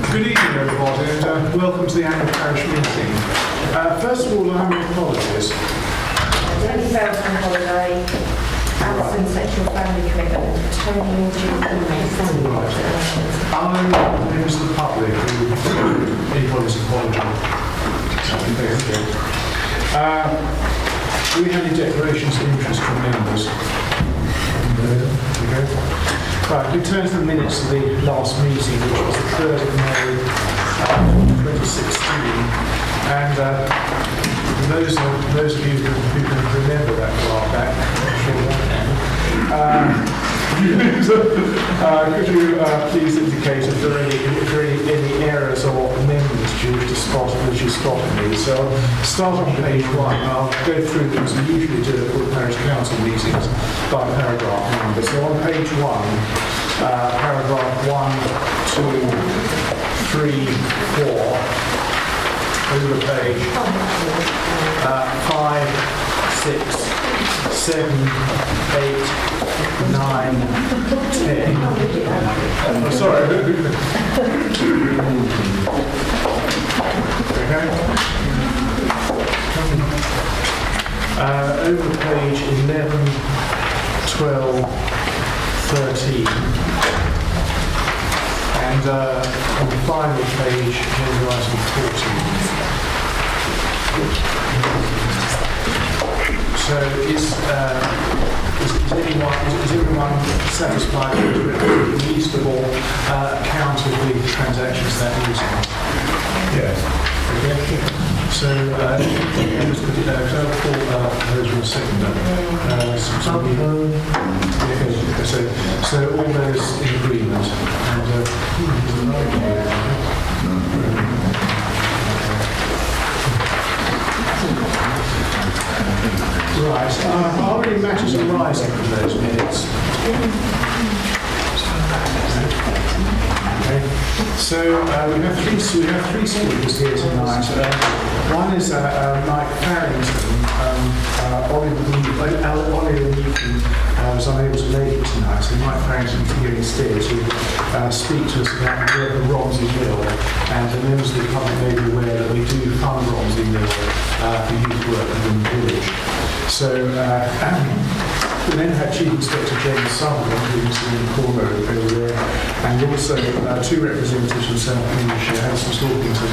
Good evening, everybody, and welcome to the annual parish meeting. First of all, I have apologies. Tony Farrell's on holiday, Alison sexual family commitment, Tony I'm members of the public who anybody's apology. Do we have any declarations of interest from members? Okay. Right, we turn to the minutes of the last meeting, which was the 3rd of May 2016, and those of you who can remember that far back, I'm sure could you please indicate if there are any errors or amendments you wish to spot as you spotted me? So I'll start on page 1. I'll go through them as we usually do at all parish council meetings by paragraph number. So on page 1, paragraph 1, 2, 3, 4, over the page, 5, 6, 7, 8, 9, 10. Oh, sorry. Okay. Over page 11, 12, 13. And on the final page, agenda item 14. So is everyone satisfied with a reasonable account of the transactions that meeting? Yes. Okay. So, those will second that. So all those in agreement. Right. Are any matters arising from those minutes? Okay. So we have three speakers here tonight. One is Mike Farrington. Ollie Newton was unable to make it tonight, so Mike Farrington is here instead to speak to us about the work of Romsey Mill, and the members of the public may be aware that we do fund Romsey Mill for youth work within the village. So we then had Chief Inspector James Sutherland, who's in the corner over there, and also two representatives from South Cambridgeshire, Alison Stalkington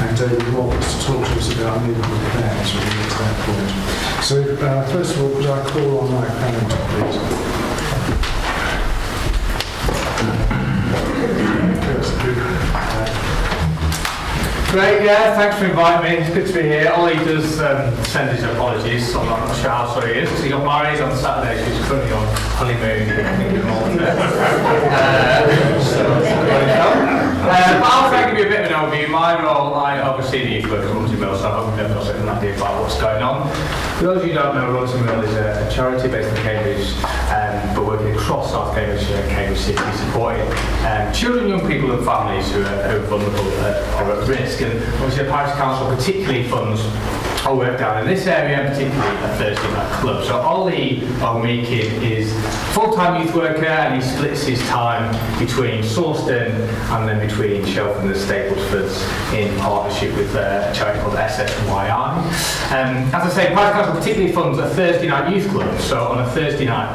and David Roberts, to talk to us about neighbourhood plans when we get to that point. So first of all, could I call on Mike Farrington, please? Great, yeah, thanks for inviting me. It's good to be here. Ollie does send his apologies, so I'm not sure how sorry he is, because he got married on Saturday, so he's currently on honeymoon in Malta. But I'll try to give you a bit of an overview. My role, I oversee the youth work at Romsey Mill, so I hope you've got an idea about what's going on. For those of you who don't know, Romsey Mill is a charity based in Cambridge, but working across South Cambridgeshire and Cambridge City, supporting children, young people and families who are vulnerable or at risk. And obviously the Parish Council particularly funds our work down in this area, and particularly a Thursday night club. So Ollie O'Meakin is a full-time youth worker, and he splits his time between Sawston and then between Shelford and Staplesfords in partnership with a charity called SSYI. As I say, Parish Council particularly funds a Thursday night youth club. So on a Thursday night,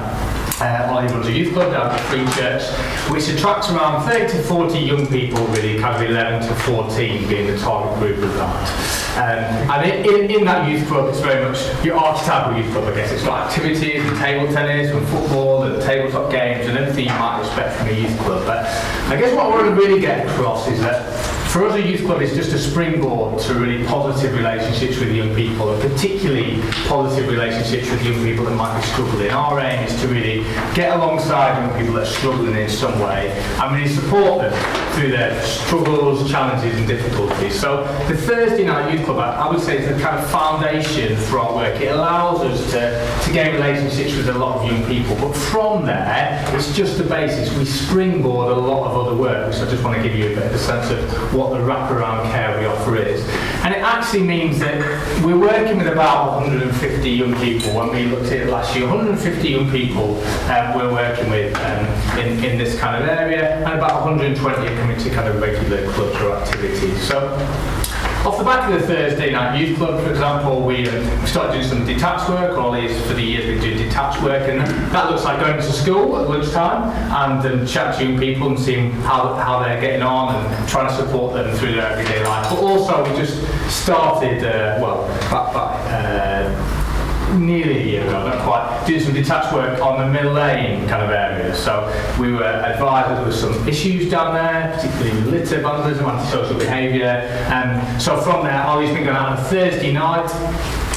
Ollie runs a youth club down at Free Church, which attracts around 30 to 40 young people, really, kind of 11 to 14 being the target group of that. And in that youth club, it's very much your archetypal youth club, I guess. It's got activities and table tennis and football and tabletop games and everything you might expect from a youth club. But I guess what I want to really get across is that for us, a youth club is just a springboard to really positive relationships with young people, and particularly positive relationships with young people that might be struggling. Our aim is to really get alongside young people that are struggling in some way and really support them through their struggles, challenges and difficulties. So the Thursday night youth club, I would say, is the kind of foundation for our work. It allows us to gain relationships with a lot of young people, but from there, it's just the basis. We springboard a lot of other work, so I just want to give you a bit of a sense of what the wraparound care we offer is. And it actually means that we're working with about 150 young people. When we looked at it last year, 150 young people we're working with in this kind of area, and about 120 are coming to kind of regular clubs or activities. So off the back of the Thursday night youth club, for example, we started doing some detached work. Always for the years we do detached work, and that looks like going to school at lunchtime and chat to young people and seeing how they're getting on and trying to support them through their everyday life. But also we just started, nearly a year ago, not quite, doing some detached work on the Mill Lane kind of area. So we were advised that there were some issues down there, particularly with litter, vandalism, antisocial behaviour. So from there, Ollie's been going out on a Thursday night.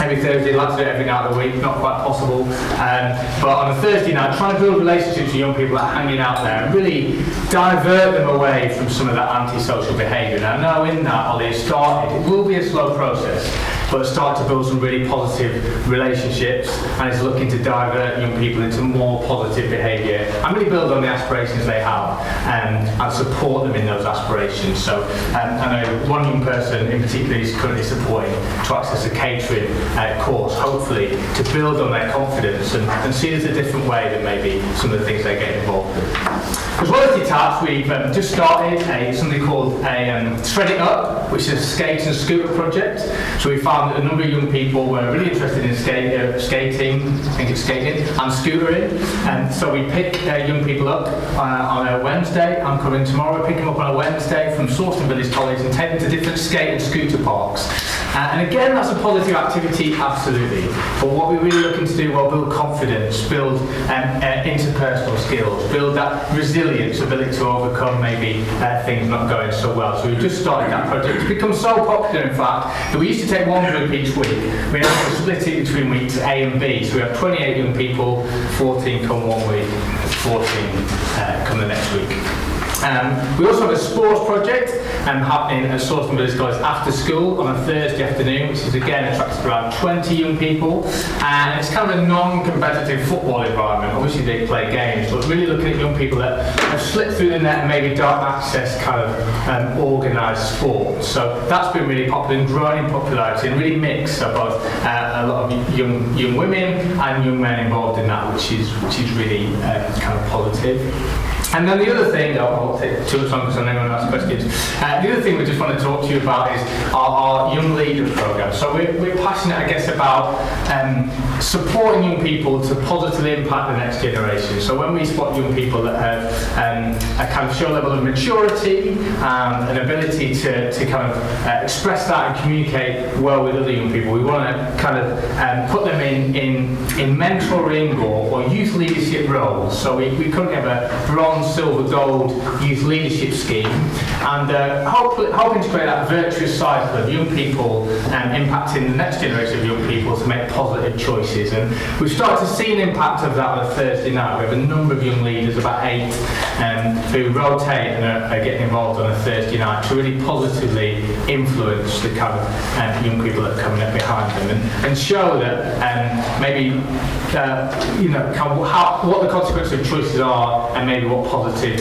Every Thursday, like to do it every night of the week, not quite possible. But on a Thursday night, trying to build relationships with young people that are hanging out there and really divert them away from some of that antisocial behaviour. Now, I know in that, Ollie has started, it will be a slow process, but has started to build some really positive relationships and is looking to divert young people into more positive behaviour and really build on the aspirations they have and support them in those aspirations. So I know one young person in particular is currently supporting to access a catering course, hopefully to build on their confidence and see there's a different way than maybe some of the things they get involved with. As well as detached, we've just started something called a Shred It Up, which is a skate and scooter project. So we found that a number of young people were really interested in skating, I think it's skating, and scootering. And so we pick young people up on a Wednesday. I'm coming tomorrow. We pick them up on a Wednesday from Sawston Village College and take them to different skate and scooter parks. And again, that's a positive activity, absolutely. But what we're really looking to do, well, build confidence, build interpersonal skills, build that resilience, ability to overcome maybe things not going so well. So we've just started that project. It's become so popular, in fact, that we used to take one group each week. We now split it between weeks A and B. So we have 28 young people, 14 come one week, 14 come the next week. We also have a sports project happening at Sawston Village College after school on a Thursday afternoon, which is again attracts around 20 young people, and it's kind of a non-competitive football environment. Obviously they play games, but really looking at young people that have slipped through the net and maybe don't access kind of organised sport. So that's been really popular and growing in popularity and really mixed. So both a lot of young women and young men involved in that, which is really kind of positive. And then the other thing, I won't take too much longer because I know anyone asks questions. The other thing we just want to talk to you about is our Young Leaders programme. So we're passionate, I guess, about supporting young people to positively impact the next generation. So when we spot young people that have a kind of show level of maturity and an ability to kind of express that and communicate well with other young people, we want to kind of put them in mentoring or youth leadership roles. So we currently have a bronze, silver, gold youth leadership scheme, and hoping to create that virtuous cycle of young people impacting the next generation of young people to make positive choices. And we've started to see an impact of that on a Thursday night. We have a number of young leaders, about 8, who rotate and are getting involved on a Thursday night to really positively influence the kind of young people that are coming up behind them and show that maybe kind of what the consequences of choices are and maybe what positive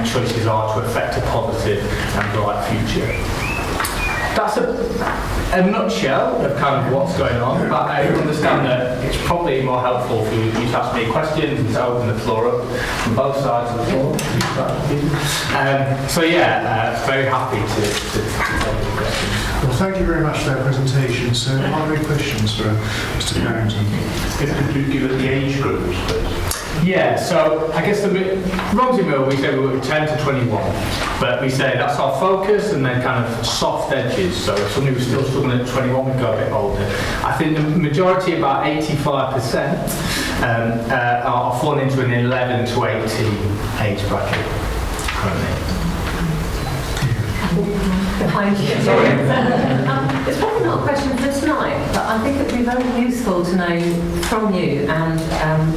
choices are to affect a positive and bright future. That's a nutshell of kind of what's going on, but I understand that it's probably more helpful for you to ask me questions and to open the floor up from both sides of the floor. Very happy to take the questions. Well, thank you very much for that presentation. So, are there any questions for Mr. Carrington? Could you give us the age groups, please? Yeah, so I guess the Romsey Mill, we say we were 10 to 21, but we say that's our focus and then kind of soft edges. So if somebody was still struggling at 21, we'd go a bit older. I think the majority, about 85%, are falling into an 11 to 18 age bracket currently. Behind you. It's probably not a question for tonight, but I think it'd be very useful to know from you and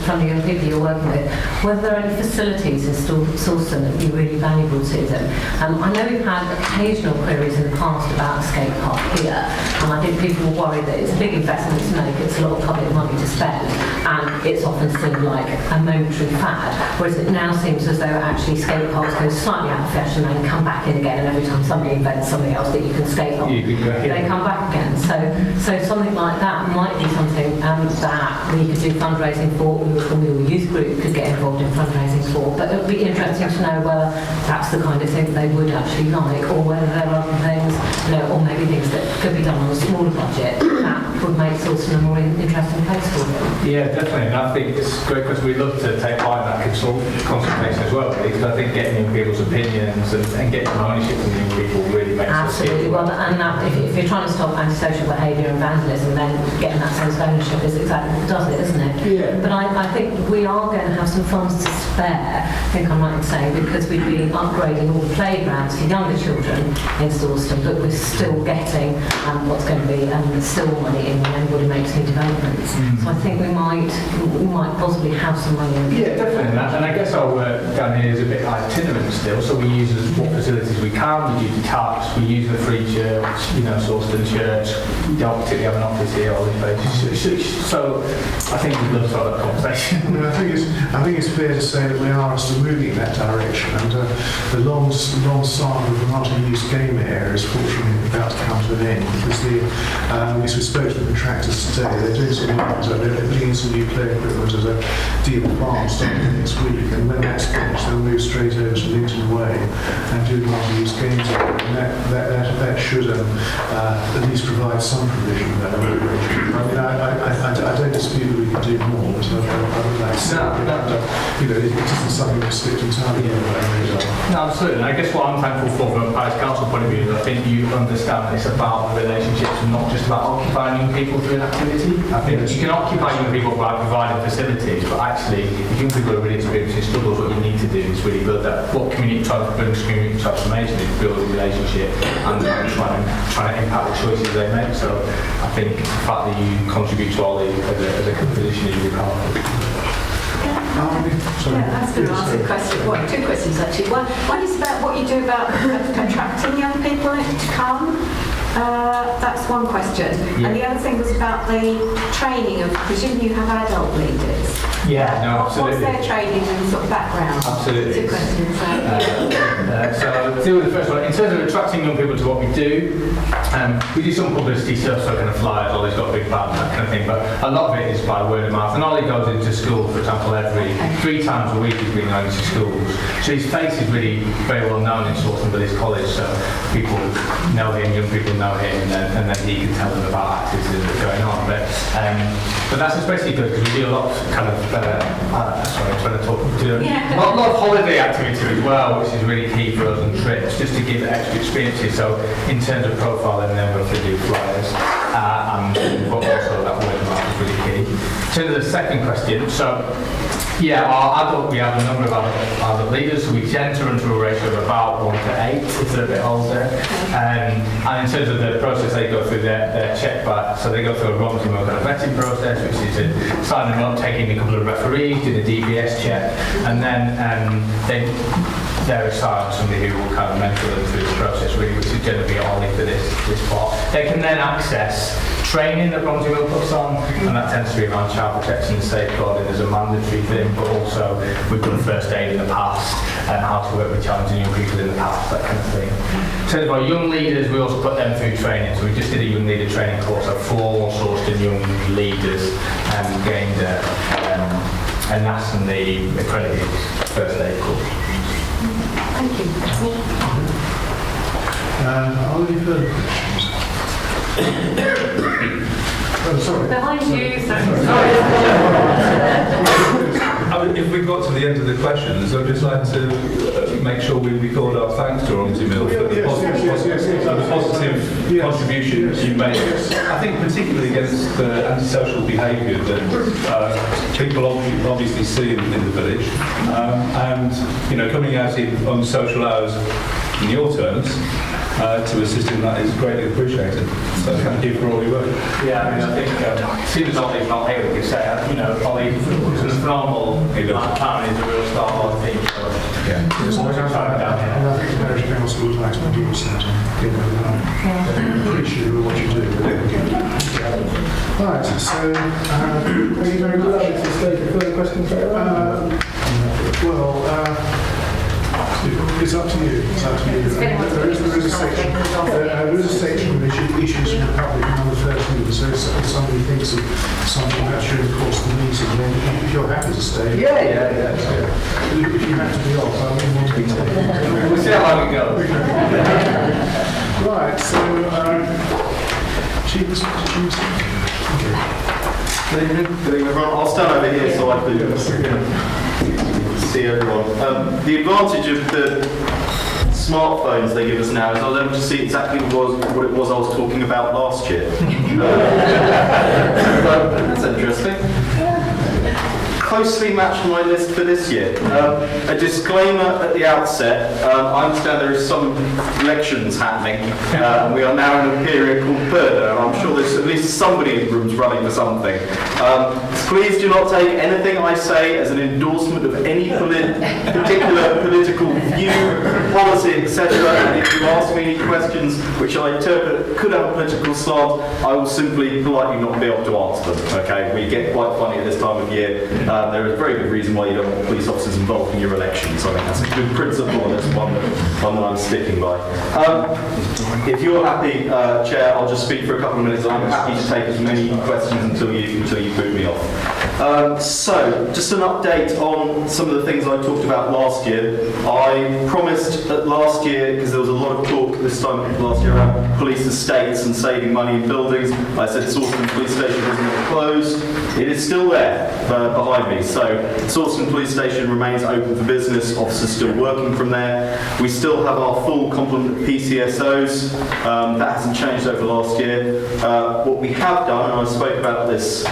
from the young people you're working with whether there are any facilities in Sawston that would be really valuable to them. I know we've had occasional queries in the past about a skate park here, and I think people are worried that it's a big investment to make, it's a lot of public money to spend, and it's often seen like a momentary fad, whereas it now seems as though actually skate parks go slightly out of fashion and then come back in again, and every time somebody invents something else that you can skate on, they come back again. So something like that might be something that we could do fundraising for, or your youth group could get involved in fundraising for. But it would be interesting to know whether that's the kind of thing they would actually like, or whether there are other things, or maybe things that could be done on a smaller budget that would make Sawston a more interesting place for them. Yeah, definitely. And I think it's great because we love to take part in that consultation as well, because I think getting young people's opinions and getting ownership from young people really makes Absolutely. Well, and that, if you're trying to stop antisocial behaviour and vandalism, then getting that sense of ownership is exactly what does it, isn't it? Yeah. But I think we are going to have some funds to spare, I think I might say, because we've been upgrading all the playgrounds for younger children in Sawston, but we're still getting what's going to be still money in when anybody makes new developments. So I think we might possibly have some money. Yeah, definitely. And I guess our work down here is a bit itinerant still, so we use what facilities we can. We use taps, we use the free church, Sawston Church. We don't particularly have an office here or so I think we'd love to have that conversation. I think it's fair to say that we are still moving in that direction, and the long saga of the multi-use game area is fortunately about to come to an end, because as we spoke to the contractors today, they're doing some they're putting in some new play equipment as a deal farm starting next week, and when that's finished they'll move straight over to Linton Way and do the multi-use games area, and that should at least provide some provision there. I mean, I don't dispute that we can do more, but I would like to say it isn't something that's slipped entirely over our radar. No, absolutely. And I guess what I'm thankful for from a Parish Council point of view is I think you understand that it's about relationships and not just about occupying young people through an activity. I think you can occupy young people by providing facilities, but actually, if young people are really experiencing struggles, what you need to do is really build that. What community brings community transformation is building a relationship and trying to impact the choices they make. So I think the fact that you contribute to all these as a position is really powerful. I was going to ask a question. Well, two questions actually. One is about what you do about attracting young people to come. That's one question. Yeah. And the other thing was about the training of, presumably you have adult leaders. Yeah, no, absolutely. What's their training and sort of background? Absolutely. Two questions. So I'll deal with the first one. In terms of attracting young people to what we do some publicity stuff, so kind of flyers, Ollie's got a big band, that kind of thing, but a lot of it is by word of mouth. And Ollie goes into school, for example, every 3 times a week he's been going to schools. So his face is really very well known in Sawston Village College, so people know him, young people know him, and then he can tell them about activities that are going on. But that's especially good because we do a lot of kind of, sorry, I'm trying to talk, a lot of holiday activity as well, which is really key for us on trips, just to give extra experiences. So in terms of profiling them, we'll do flyers, but also that word of mouth is really key. In terms of the second question, so yeah, we have a number of adult leaders, so we tend to run through a ratio of about 1 to 8 if they're a bit older. And in terms of the process, they go through their check back, so they go through a Romsey Mill kind of vetting process, which is signing them up, taking a couple of referees, do the DBS check, and then they're assigned somebody who will kind of mentor them through the process, really, which is generally only for this part. They can then access training that Romsey Mill puts on, and that tends to be around child protection and safeguarding as a mandatory thing, but also we've done first aid in the past and how to work with challenging young people in the past, that kind of thing. In terms of our young leaders, we also put them through training. So we just did a young leader training course, so 4 Sawston young leaders gained a nationally accredited first aid course. Thank you. Are there any further questions? Oh, sorry. Behind you. I If we got to the end of the questions, I'd just like to make sure we record our thanks to Romsey Mill for the positive contribution you made. I think particularly against the antisocial behaviour that people obviously see in the village, and coming out in unsocial hours in your terms to assist in that is greatly appreciated. So thank you for all your work. Yeah, I mean, I think, seeing as Ollie's not here, we can say, Ollie is a phenomenal partner, he's a real star of our team. So, And I think the parish council would like to produce that. Appreciate what you do. Right, so thank you very much. Further questions? It's up to you. It's up to you. There is a section which issues from the public on the first meeting. So if somebody thinks of something that's during the course of the meeting, then if you're happy to stay. Yeah. If you have to be off, I wouldn't want to be taken. We'll see how long it goes. Right, so, Chief, Good evening, everyone. I'll stand over here so I can see everyone. The advantage of the smartphones they give us now is I was able to see exactly what it was I was talking about last year. That's interesting. Closely matched my list for this year. A disclaimer at the outset. I understand there is some elections happening. We are now in a period called Purda, and I'm sure there's at least somebody in the room's running for something. Please do not take anything I say as an endorsement of any particular political view, policy, etc. And if you ask me any questions which I interpret could have a political slant, I will simply politely not be able to answer them. Okay, we get quite funny at this time of year. There is a very good reason why you don't want police officers involved in your elections. I think that's a good principle, and it's one that I'm sticking by. If you're happy, Chair, I'll just speak for a couple of minutes. I'm happy to take as many questions until you boot me off. So, just an update on some of the things I talked about last year. I promised that last year, because there was a lot of talk this time last year about police estates and saving money in buildings, I said Sawston Police Station wasn't going to close. It is still there behind me. So, Sawston Police Station remains open for business. Officers still working from there. We still have our full complement of PCSOs. That hasn't changed over last year. What we have done, and I spoke about this,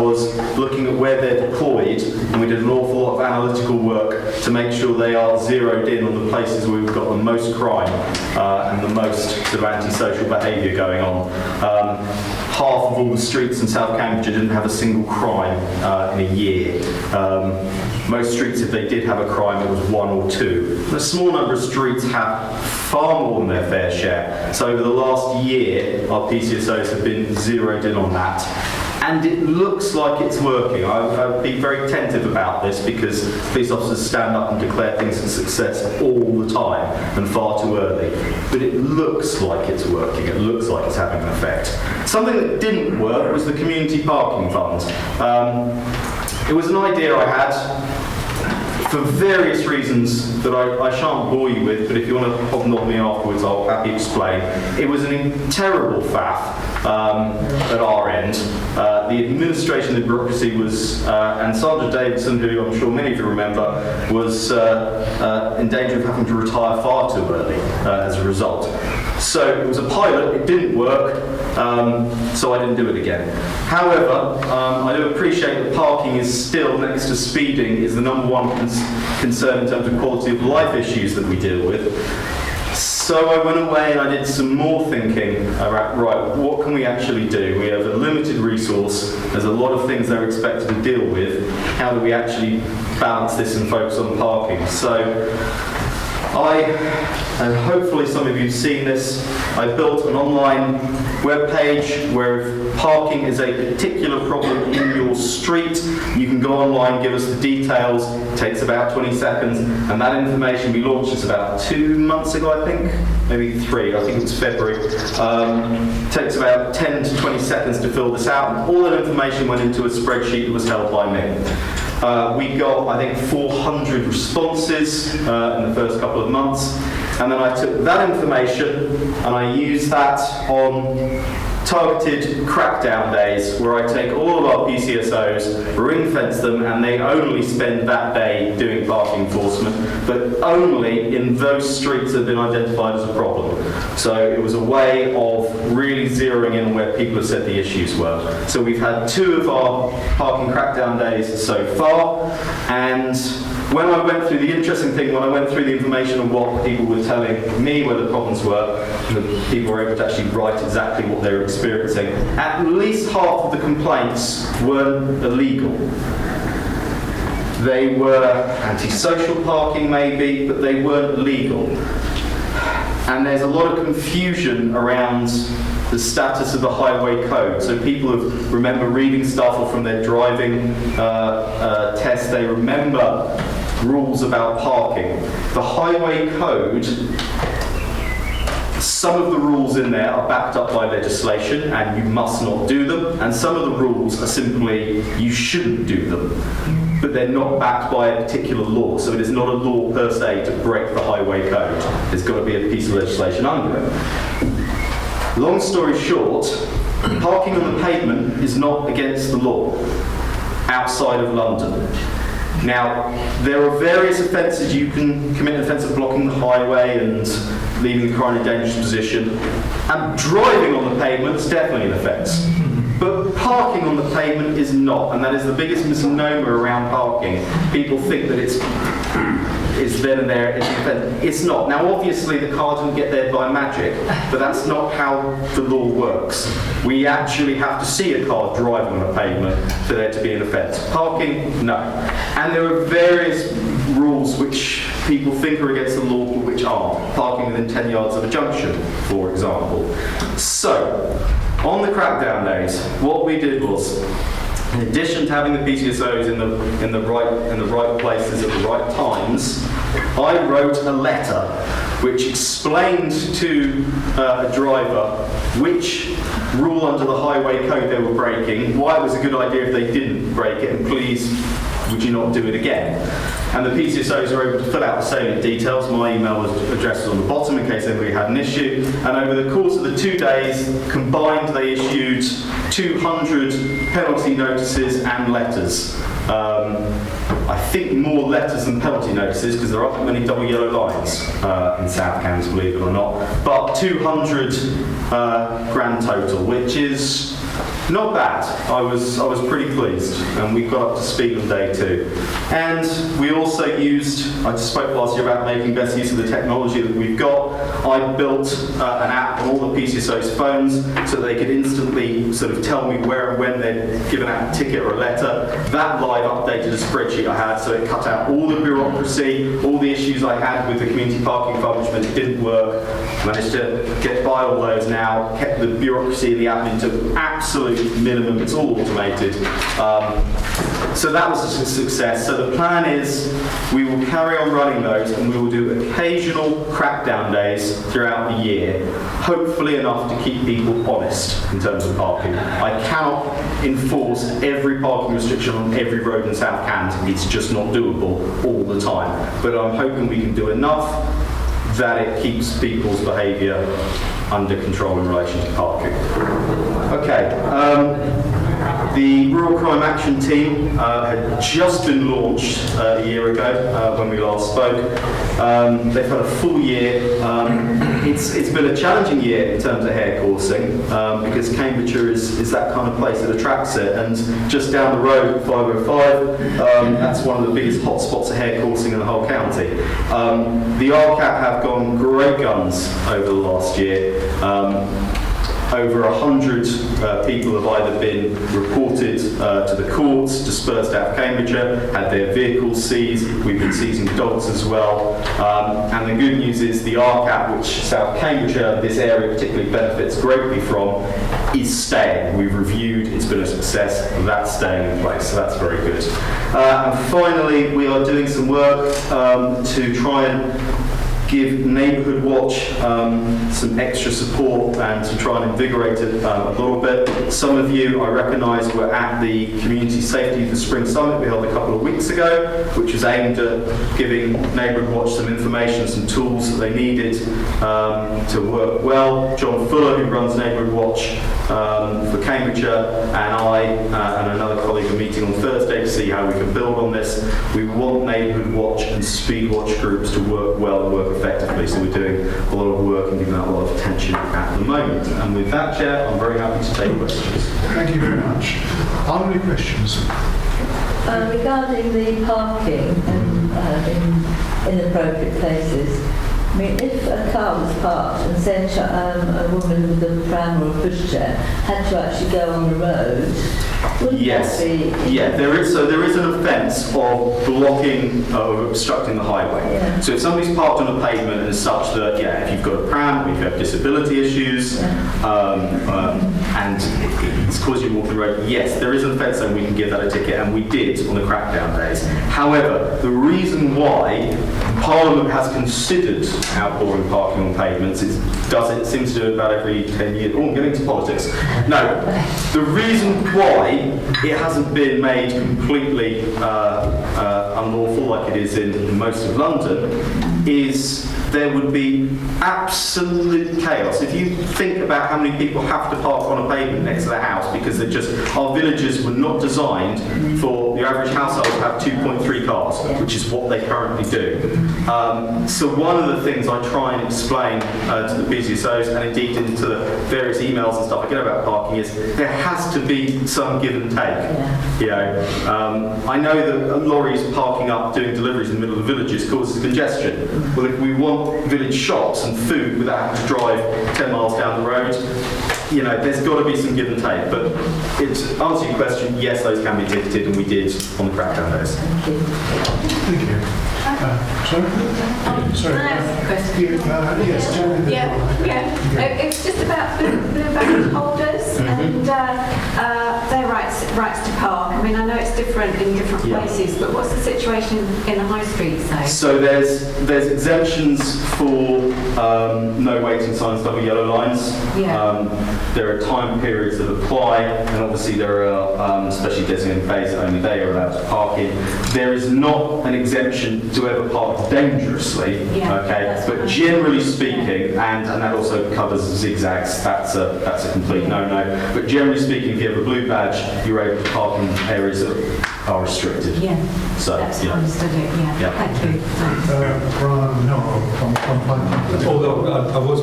was looking at where they're deployed, and we did an awful lot of analytical work to make sure they are zeroed in on the places where we've got the most crime and the most sort of antisocial behaviour going on. Half of all the streets in South Cambridgeshire didn't have a single crime in a year. Most streets, if they did have a crime, it was one or two. A small number of streets have far more than their fair share. So over the last year, our PCSOs have been zeroed in on that. And it looks like it's working. I've been very tentative about this because police officers stand up and declare things a success all the time and far too early. But it looks like it's working. It looks like it's having an effect. Something that didn't work was the community parking fund. It was an idea I had for various reasons that I shan't bore you with, but if you want to hobnob me afterwards, I'll happily explain. It was a terrible faff at our end. The administration, the bureaucracy was, and Sandra Davidson, who I'm sure many of you remember, was in danger of having to retire far too early as a result. So it was a pilot, it didn't work, so I didn't do it again. However, I do appreciate that parking is still, next to speeding, is the number one concern in terms of quality of life issues that we deal with. So I went away and I did some more thinking about, right, what can we actually do? We have a limited resource, there's a lot of things they're expected to deal with. How do we actually balance this and focus on parking? So and hopefully some of you have seen this, I built an online web page where if parking is a particular problem in your street, you can go online, give us the details. It takes about 20 seconds, and that information we launched this about 2 months ago, I think, maybe 3, I think it was February. Takes about 10 to 20 seconds to fill this out, and all that information went into a spreadsheet that was held by me. We got, I think, 400 responses in the first couple of months, and then I took that information and I used that on targeted crackdown days where I take all of our PCSOs, ring fence them, and they only spend that day doing parking enforcement, but only in those streets that have been identified as a problem. So it was a way of really zeroing in where people have said the issues were. So we've had 2 of our parking crackdown days so far, and when I went through the interesting thing, when I went through the information on what people were telling me where the problems were, the people were able to actually write exactly what they were experiencing. At least half of the complaints weren't illegal. They were antisocial parking maybe, but they weren't legal. And there's a lot of confusion around the status of the highway code. So people remember reading stuff or from their driving test, they remember rules about parking. The highway code, some of the rules in there are backed up by legislation and you must not do them, and some of the rules are simply you shouldn't do them, but they're not backed by a particular law. So it is not a law per se to break the highway code. There's got to be a piece of legislation under it. Long story short, parking on the pavement is not against the law outside of London. Now, there are various offences. You can commit an offence of blocking the highway and leaving the car in a dangerous position. And driving on the pavement is definitely an offence. But parking on the pavement is not, and that is the biggest misnomer around parking. People think that it's then and there, it's an offence. It's not. Now, obviously, the car doesn't get there by magic, but that's not how the law works. We actually have to see a car driving on a pavement for there to be an offence. Parking, no. And there are various rules which people think are against the law, but which aren't. Parking within 10 yards of a junction, for example. So, on the crackdown days, what we did was, in addition to having the PCSOs in the right places at the right times, I wrote a letter which explained to a driver which rule under the highway code they were breaking, why it was a good idea if they didn't break it, and please, would you not do it again? And the PCSOs were able to fill out the salient details. My email address was on the bottom in case anybody had an issue. And over the course of the 2 days, combined, they issued 200 penalty notices and letters. I think more letters than penalty notices because there aren't many double yellow lines in South Cambs, believe it or not. But 200 grand total, which is not bad. I was pretty pleased, and we got up to speed on day 2. And we also used, I spoke last year about making best use of the technology that we've got. I built an app on all the PCSO's phones so that they could instantly sort of tell me where and when they'd given out a ticket or a letter. That live updated a spreadsheet I had, so it cut out all the bureaucracy, all the issues I had with the community parking fund, which didn't work. Managed to get by all those now, kept the bureaucracy and the admin to absolute minimum. It's all automated. So that was a success. So the plan is we will carry on running those, and we will do occasional crackdown days throughout the year, hopefully enough to keep people honest in terms of parking. I cannot enforce every parking restriction on every road in South Cambs. It's just not doable all the time. But I'm hoping we can do enough that it keeps people's behaviour under control in relation to parking. Okay. The Rural Crime Action Team had just been launched a year ago when we last spoke. They've had a full year. It's been a challenging year in terms of hare coursing because Cambridgeshire is that kind of place that attracts it. And just down the road, 505, that's one of the biggest hotspots of hare coursing in the whole county. The RCAP have gone great guns over the last year. Over 100 people have either been reported to the courts, dispersed out of Cambridgeshire, had their vehicles seized. We've been seizing dogs as well. And the good news is the RCAP, which South Cambridgeshire, this area particularly benefits greatly from, is staying. We've reviewed, it's been a success, and that's staying in place, so that's very good. And finally, we are doing some work to try and give Neighbourhood Watch some extra support and to try and invigorate it a little bit. Some of you, I recognise, were at the Community Safety for Spring Summit we held a couple of weeks ago, which was aimed at giving Neighbourhood Watch some information, some tools that they needed to work well. John Fuller, who runs Neighbourhood Watch for Cambridgeshire, and I and another colleague are meeting on Thursday to see how we can build on this. We want Neighbourhood Watch and Speed Watch groups to work well and work effectively, so we're doing a lot of work and giving that a lot of attention at the moment. And with that, Chair, I'm very happy to take questions. Thank you very much. Are there any questions? Regarding the parking in inappropriate places, I mean, if a car was parked and say a woman with a pram or a pushchair had to actually go on the road, wouldn't Yes. that be? Yeah, there is. So there is an offence of blocking or obstructing the highway. Yeah. So if somebody's parked on a pavement and such that, yeah, if you've got a pram, if you have disability issues, and it's caused you to walk the road, yes, there is an offence and we can give that a ticket, and we did on the crackdown days. However, the reason why Parliament has considered outlawing parking on pavements it seems to do it about every 10 years. Oh, I'm getting into politics. No, the reason why it hasn't been made completely unlawful like it is in most of London is there would be absolute chaos. If you think about how many people have to park on a pavement next to their house because our villages were not designed for the average household to have 2.3 cars, which is what they currently do. So one of the things I try and explain to the PCSOs and indeed into the various emails and stuff I get about parking is there has to be some give and take. You know, I know that lorries parking up doing deliveries in the middle of the villages causes congestion. Well, if we want village shops and food without having to drive 10 miles down the road, you know, there's got to be some give and take. But to answer your question, yes, those can be ticketed, and we did on the crackdown days. Thank you. Thank you. Sorry? Can I ask a question? Yes, Janet. Yeah. It's just about blue badge holders and their rights to park. I mean, I know it's different in different places, but what's the situation in the high street, say? So there's exemptions for no waiting signs, double yellow lines. There are time periods that apply, and obviously there are especially designated bays that only they are allowed to park in. There is not an exemption to ever park dangerously, okay? But generally speaking, and that also covers zigzags, that's a complete no-no. But generally speaking, if you have a blue badge, you're able to park in areas that are restricted. So, That's understood it, Thank you. Thanks. Brian, no, I'm fine. Although I was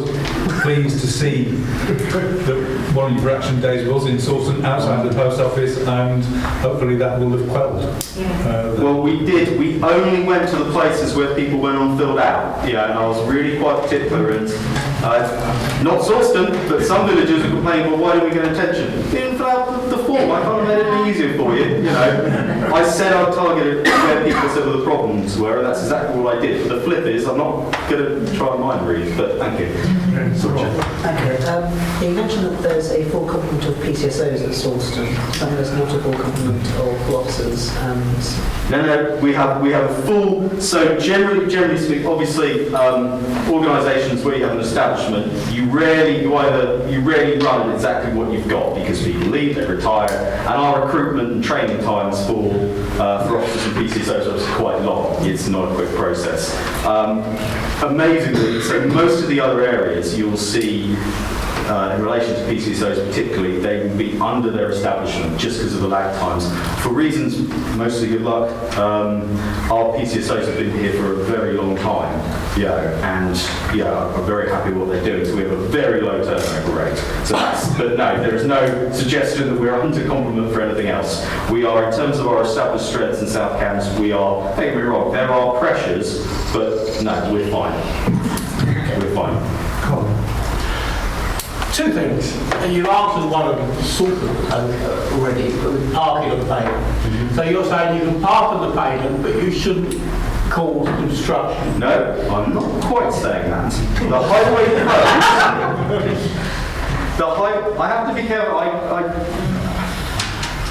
pleased to see that one of your action days was in Sawston outside the post office, and hopefully that will have quelled. Well, we did. We only went to the places where people went on filled out. And I was really quite particular. And not Sawston, but some villagers are complaining, well, why didn't we get attention? You didn't fill out the form. I can't have made it any easier for you. I said I'd target where people said the problems were, and that's exactly what I did. But the flip is, I'm not going to try and mind read, but thank you. Okay. You mentioned that there's a full complement of PCSOs at Sawston, and there's not a full complement of officers and... No, we have a full. So generally speaking, obviously, organisations where you have an establishment, you rarely run exactly what you've got because people leave, they retire, and our recruitment and training times for officers and PCSOs are quite long. It's not a quick process. Amazingly, so most of the other areas you'll see. In relation to PCSOs particularly, they will be under their establishment just because of the lag times. For reasons mostly good luck, our PCSOs have been here for a very long time, and are very happy with what they're doing, so we have a very low turnover rate. But no, there is no suggestion that we're under complement for anything else. We are, in terms of our established strengths in South Cambs, don't get me wrong, there are pressures, but no, we're fine. We're fine. Colin. Two things. You answered one of them sort of already, with parking on the pavement. So you're saying you can park on the pavement, but you shouldn't cause construction. No, I'm not quite saying that. The highway code. I have to be careful.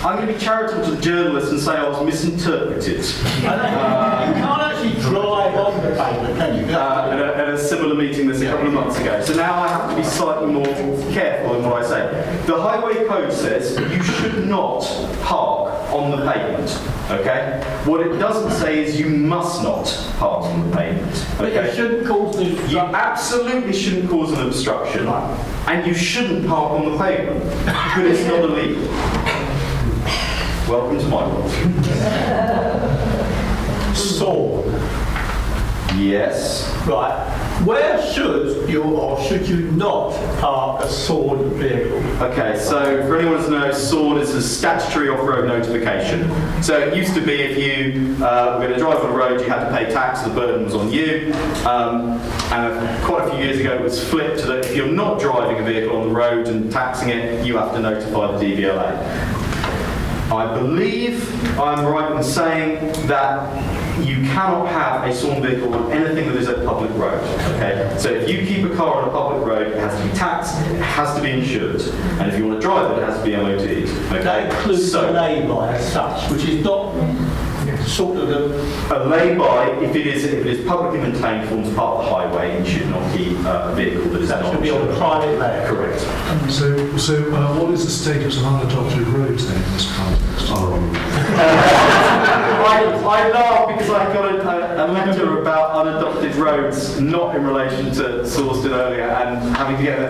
I'm going to be charitable to the journalist and say I was misinterpreted. You can't actually drive on the pavement, can you? At a similar meeting this a couple of months ago. So now I have to be slightly more careful in what I say. The highway code says you should not park on the pavement. Okay? What it doesn't say is you must not park on the pavement. But you shouldn't cause the You absolutely shouldn't cause an obstruction, and you shouldn't park on the pavement, but it's not illegal. Welcome to my world. sword. Yes. Right. Where should you or should you not park a sword vehicle? Okay, so for anyone who knows, SWORD is a statutory off-road notification. So it used to be if you were going to drive on the road, you had to pay tax, the burden was on you. And quite a few years ago it was flipped to that if you're not driving a vehicle on the road and taxing it, you have to notify the DVLA. I believe I'm right in saying that you cannot have a sworn vehicle on anything that is a public road. Okay, so if you keep a car on a public road, it has to be taxed, it has to be insured, and if you want to drive it, it has to be MOT'd. Okay, That includes a lay-by as such, which is not sort of a lay-by, if it is publicly maintained, forms part of the highway, and should not keep a vehicle that is not should be on insured. private land. Correct. So what is the status of unadopted roads then in this context? I laugh because I got a letter about unadopted roads, not in relation to Sawston earlier, and having to get a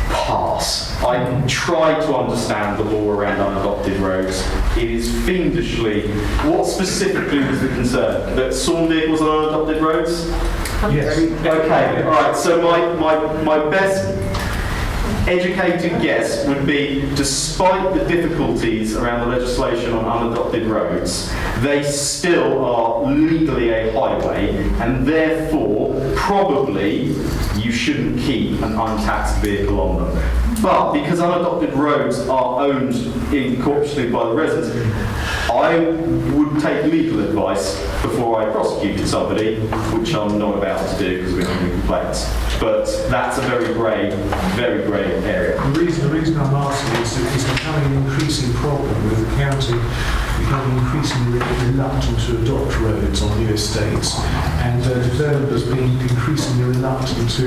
pass. I tried to understand the law around unadopted roads. It is fiendishly. What specifically was the concern? That sworn vehicles on unadopted roads? Yes. Okay. All right. So my best educated guess would be, despite the difficulties around the legislation on unadopted roads, they still are legally a highway, and therefore probably you shouldn't keep an untaxed vehicle on them. But because unadopted roads are owned incorporatively by the residents, I would take legal advice before I prosecuted somebody, which I'm not about to do because we're having complaints. But that's a very grey area. The reason I'm asking is that it's becoming an increasing problem with the county becoming increasingly reluctant to adopt roads on new estates, and developers being increasingly reluctant to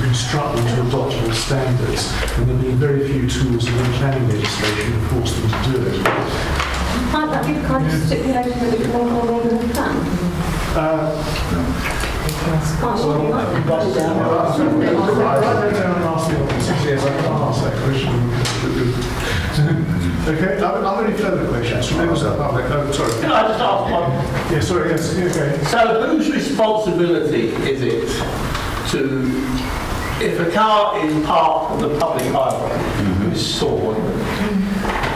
construct them to adoptable standards, and there being very few tools in the planning legislation to force them to do it. Might that be the kind of stipulation that we can all hold in the plan? Can't sure you might. I don't know and ask the officers, yes, I can't ask that question. Okay, are there any further questions from members of the public? Oh, sorry. Can I just ask one? Yeah, sorry, yes, okay. So whose responsibility is it to, if a car is parked on the public highway, is sworn,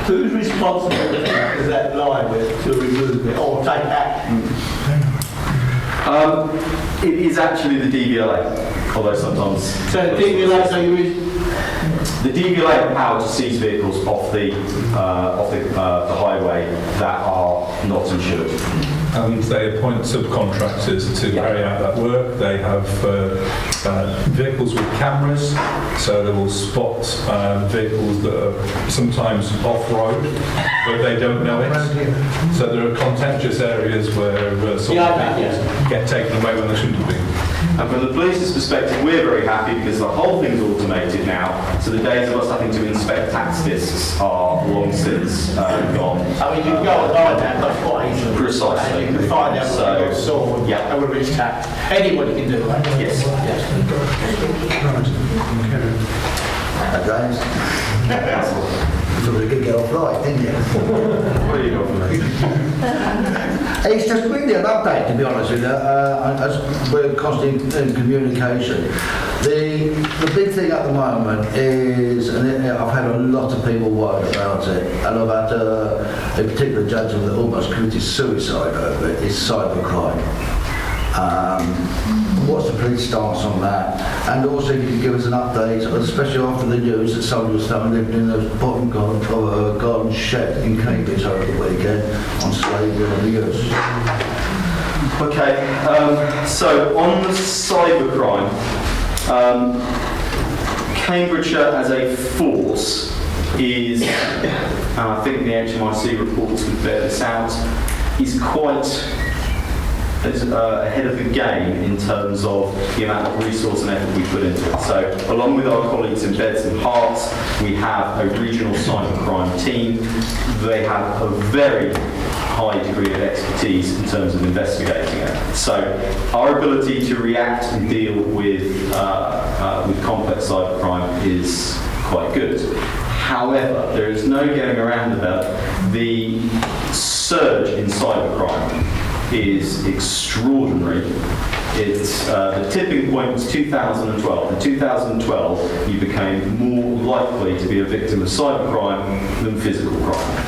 whose responsibility does that lie with to remove it or take action? It is actually the DVLA, although sometimes... So DVLA, so you The DVLA have power to seize vehicles off the highway that are not insured. And they appoint subcontractors to carry out that work. They have vehicles with cameras, so they will spot vehicles that are sometimes off-road, but they don't know it. So there are contentious areas where some vehicles get taken away when they shouldn't have been. And from the police's perspective, we're very happy because the whole thing's automated now, so the days of us having to inspect tax discs are long since gone. I mean, you can go online now, that's quite easy. Precisely. And you can find out what you've sold, Yeah. and which tax. Anybody can do that. Yes. James? You thought we could get off right, didn't you? What do you got for me? It's just really an update, to be honest with you. As we're constantly in communication. The big thing at the moment is, and I've had a lot of people worried about it, and I've had a particular gentleman that almost committed suicide over it, is cybercrime. What's the police stance on that? And also, if you could give us an update, especially after the news that somebody was found living in a bottom garden shed in Cambridge over the weekend on slavery and abuse. Okay, so on the cybercrime, Cambridgeshire as a force is, and I think the HMRC reports would bear this out, is quite ahead of the game in terms of the amount of resource and effort we put into it. So, along with our colleagues in Beds and Herts, we have a regional cybercrime team. They have a very high degree of expertise in terms of investigating it. So, our ability to react and deal with complex cybercrime is quite good. However, there is no getting around about the surge in cybercrime is extraordinary. It's the tipping point was 2012. In 2012, you became more likely to be a victim of cybercrime than physical crime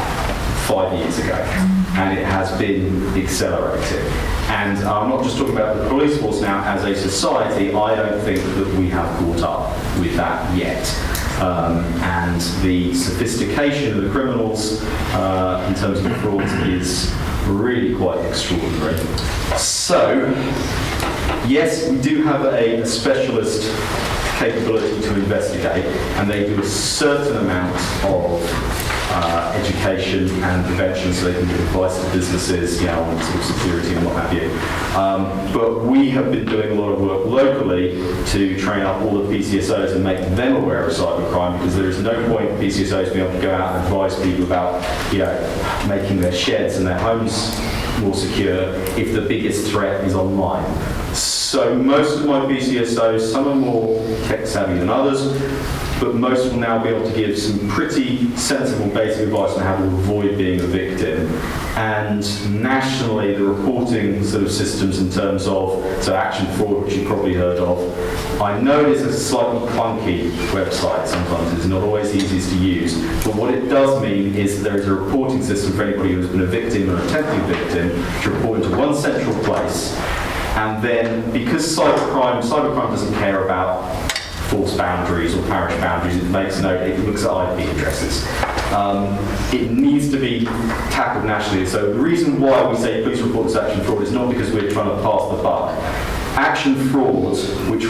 5 years ago, and it has been accelerating. And I'm not just talking about the police force now. As a society, I don't think that we have caught up with that yet. And the sophistication of the criminals in terms of frauds is really quite extraordinary. So, yes, we do have a specialist capability to investigate, and they do a certain amount of education and prevention, so they can give advice to businesses, you know, on sort of security and what have you. But we have been doing a lot of work locally to train up all the PCSOs and make them aware of cybercrime, because there is no point PCSOs being able to go out and advise people about, you know, making their sheds and their homes more secure if the biggest threat is online. So most of my PCSOs, some are more tech savvy than others, but most will now be able to give some pretty sensible basic advice on how to avoid being a victim. And nationally, the reporting sort of systems in terms of, so Action Fraud, which you've probably heard of, I know it is a slightly clunky website sometimes, it's not always easiest to use, but what it does mean is that there is a reporting system for anybody who has been a victim or attempting victim to report into one central place. And then, because cybercrime doesn't care about force boundaries or parish boundaries, it makes note, it looks at IP addresses. It needs to be tackled nationally. So the reason why we say police report to Action Fraud is not because we're trying to pass the buck. Action Fraud, which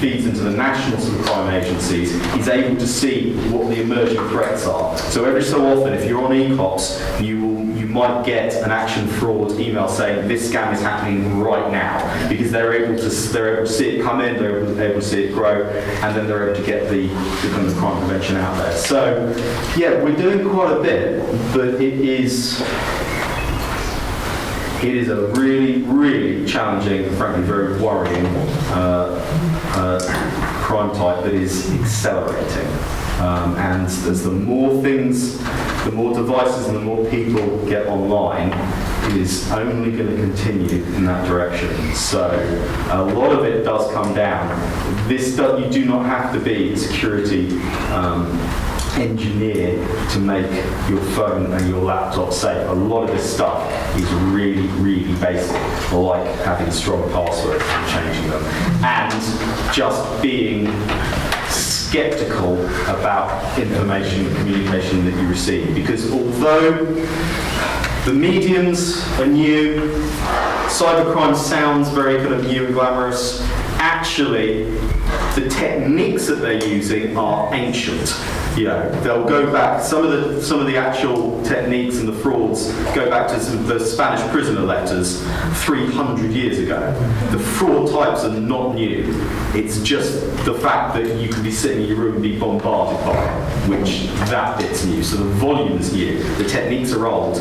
feeds into the national sort of crime agencies, is able to see what the emerging threats are. So every so often, if you're on ECOPS, you might get an Action Fraud email saying this scam is happening right now, because they're able to see it come in, they're able to see it grow, and then they're able to get the kind of crime prevention out there. So yeah, we're doing quite a bit, but it is a really, really challenging and frankly very worrying crime type that is accelerating. And as the more things, the more devices and the more people get online, it is only going to continue in that direction. So a lot of it does come down. You do not have to be a security engineer to make your phone and your laptop safe. A lot of this stuff is really, really basic, like having strong passwords and changing them, and just being skeptical about information and communication that you receive. Because although the mediums are new, cybercrime sounds very kind of new and glamorous, actually the techniques that they're using are ancient. You know, they'll go back, some of the actual techniques and the frauds go back to the Spanish prisoner letters 300 years ago. The fraud types are not new. It's just the fact that you can be sitting in your room and be bombarded by it, which that bit's new. So the volume is new. The techniques are old.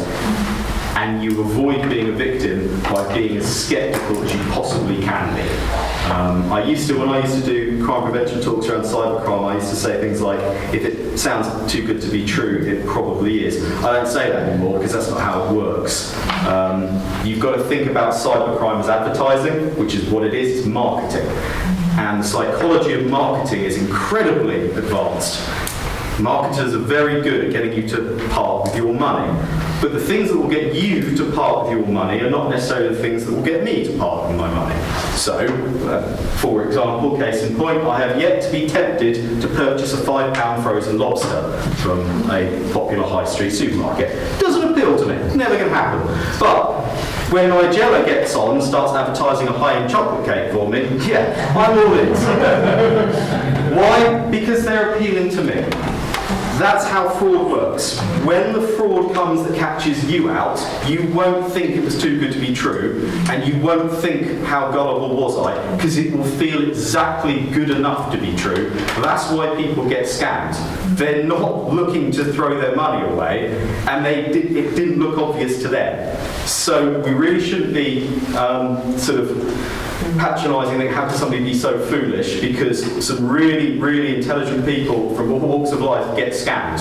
And you avoid being a victim by being as skeptical as you possibly can be. When I used to do crime prevention talks around cybercrime, I used to say things like, if it sounds too good to be true, it probably is. I don't say that anymore because that's not how it works. You've got to think about cybercrime as advertising, which is what it is, it's marketing. And the psychology of marketing is incredibly advanced. Marketers are very good at getting you to part with your money. But the things that will get you to part with your money are not necessarily the things that will get me to part with my money. So, for example, case in point, I have yet to be tempted to purchase a £5 frozen lobster from a popular high street supermarket. Doesn't appeal to me. It's never going to happen. But when Nigella gets on and starts advertising a high-end chocolate cake for me, yeah, I'm all in. Why? Because they're appealing to me. That's how fraud works. When the fraud comes that catches you out, you won't think it was too good to be true, and you won't think, how gullible was I, because it will feel exactly good enough to be true. That's why people get scammed. They're not looking to throw their money away, and it didn't look obvious to them. So we really shouldn't be sort of patronising that how can somebody be so foolish, because some really, really intelligent people from all walks of life get scammed.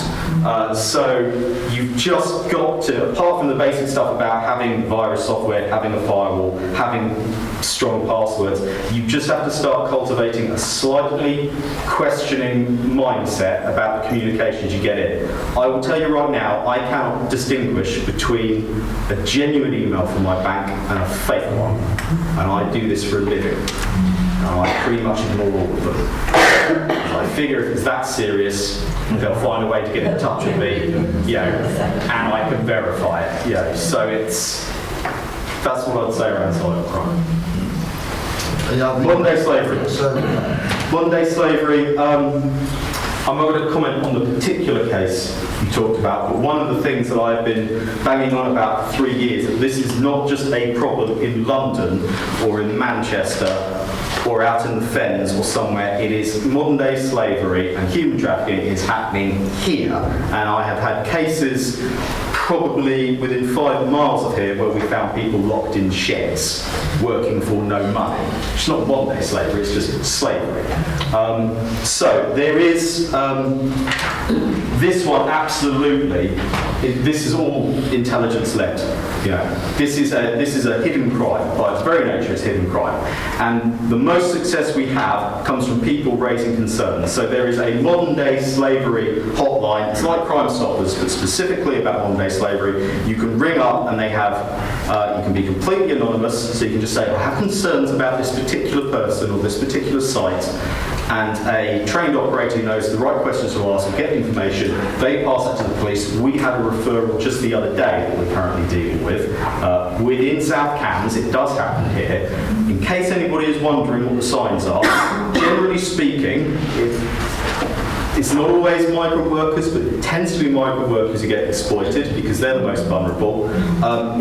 So you've just got to, apart from the basic stuff about having virus software, having a firewall, having strong passwords, you just have to start cultivating a slightly questioning mindset about the communications you get in. I will tell you right now, I cannot distinguish between a genuine email from my bank and a fake one. And I do this for a living. And I pretty much ignore all of them. I figure if it's that serious, they'll find a way to get in touch with me, you know, and I can verify it. You know, so that's what I'd say around cybercrime. Modern day slavery. Modern day slavery. I'm not going to comment on the particular case you talked about, but one of the things that I've been banging on about for 3 years, that this is not just a problem in London or in Manchester or out in the Fens or somewhere. It is modern day slavery, and human trafficking is happening here. And I have had cases probably within 5 miles of here where we found people locked in sheds working for no money. It's not modern day slavery, it's just slavery. So there is this one, absolutely. This is all intelligence led. You know, this is a hidden crime. By its very nature, it's hidden crime. And the most success we have comes from people raising concerns. So there is a modern day slavery hotline. It's like Crime Stoppers, but specifically about modern day slavery. You can ring up and they have, you can be completely anonymous, so you can just say, I have concerns about this particular person or this particular site. And a trained operator who knows the right questions to ask will get information. They pass that to the police. We had a referral just the other day that we're currently dealing with. Within South Cambs, it does happen here. In case anybody is wondering what the signs are, generally speaking, it's not always migrant workers, but it tends to be migrant workers who get exploited because they're the most vulnerable.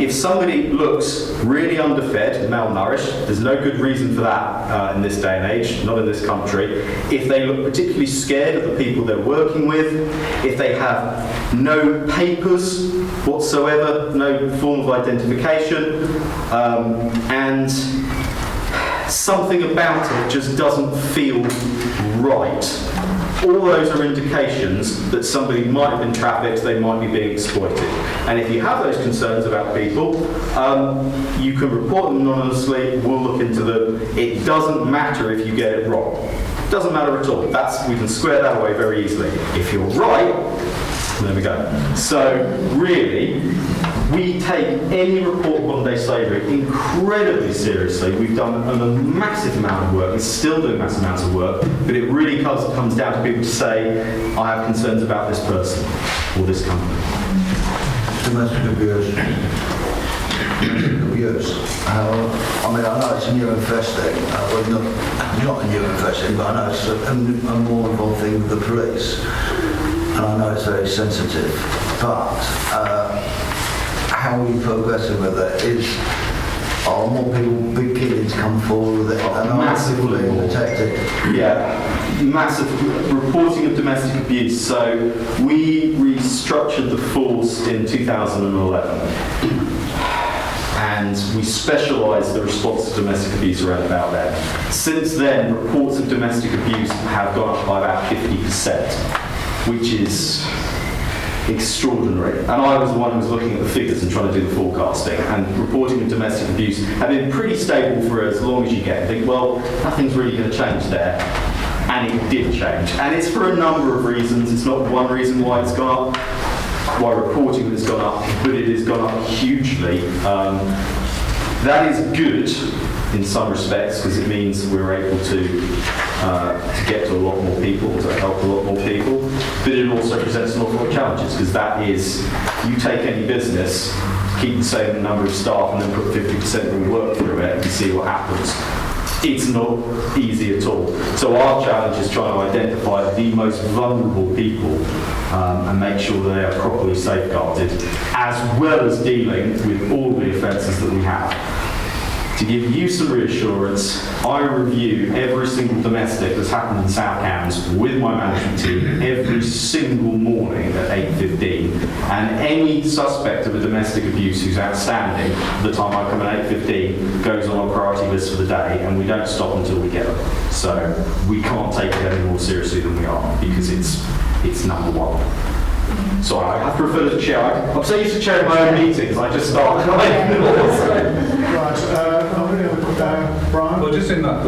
If somebody looks really underfed, malnourished, there's no good reason for that in this day and age, not in this country. If they look particularly scared of the people they're working with, if they have no papers whatsoever, no form of identification, and something about it just doesn't feel right. All those are indications that somebody might have been trafficked, they might be being exploited. And if you have those concerns about people, you can report them anonymously, we'll look into them. It doesn't matter if you get it wrong. It doesn't matter at all. We can square that away very easily. If you're right, there we go. So really, we take any report of modern day slavery incredibly seriously. We've done a massive amount of work, we're still doing massive amounts of work, but it really comes down to people to say, I have concerns about this person or this company. Domestic abuse. Domestic abuse. I mean, I know it's a new infesting, well, not a new infesting, but I know it's a more involved thing with the police. And I know it's very sensitive, but how we progressing with it is, are more people, big killings come forward with it and are massively protected? Yeah, massive reporting of domestic abuse. So we restructured the force in 2011. And we specialised the response to domestic abuse around about then. Since then, reports of domestic abuse have gone up by about 50%, which is extraordinary. And I was the one who was looking at the figures and trying to do the forecasting, and reporting of domestic abuse have been pretty stable for as long as you get. Think, well, nothing's really going to change there. And it did change. And it's for a number of reasons. It's not one reason why it's gone up, why reporting has gone up, but it has gone up hugely. That is good in some respects, because it means we're able to get to a lot more people, to help a lot more people. But it also presents an awful lot of challenges, because that is, you take any business, keep the same number of staff and then put 50% of the work through it and see what happens. It's not easy at all. So our challenge is trying to identify the most vulnerable people and make sure that they are properly safeguarded, as well as dealing with all the offences that we have. To give you some reassurance, I review every single domestic that's happened in South Cambs with my management team every single morning at 8:15, and any suspect of a domestic abuse who's outstanding, the time I come at 8:15, goes on our priority list for the day, and we don't stop until we get them. So we can't take it any more seriously than we are, because it's number one. Sorry, I have to refer to the chair. I'm so used to chairing my own meetings, I just start crying. Brian? Well, just in that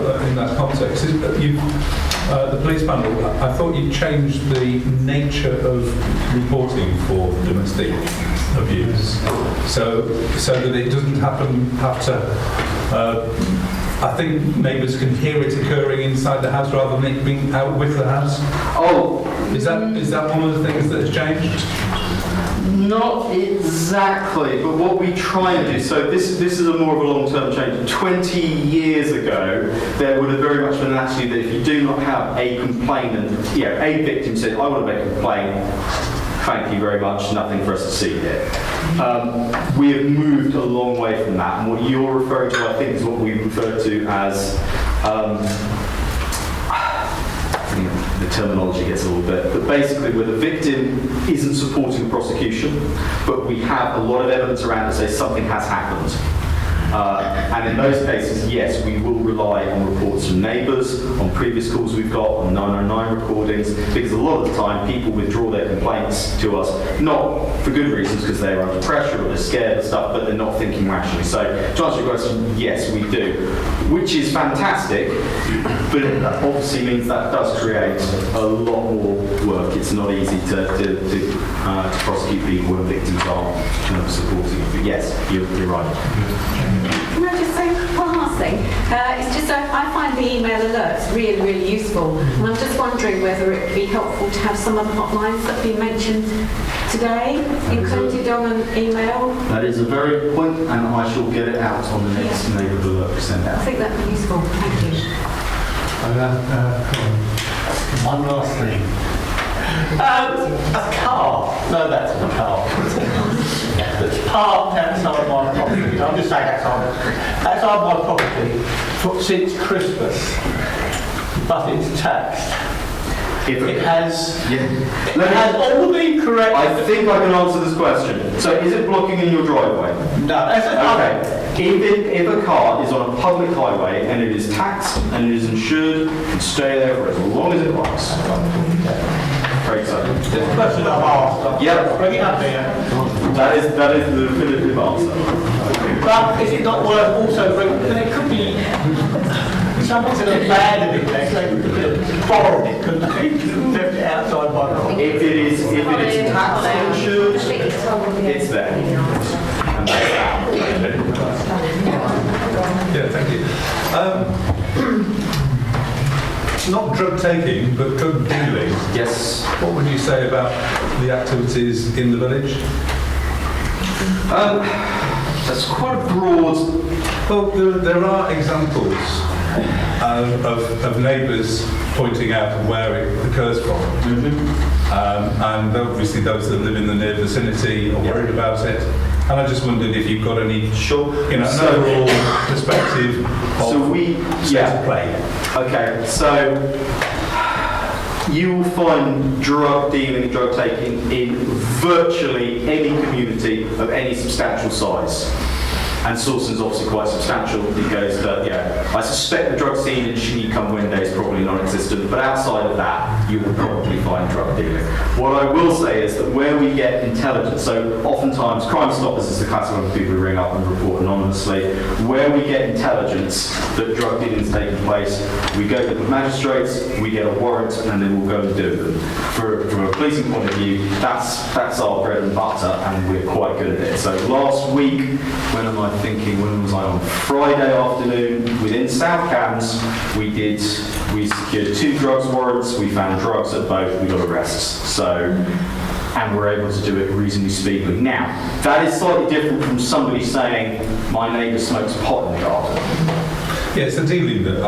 context, the police panel, I thought you changed the nature of reporting for domestic abuse, so that it doesn't have to. I think neighbours can hear it occurring inside the house rather than it being out with the house. Oh, is that one of the things that has changed? Not exactly, but what we try and do, so this is a more of a long-term change. 20 years ago, there would have very much been an attitude that if you do not have a complainant, a victim said, I want to make a complaint, thank you very much, nothing for us to see here. We have moved a long way from that, and what you're referring to, I think, is what we refer to as the terminology gets a little bit, but basically where the victim isn't supporting the prosecution, but we have a lot of evidence around to say something has happened. And in those cases, yes, we will rely on reports from neighbours, on previous calls we've got, on 909 recordings, because a lot of the time people withdraw their complaints to us, not for good reasons, because they're under pressure or they're scared and stuff, but they're not thinking rationally. So to answer your question, yes, we do, which is fantastic, but it obviously means that does create a lot more work. It's not easy to prosecute people when victims aren't supporting it. But yes, you're right. Can I just say one last thing? It's just I find the email alerts really, really useful, and I'm just wondering whether it would be helpful to have some of the hotlines that have been mentioned today included on an email. That is a very good point, and I shall get it out on the next neighbourhood alert we send out. I think that would be useful. Thank you. One last thing. A car. No, that's not a car. That's parked outside my property. I'm just saying outside my property since Christmas, but it's taxed. It has all the correct. I think I can answer this question. So, is it blocking in your driveway? No, that's okay. If a car is on a public highway and it is taxed and it is insured, it can stay there for as long as it wants. Great, so. It's a question I've asked. Yeah. Bring it up here. That is the definitive answer. But is it not worth also bringing? It could be something sort of bad in it. They could borrow it, couldn't they? Left it outside my property. If it is taxed and insured, it's there. And that's that. Yeah, thank you. Not drug taking, but drug dealing. Yes. What would you say about the activities in the village? That's quite a broad. Well, there are examples of neighbours pointing out where it occurs from. And obviously those that live in the near vicinity are worried about it. And I just wondered if you've got any, an overall perspective of state of play. Okay, so you will find drug dealing, drug taking in virtually any community of any substantial size. And Sawston's obviously quite substantial because, I suspect the drug scene in Shinny-cum-Wende is probably non-existent, but outside of that, you will probably find drug dealing. What I will say is that where we get intelligence, so oftentimes Crime Stoppers is the classic one, people who ring up and report anonymously, where we get intelligence that drug dealing is taking place, we go to the magistrates, we get a warrant, and then we'll go and do them. From a policing point of view, that's our bread and butter, and we're quite good at it. So last week, when was I on? Friday afternoon, within South Cambs, we secured 2 drugs warrants, we found drugs at both, we got arrests. And we're able to do it reasonably speedily. Now, that is slightly different from somebody saying, my neighbour smokes pot in the garden. Yeah, it's the dealing that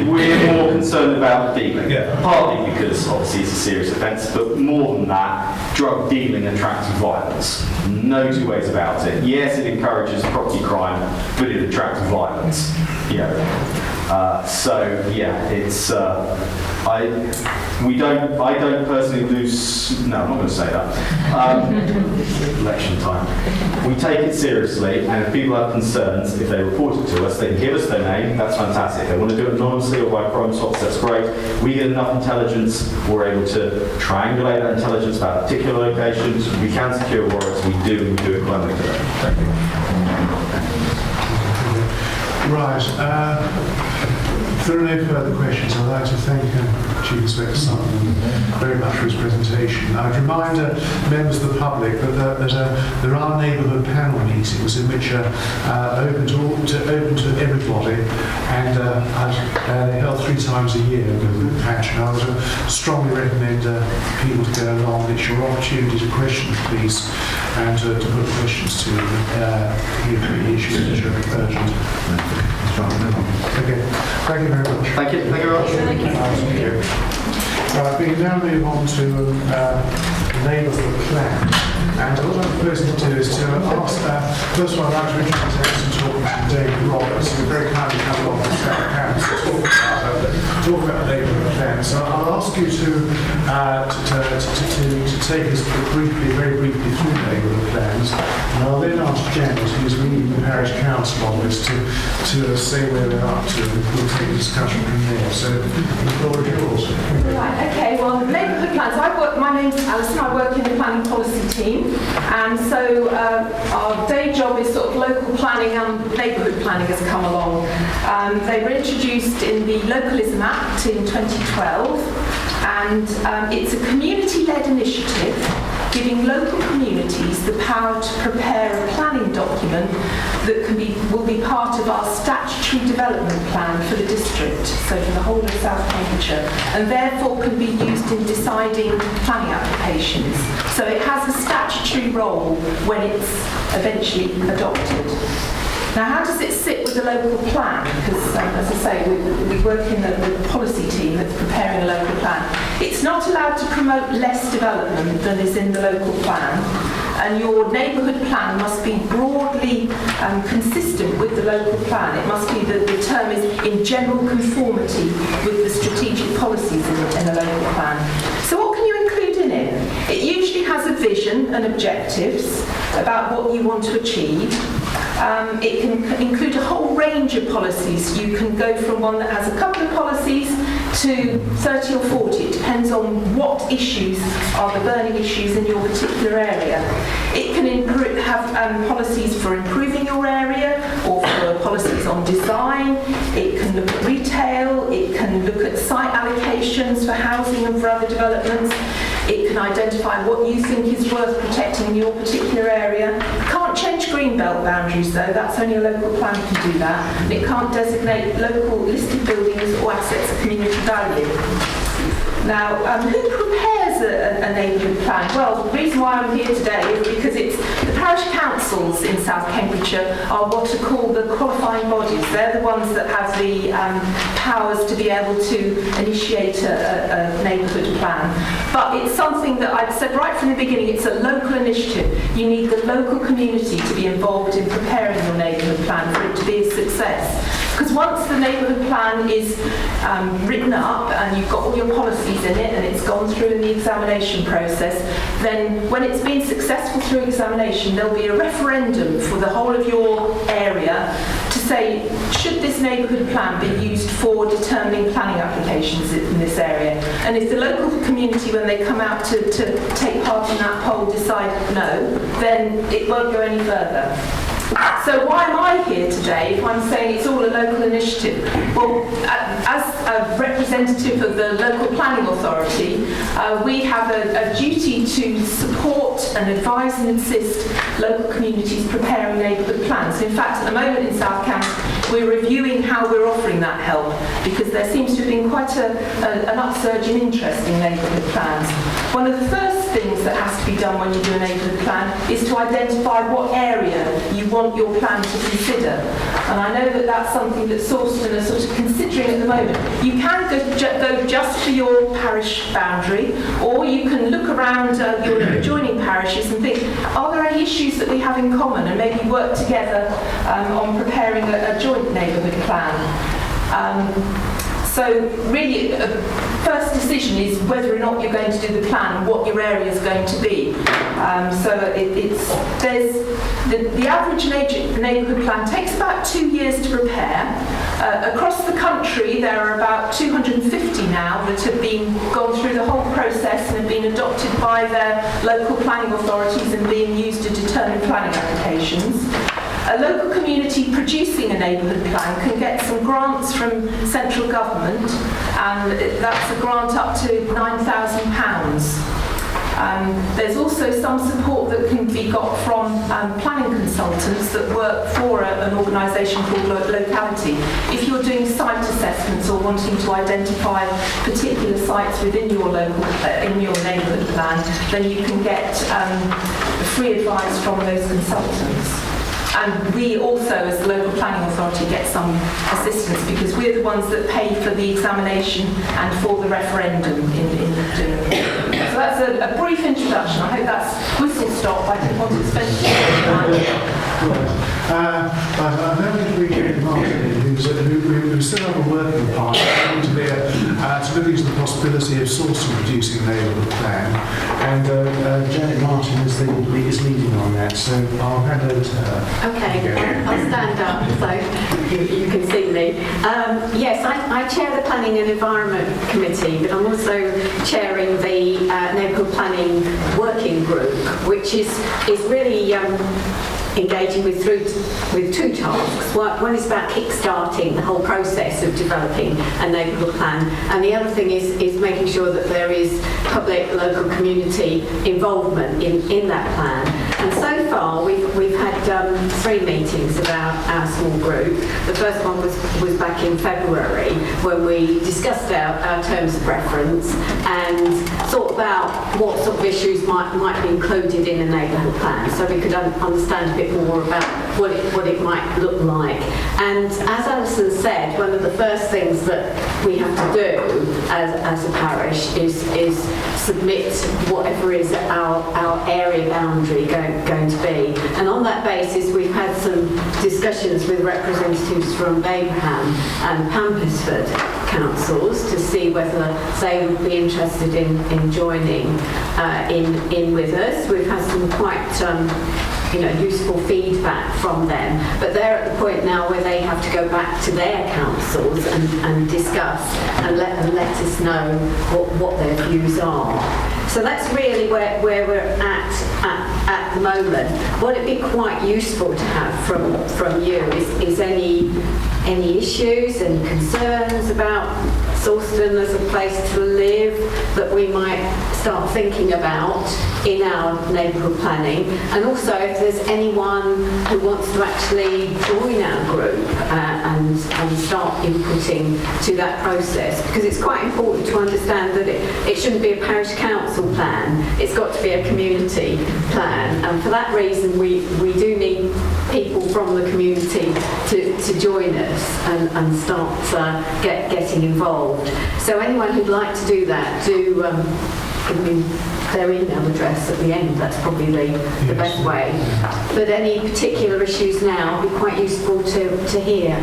we're more concerned about dealing. Yeah. Partly because obviously it's a serious offence, but more than that, drug dealing attracts violence. No two ways about it. Yes, it encourages property crime, but it attracts violence. It's I don't personally lose. No, I'm not going to say that. Election time. We take it seriously, and if people have concerns, if they report it to us, they can give us their name. That's fantastic. If they want to do it anonymously or by Crime Stops, that's great. We get enough intelligence. We're able to triangulate that intelligence about particular locations. We can secure warrants. We do, and we do it gladly. Thank you. Right. If there are no further questions, I'd like to thank Chief Inspector Sutton very much for his presentation. I'd remind members of the public that there are neighbourhood panel meetings in which are open to everybody, and they're held 3 times a year over the patch. And I would strongly recommend people to go along. It's your opportunity to question the police and to put questions to hear the issues which are urgent. Okay. Thank you very much. Thank you. Thank you very much. Thank you. Right, we now move on to the neighbourhood plan. And what I'm proposing to do is to ask, first of all, I'd like to introduce and talk to David Roberts, who very kindly come along to South Council to talk about the neighbourhood plan. So I'll ask you to take us very briefly through the neighbourhood plans, and I'll then ask Janet, who's leading the Parish Council on this, to say where they're up to, and we'll take the discussion from there. So the floor is yours. Right, okay, well, neighbourhood plans. My name's Alison, I work in the planning policy team, and so our day job is sort of local planning and neighbourhood planning has come along. They were introduced in the Localism Act in 2012, and it's a community-led initiative giving local communities the power to prepare a planning document that will be part of our statutory development plan for the district, so for the whole of South Cambridgeshire, and therefore can be used in deciding planning applications. So it has a statutory role when it's eventually adopted. Now, how does it sit with the local plan? Because, as I say, we work in the policy team that's preparing a local plan. It's not allowed to promote less development than is in the local plan, and your neighbourhood plan must be broadly consistent with the local plan. It must be, the term is in general conformity with the strategic policies in the local plan. So what can you include in it? It usually has a vision and objectives about what you want to achieve. It can include a whole range of policies. You can go from one that has a couple of policies to 30 or 40. It depends on what issues are the burning issues in your particular area. It can have policies for improving your area, or for policies on design. It can look at retail. It can look at site allocations for housing and for other developments. It can identify what you think is worth protecting in your particular area. Can't change greenbelt boundaries though, that's only a local plan can do that. And it can't designate local listed buildings or assets of community value. Now, who prepares a neighbourhood plan? Well, the reason why I'm here today is because the parish councils in South Cambridgeshire are what are called the qualifying bodies. They're the ones that have the powers to be able to initiate a neighbourhood plan. But it's something that I've said right from the beginning, it's a local initiative. You need the local community to be involved in preparing your neighbourhood plan for it to be a success. Because once the neighbourhood plan is written up and you've got all your policies in it and it's gone through in the examination process, then when it's been successful through examination, there'll be a referendum for the whole of your area to say, should this neighbourhood plan be used for determining planning applications in this area? And if the local community, when they come out to take part in that poll, decide no, then it won't go any further. So why am I here today if I'm saying it's all a local initiative? Well, as a representative of the local planning authority, we have a duty to support and advise and assist local communities preparing neighbourhood plans. In fact, at the moment in South Cambridgeshire, we're reviewing how we're offering that help, because there seems to have been quite an upsurge in interest in neighbourhood plans. one of the first things that has to be done when you do a neighbourhood plan is to identify what area you want your plan to consider. And I know that that's something that Sawston are sort of considering at the moment. You can go just for your parish boundary, or you can look around your adjoining parishes and think, are there any issues that we have in common, and maybe work together on preparing a joint neighbourhood plan. So really, first decision is whether or not you're going to do the plan and what your area is going to be. The average neighbourhood plan takes about 2 years to prepare. Across the country, there are about 250 now that have gone through the whole process and have been adopted by their local planning authorities and being used to determine planning applications. A local community producing a neighbourhood plan can get some grants from central government, and that's a grant up to £9,000. There's also some support that can be got from planning consultants that work for an organisation called Locality. If you're doing site assessments or wanting to identify particular sites within your in your neighbourhood plan, then you can get free advice from those consultants. And we also, as the local planning authority, get some assistance because we're the ones that pay for the examination and for the referendum in doing it. So that's a brief introduction. I hope that's whistle stop. I didn't want to spend too much time. I know we get Martin, who still have a working party, to look into the possibility of Sawston producing a neighbourhood plan, and Janet Martin is leading on that, so I'll hand over to her. Okay, I'll stand up so you can see me. Yes, I chair the Planning and Environment Committee, but I'm also chairing the Neighbourhood Planning Working Group, which is really engaging with two tasks. One is about kick-starting the whole process of developing a neighbourhood plan, and the other thing is making sure that there is public, local community involvement in that plan. And so far we've had 3 meetings about our small group. The first one was back in February when we discussed our terms of reference and thought about what sort of issues might be included in a neighbourhood plan, so we could understand a bit more about what it might look like. And as Alison said, one of the first things that we have to do as a parish is submit whatever is our area boundary going to be. And on that basis, we've had some discussions with representatives from Abraham and Pampisford councils to see whether they would be interested in joining in with us. We've had some quite useful feedback from them, but they're at the point now where they have to go back to their councils and discuss and let us know what their views are. So that's really where we're at the moment. What it'd be quite useful to have from you is any issues, any concerns about Sawston as a place to live that we might start thinking about in our neighbourhood planning, and also if there's anyone who wants to actually join our group and start inputting to that process, because it's quite important to understand that it shouldn't be a parish council plan, it's got to be a community plan, and for that reason we do need people from the community to join us and start getting involved. So anyone who'd like to do that, do give me their email address at the end. That's probably the best way. But any particular issues now would be quite useful to hear,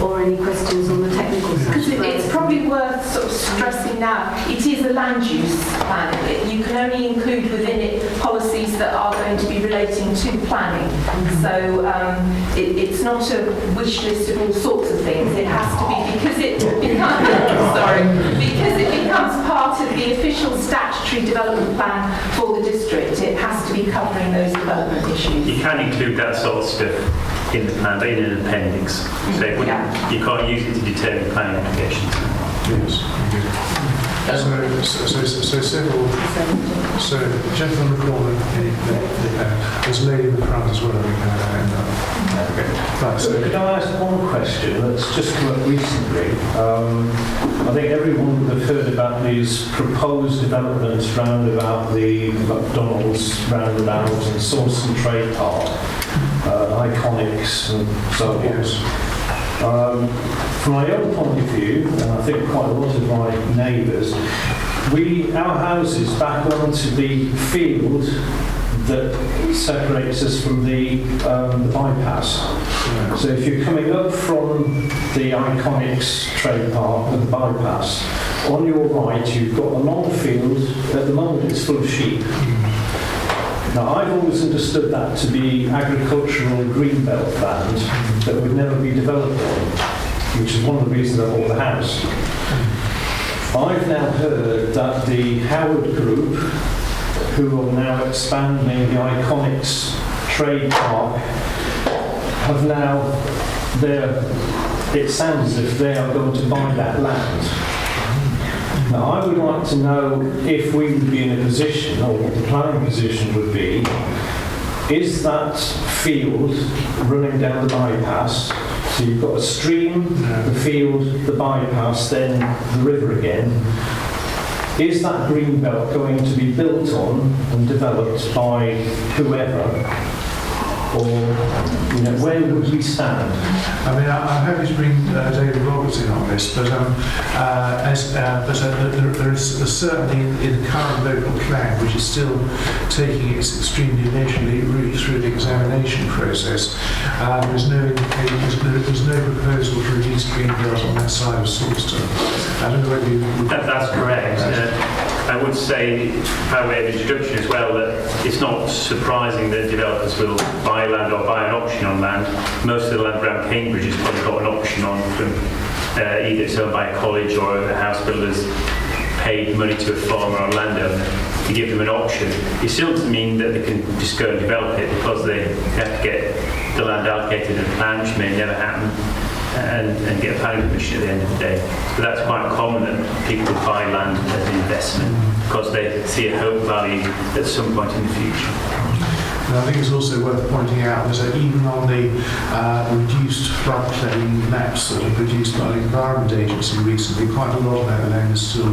or any questions on the technical side. Because it's probably worth sort of stressing now, it is a land use plan. You can only include within it policies that are going to be relating to planning. So it's not a wish list of all sorts of things. It has to be because it becomes part of the official statutory development plan for the district. It has to be covering those development issues. You can include that sort of stuff in the plan, but in an appendix. So you can't use it to determine planning applications. Yes. So several. So gentleman in the corner, there's a lady in the front as well. Right, so could I ask one question that's just come up recently? I think everyone would have heard about these proposed developments round about the McDonald's roundabout and Sawston Trade Park, Iconics and so on. From my own point of view, and I think quite a lot of my neighbours, our houses back onto the field that separates us from the bypass. So if you're coming up from the Iconics Trade Park and the bypass, on your right you've got a long field. At the moment it's full of sheep. Now I've always understood that to be agricultural greenbelt land that would never be developed on, which is one of the reasons I bought the house. I've now heard that the Howard Group, who are now expanding the Iconics Trade Park, have now, it sounds as if they are going to buy that land. Now I would like to know if we would be in a position, or what the planning position would be, is that field running down the bypass, so you've got a stream, the field, the bypass, then the river again. Is that green belt going to be built on and developed by whoever? Or, where would we stand? I mean, I'm happy to bring David Roberts in on this, but there is certainly in the current local plan, which is still taking its extremely leisurely route through the examination process, there's no indication, there's no proposal to release green belt on that side of Sawston. I don't know whether you... That's correct. I would say, by way of introduction as well, that it's not surprising that developers will buy land or buy an option on land. Most of the land around Cambridge has probably got an option on from either it's owned by a college or the house builders paid money to a farmer or landowner to give them an option. It still doesn't mean that they can just go and develop it, because they have to get the land allocated in a plan, which may never happen, and get a planning permission at the end of the day. But that's quite common that people buy land as an investment because they see a hope value at some point in the future. And I think it's also worth pointing out that even on the reduced floodplain maps that are produced by the Environment Agency recently, quite a lot of that land is still I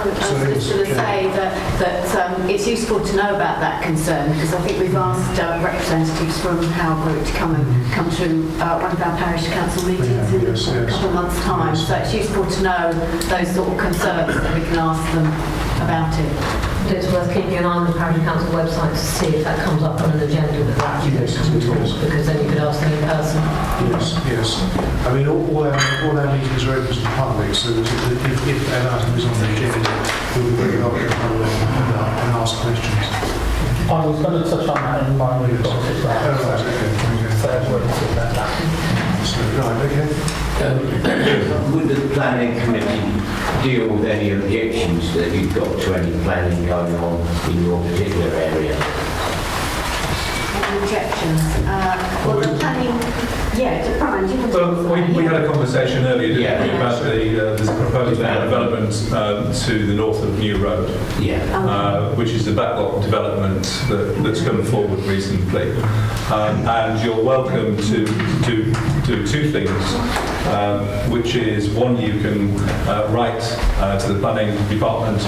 was just going to say that it's useful to know about that concern, because I think we've asked representatives from Howard Group to come to one of our parish council meetings in a couple of months' time. So it's useful to know those sort of concerns, that we can ask them about it. It's worth keeping an eye on the parish council website to see if that comes up on an agenda that actually goes to talk, because then you could ask them in person. Yes. I mean, all our meetings are open to the public, so that if an item is on the agenda, we'll be very welcome to come along and ask questions. I was going to touch on that in my report as well. Oh, right, okay. Fair word to that. Right, okay. Would the planning committee deal with any objections that you've got to any planning going on in your particular area? Any objections? Well, the planning... Yeah, Brian, do you want to... Well, we had a conversation earlier, didn't we, about the proposed development to the north of New Road, which is the backlot development that's come forward recently. And you're welcome to do two things, which is, one, you can write to the planning department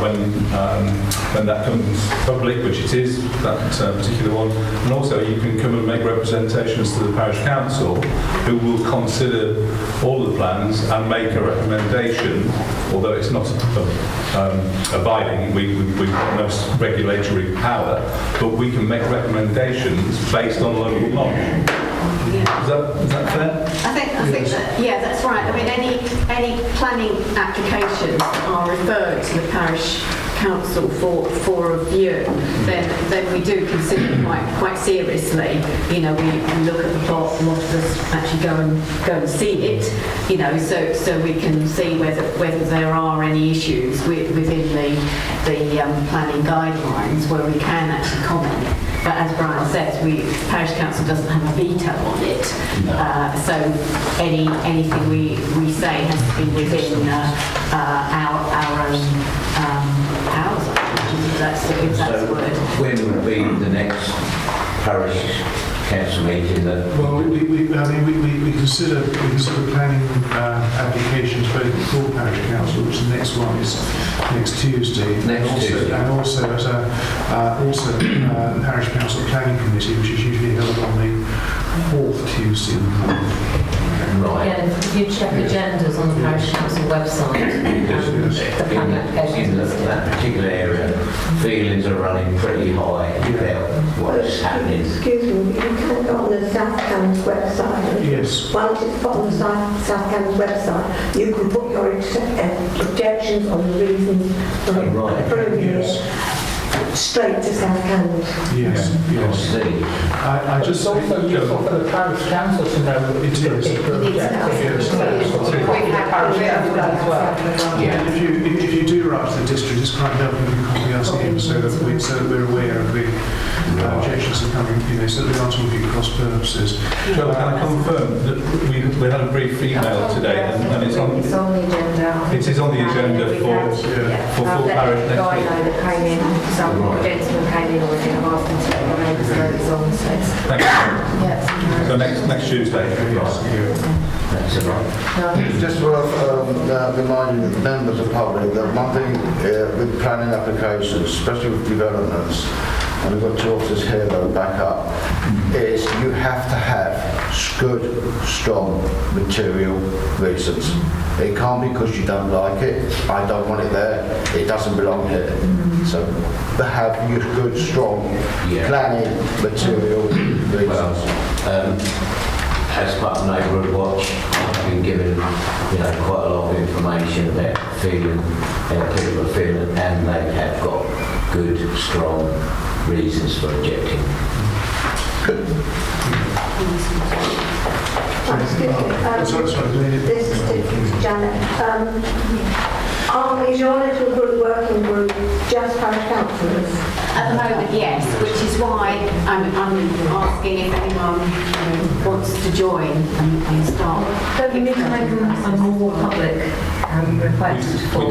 when that comes public, which it is, that particular one, and also you can come and make representations to the parish council, who will consider all the plans and make a recommendation, although it's not abiding, we've got no regulatory power, but we can make recommendations based on local law. Yeah. Is that fair? I think that, yeah, that's right. I mean, any planning applications are referred to the parish council for review, then we do consider it quite seriously. We look at the plot, a lot of us actually go and see it, so we can see whether there are any issues within the planning guidelines where we can actually comment. but as Brian says, Parish Council doesn't have a veto on it. So anything we say has to be within our own powers, if that's the word. When would be the next parish council meeting? Well, we consider planning applications both before parish council, which the next one is next Tuesday, and also the parish council planning committee, which is usually held on the 4th Tuesday of the month. Right. Yeah, if you check agendas on the parish council website, the planning applications In that particular area, feelings are running pretty high about what's happening. Excuse me, you can go on the South Cambs website. Yes. Once it's put on the South Cambs website, you can put your objections on the reasons for approving it straight to South Cambs. Yes. I just also useful for the parish council to know it is. If you do write to the district, it's quite helpful if you copy us in so that we're aware of the objections that are coming, so that we aren't talking cross purposes. Joe, can I confirm that we had a brief email today and it's on the agenda. It is on the agenda for full parish next week. That came in, some gentlemen came in already, I've asked them to let me know, so it's on, so it's... Thank you. So next Tuesday. That's right. Just worth reminding the members of the public that one thing with planning applications, especially with developments, and we've got two officers here that will back up, is you have to have good, strong material reasons. It can't be because you don't like it, I don't want it there, it doesn't belong here. So have your good, strong planning material reasons. As part of Neighbourhood Watch, I've been given, quite a lot of information about feeling, people are feeling, and they have got good, strong reasons for objecting. This is Janet. Is your little group working group just parish councillors? At the moment, yes, which is why I'm asking if anyone wants to join and start. Don't we need to make a more public request for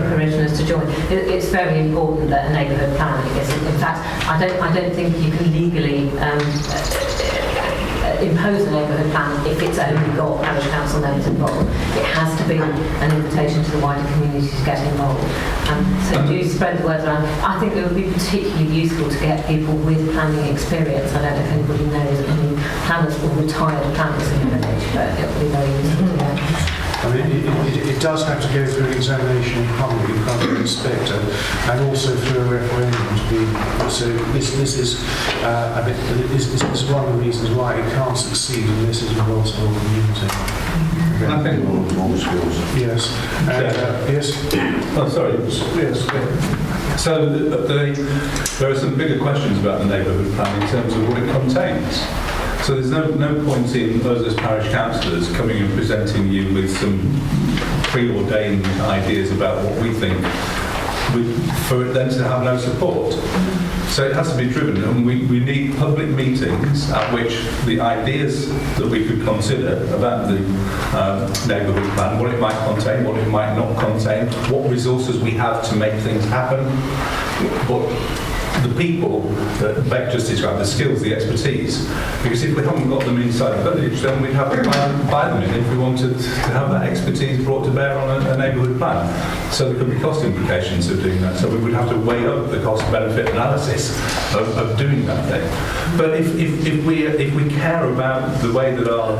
parishioners to join? It's very important that a neighbourhood plan is. In fact, I don't think you can legally impose a neighbourhood plan if it's only got parish council members involved. It has to be an invitation to the wider community to get involved. So do spread the word around. I think it would be particularly useful to get people with planning experience. I don't know if anybody knows any planners or retired planners in the village, but it would be very useful to know. I mean, it does have to go through an examination in public inspector, and also through a referendum to be. So this is one of the reasons why it can't succeed unless it involves the whole community. I think all schools. Yes. Yes. Oh, sorry. Yes. So there are some bigger questions about the neighbourhood plan in terms of what it contains. So there's no point in us as parish councillors coming and presenting you with some preordained ideas about what we think, for it then to have no support. So it has to be driven, and we need public meetings at which the ideas that we could consider about the neighbourhood plan, what it might contain, what it might not contain, what resources we have to make things happen, what the people that Beck just described, the skills, the expertise, because if we haven't got them inside the village, then we'd have to buy them in if we wanted to have that expertise brought to bear on a neighbourhood plan. So there could be cost implications of doing that. So we would have to weigh up the cost-benefit analysis of doing that thing. But if we care about the way that our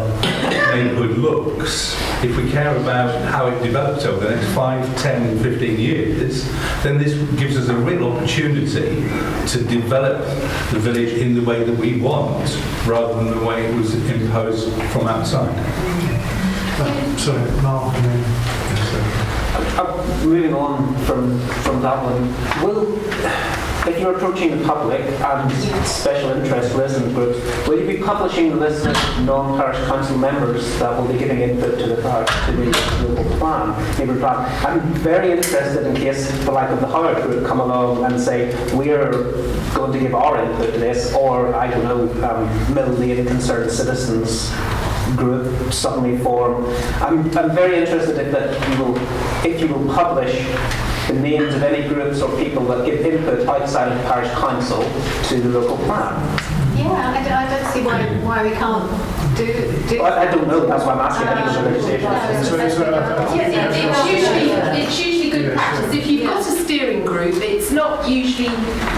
neighbourhood looks, if we care about how it develops over the next 5, 10, 15 years, then this gives us a real opportunity to develop the village in the way that we want, rather than the way it was imposed from outside. Sorry, Mark. Moving on from that one, if you're approaching the public and special interest resident groups, will you be publishing the list of non-parish council members that will be giving input to the parish, to the local plan, neighbourhood plan? I'm very interested in case the like of the Howard group come along and say, we're going to give our input to this, or I don't know, Mill Lane Concerned Citizens group suddenly form. I'm very interested if you will publish the names of any groups or people that give input outside of the parish council to the local plan. Yeah, I don't see why we can't do I don't know, that's why I'm asking. I think it's a legislation. It's usually good practice. If you've got a steering group, it's not usually,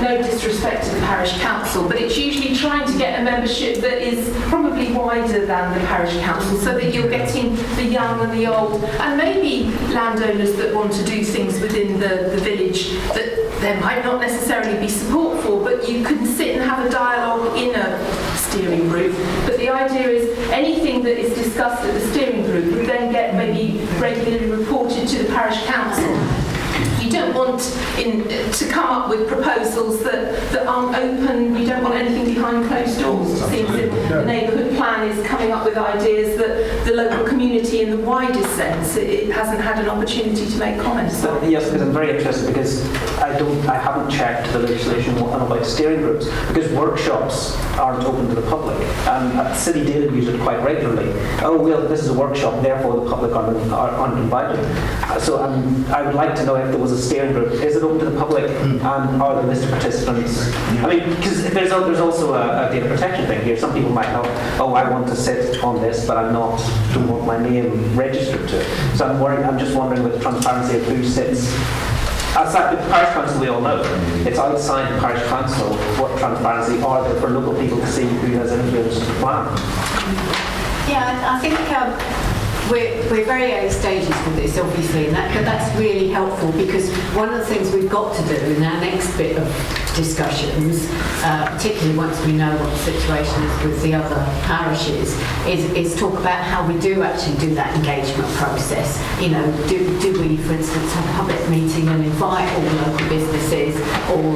no disrespect to the parish council, but it's usually trying to get a membership that is probably wider than the parish council, so that you're getting the young and the old, and maybe landowners that want to do things within the village that there might not necessarily be support for, but you can sit and have a dialogue in a steering group. But the idea is anything that is discussed at the steering group would then get maybe regularly reported to the parish council. You don't want to come up with proposals that aren't open. You don't want anything behind closed doors. It seems that the neighbourhood plan is coming up with ideas that the local community in the widest sense, it hasn't had an opportunity to make comments on. Yes, because I'm very interested, because I haven't checked the legislation about steering groups, because workshops aren't open to the public, and City Data use it quite regularly. Oh well, this is a workshop, therefore the public aren't invited. So I would like to know if there was a steering group. Is it open to the public, and are the list of participants? I mean, because there's also a data protection thing here. Some people might know, oh, I want to sit on this, but don't want my name registered to it. So I'm just wondering with the transparency of who sits. Outside the parish council, we all know. It's outside the parish council. What transparency are there for local people to see who has influenced the plan? Yeah, I think we're very early stages with this, obviously, but that's really helpful, because one of the things we've got to do in our next bit of discussions, particularly once we know what the situation is with the other parishes, is talk about how we do actually do that engagement process. You know, do we, for instance, have a public meeting and invite all local businesses, all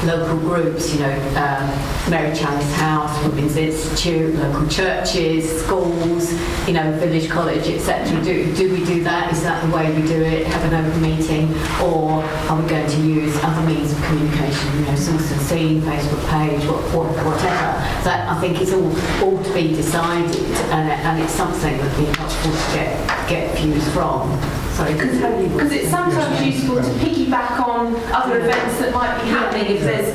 local groups, you know, Mary Chalice House, Women's Institute, local churches, schools, you know, village college, etc. Do we do that? Is that the way we do it? Have an open meeting, or are we going to use other means of communication? You know, Sawston Scene, Facebook page, whatever. That I think is all to be decided, and it's something that would be helpful to get views from. Because it's sometimes useful to piggyback on other events that might be happening. If there's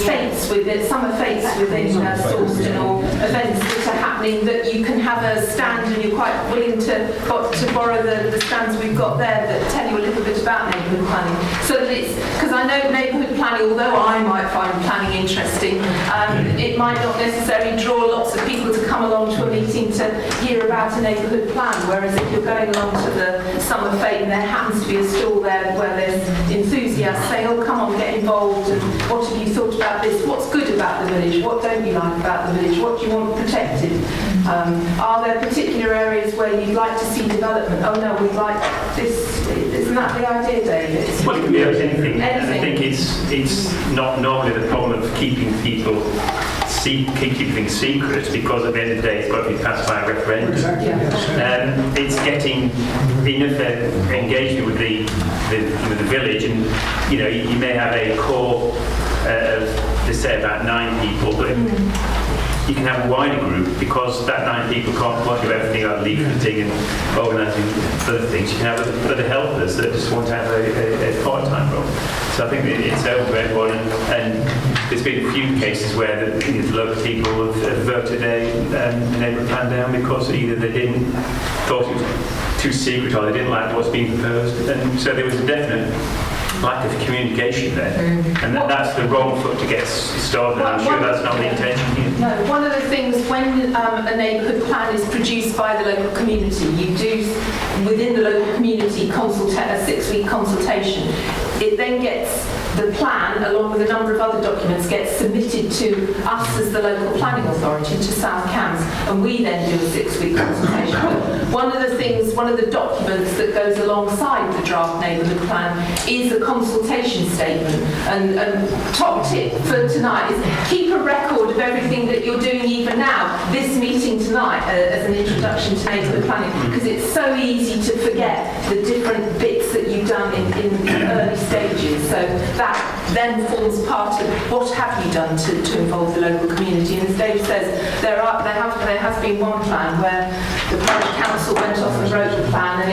fates summer fates within Sawston, or events that are happening, that you can have a stand and you're quite willing to borrow the stands we've got there that tell you a little bit about neighbourhood planning. So that it's, because I know neighbourhood planning, although I might find planning interesting, it might not necessarily draw lots of people to come along to a meeting to hear about a neighbourhood plan, whereas if you're going along to the summer fete and there happens to be a stall there where there's enthusiasts saying, oh, come on, get involved, and what have you thought about this? What's good about the village? What don't you like about the village? What do you want protected? Are there particular areas where you'd like to see development? Oh no, we'd like this. Isn't that the idea, David? Well, it can be anything. I think it's not normally the problem of keeping people keeping things secret, because at the end of the day it's got to be passed by a referendum. Exactly. Yeah. It's getting enough engagement with the village, and you know, you may have a core of, let's say, about 9 people, but you can have a wider group, because that 9 people can't do everything like leafleting and organising other things. You can have other helpers that just want to have a part-time role. So I think it's open to everyone, and there's been a few cases where the local people have voted a neighbourhood plan down because either they thought it was too secret, or they didn't like what's being proposed, and so there was a definite lack of communication there, and that's the wrong foot to get started. I'm sure that's not the intention here. No, one of the things when a neighbourhood plan is produced by the local community, you do within the local community a 6-week consultation. It then gets the plan, along with a number of other documents, gets submitted to us as the local planning authority, to South Cambs, and we then do a 6-week consultation. But one of the documents that goes alongside the draft neighbourhood plan is a consultation statement. And top tip for tonight is keep a record of everything that you're doing even now, this meeting tonight, as an introduction to neighbourhood planning, because it's so easy to forget the different bits that you've done in the early stages. So that then forms part of what have you done to involve the local community. And as Dave says, there has been one plan where the parish council went off and wrote the plan, and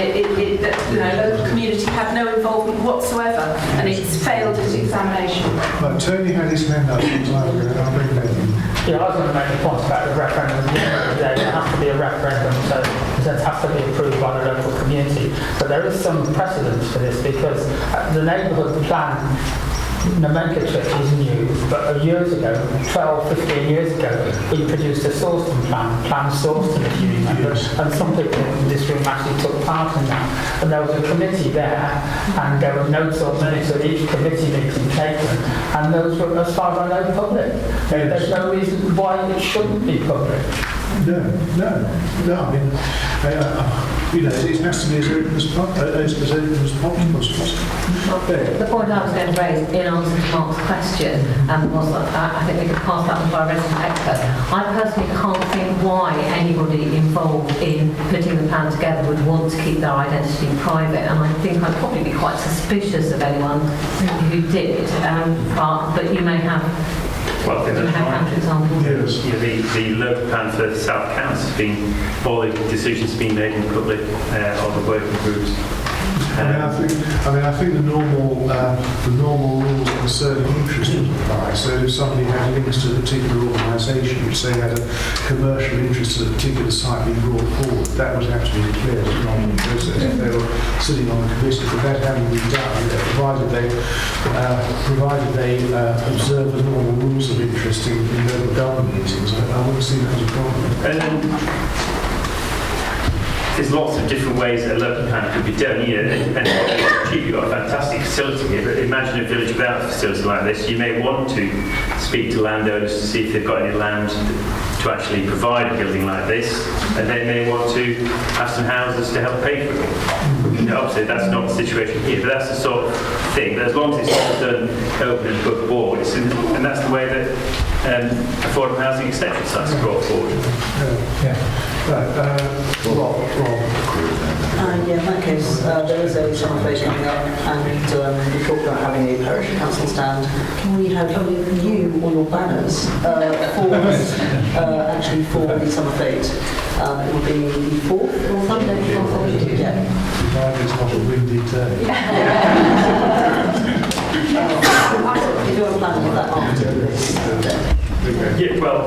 local community had no involvement whatsoever, and it's failed its examination. But Tony had his hand up, so I'll bring that in. Yeah, I was going to make the point about the referendum. There has to be a referendum, so it has to be approved by the local community. But there is some precedence for this, because the neighbourhood plan nomenclature is new, but years ago, 12, 15 years ago, we produced a Sawston plan Sawston, if you remember, and some people in this room actually took part in that. And there was a committee there, and there were notes or minutes of each committee meeting taken, and those were, as far as I know, public. There's no reason why it shouldn't be public. No. I mean, it has to be as open as possible. The point I was going to raise in answer to Mark's question was that I think we could pass that on to our resident expert. I personally can't think why anybody involved in putting the plan together would want to keep their identity private, and I think I'd probably be quite suspicious of anyone who did, but you may have. Well, I think that's right. The local plan for South Cambs has been, all the decisions have been made in public of the working groups. I think the normal rules of concerning interest would apply. So if somebody had links to a particular organisation, which they had a commercial interest in a particular site being brought forward, that would have to be declared as a normal process if they were sitting on the committee. But that having been done, provided they observe the normal rules of interest in local government meetings, I wouldn't see that as a problem. There's lots of different ways that a local plan could be done. It depends on what you achieve. You've got a fantastic facility here, but imagine a village without a facility like this. You may want to speak to landowners to see if they've got any land to actually provide a building like this, and they may want to have some houses to help pay for it. Obviously, that's not the situation here, but that's the sort of thing. That as long as it's all done open and above board, and that's the way that affordable housing extension sites are brought forward. In that case, there is a summer vote coming up, and we talked about having a parish council stand. Can we have you on your banners actually for the summer vote? It will be the 4th or Monday. It's not a windy day. If you're planning that after this. Yeah, well,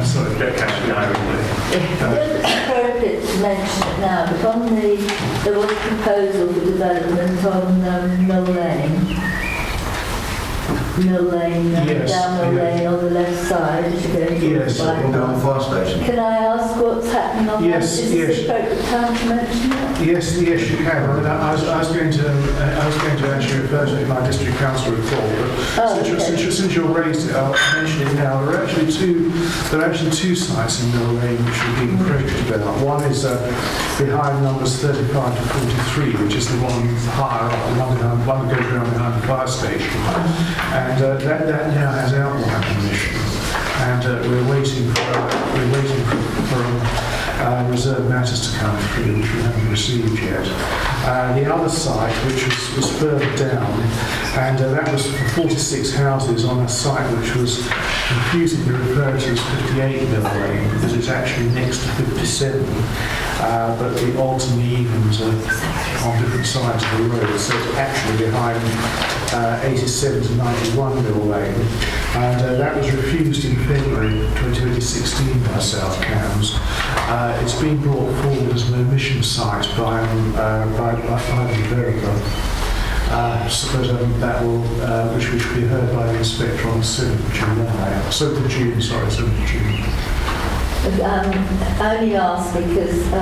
sorry, don't catch the It's appropriate to mention it now, but there was a proposal for development on Mill Lane. Down Mill Lane on the left side, as you go towards down the fire station. Can I ask what's happening on that? Is this the appropriate time to mention it? Yes, you can. I mean, I was going to actually refer to it in my district council report, but since you're raised it, I'll mention it now. There are actually two sites in Mill Lane which are being approached about. One is behind numbers 35 to 43, which is the one higher up, the one that goes around behind the fire station. And that now has outline permission, and we're waiting for reserved matters to come through, which we haven't received yet. The other site, which was further down, and that was for 46 houses on a site which was confusingly referred to as 58 Mill Lane, because it's actually next to 57. But the odds and the evens are on different sides of the road, so it's actually behind 87 to 91 Mill Lane, and that was refused in February 2016 by South Cambs. It's been brought forward as an omission site by the developer. That will, which will be heard by the inspector on 7th of June. I only ask because I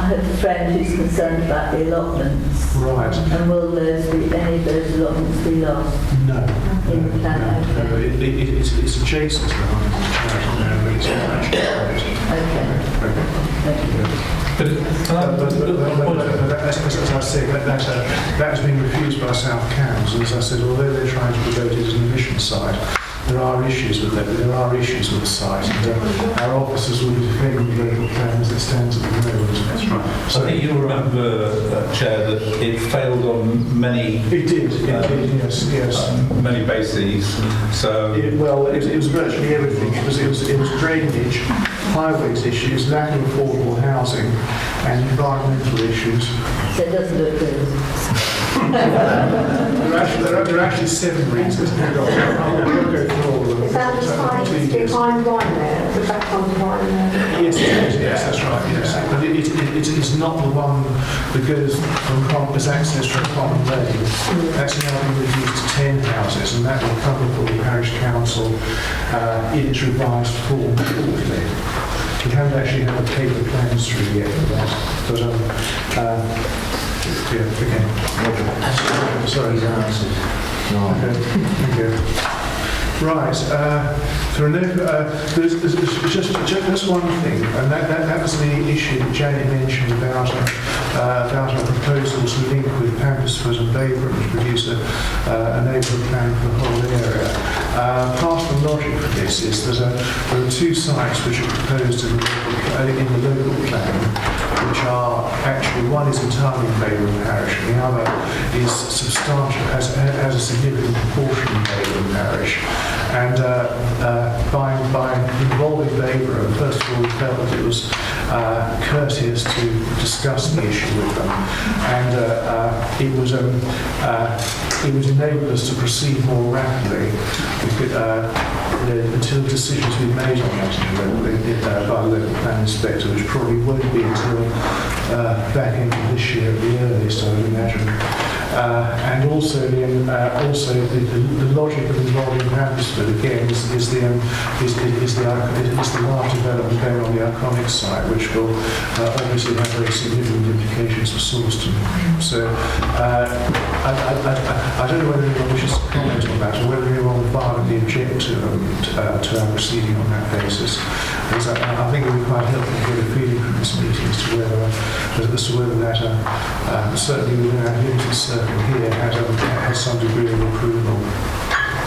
have a friend who's concerned about the allotments. Right. And will any of those allotments be lost? No. In the plan? No, it's adjacent to the parish now, but it's not actually. But as I say, that has been refused by South Cambs. As I said, although they're trying to promote it as an emission site, there are issues with it. There are issues with the site, and our officers will be defending the local plan as it stands at the moment. That's right. So I think you'll remember, Chair, that it failed on many. It did. Yes. Many bases. So it was virtually everything. It was drainage, highways issues, lack of affordable housing, and environmental issues. So it doesn't look good. There are actually 7 reasons. I won't go through all of them. Is that the site behind Vine there, the back on Vine there? Yes, that's right, yes. But it's not the one that goes from as access from Common Lane. That's now been reduced to 10 houses, and that will come before the Parish Council in its revised form shortly. We haven't actually had the paper plans through yet for that, but okay. Sorry. Okay. Thank you. Right. There's just one thing, and that was the issue that Janet mentioned about our proposal to link with Pampersford and Baybrook to produce a neighbourhood plan for the whole area. Part of the logic for this is that there are 2 sites which are proposed in the local plan, which are actually, one is entirely in Baybrook Parish, and the other is substantial, has a significant proportion in Baybrook Parish. And by involving Baybrook, first of all, we felt that it was courteous to discuss the issue with them, and it would enable us to proceed more rapidly. We could, until decisions be made on that by the local plan inspector, which probably won't be until back end of this year at the earliest, I would imagine. And also the logic of involving Pampersford again is the large development there on the iconic site, which will obviously have very significant implications for Sawston. So I don't know whether anyone wishes to comment on that, or whether anyone will violently object to our proceeding on that basis. Because I think it would be quite helpful to get a feeling from this meeting as to whether that certainly within our limited circle here has some degree of approval.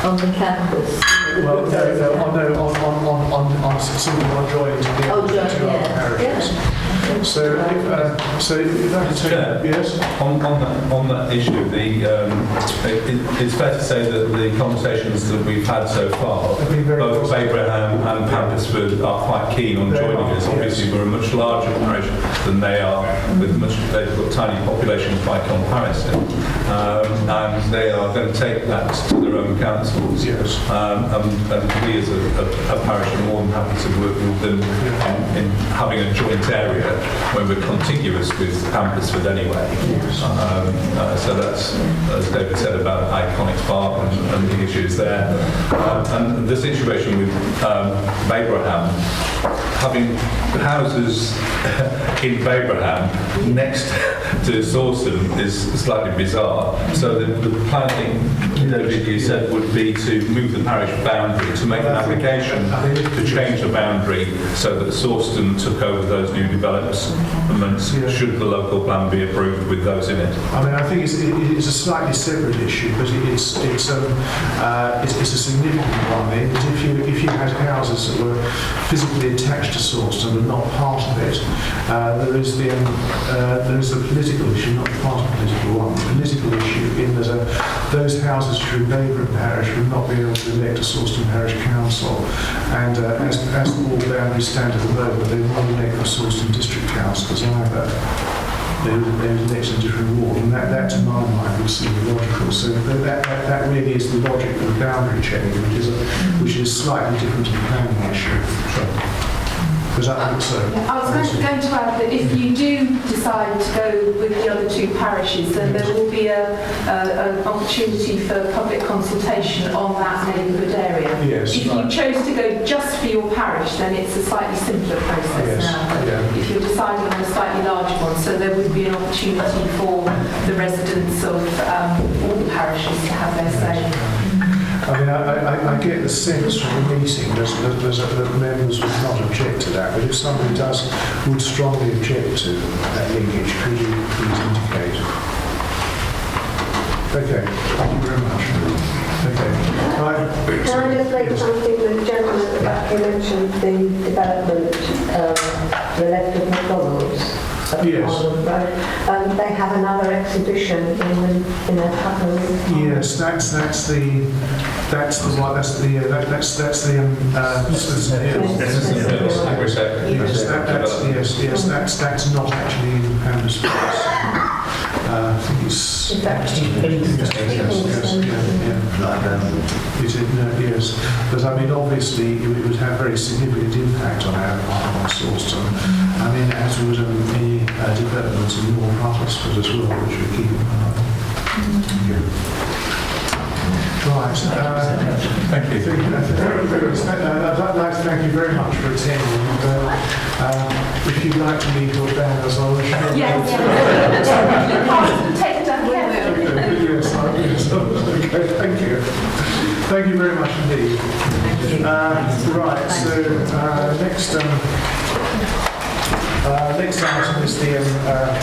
On the campus? Well, on something like joining to our parishes. So if I could take, yes? On that issue, it's fair to say that the conversations that we've had so far, both Abraham and Pampersford are quite keen on joining us. Obviously, we're a much larger parish than they are, they've got tiny populations by comparison, and they are going to take that to their own councils. Yes. And we as a parish are more than happy to work with them in having a joint area when we're contiguous with Pampersford anyway. So that's, as David said, about Iconic Park and the issues there. And the situation with Babraham, having houses in Babraham next to Sawston is slightly bizarre. So the planning, you said, would be to move the parish boundary, to make an application to change the boundary so that Sawston took over those new developments, should the local plan be approved with those in it. I mean, I think it's a slightly separate issue, but it's a significant one. If you had houses that were physically attached to Sawston and not part of it, there is a political issue, not part of the political one. The political issue in that those houses which are in Baybrook Parish would not be able to elect a Sawston Parish Council, and as the all boundaries stand at the moment, they won't elect the Sawston District Councils either. They would elect a different ward, and that to my mind would seem illogical. So that really is the logic of the boundary change, which is slightly different to the planning issue. Was that so? I was going to add that if you do decide to go with the other two parishes, then there will be an opportunity for public consultation on that neighbourhood area. Yes, if you chose to go just for your parish, then it's a slightly simpler process now. But if you're deciding on a slightly larger one, so there would be an opportunity for the residents of all the parishes to have their say. I mean, I get the sense from the meeting that members would not object to that, but if somebody would strongly object to that linkage, could you please indicate? Okay, thank you very much. Okay. Can I just make something with the gentleman at the back who mentioned the development to the left of McDonald's? Yes. They have another exhibition in a couple of weeks. Yes, that's the that's not actually in Parish. I think it's yes. But I mean, obviously, it would have very significant impact on Sawston. I mean, as would any developments in North Hartlepool as well, which we keep an eye on. Right. Thank you. I'd like to thank you very much for attending. If you'd like to leave your banners, I'll let you know. Yes. Take it down. Yes, okay, thank you. Thank you very much indeed. Right, so next item is the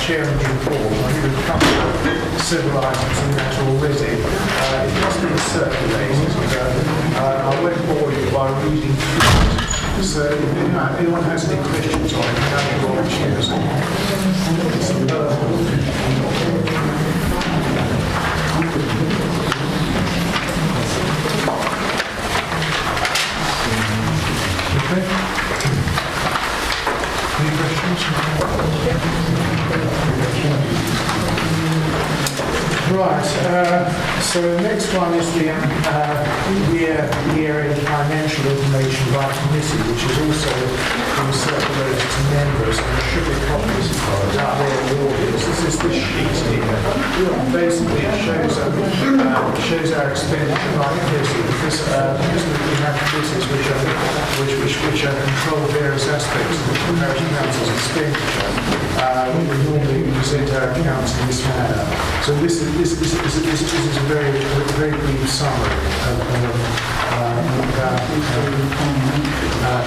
chairman's report. I think we've covered several items in that already. It must be circulated. I won't bore you by reading through it. So if anyone has any questions on it, you have the opportunity. Okay. Any questions? Right, so the next one is the year-end financial information by committee, which is also being circulated to members, and there should be copies out there in the audience. This is the sheet here. Basically, it shows our expenditure by committee, because we have committees which control various aspects of the parish council's expenditure. We normally present our accounts in this manner. So this is a very brief summary of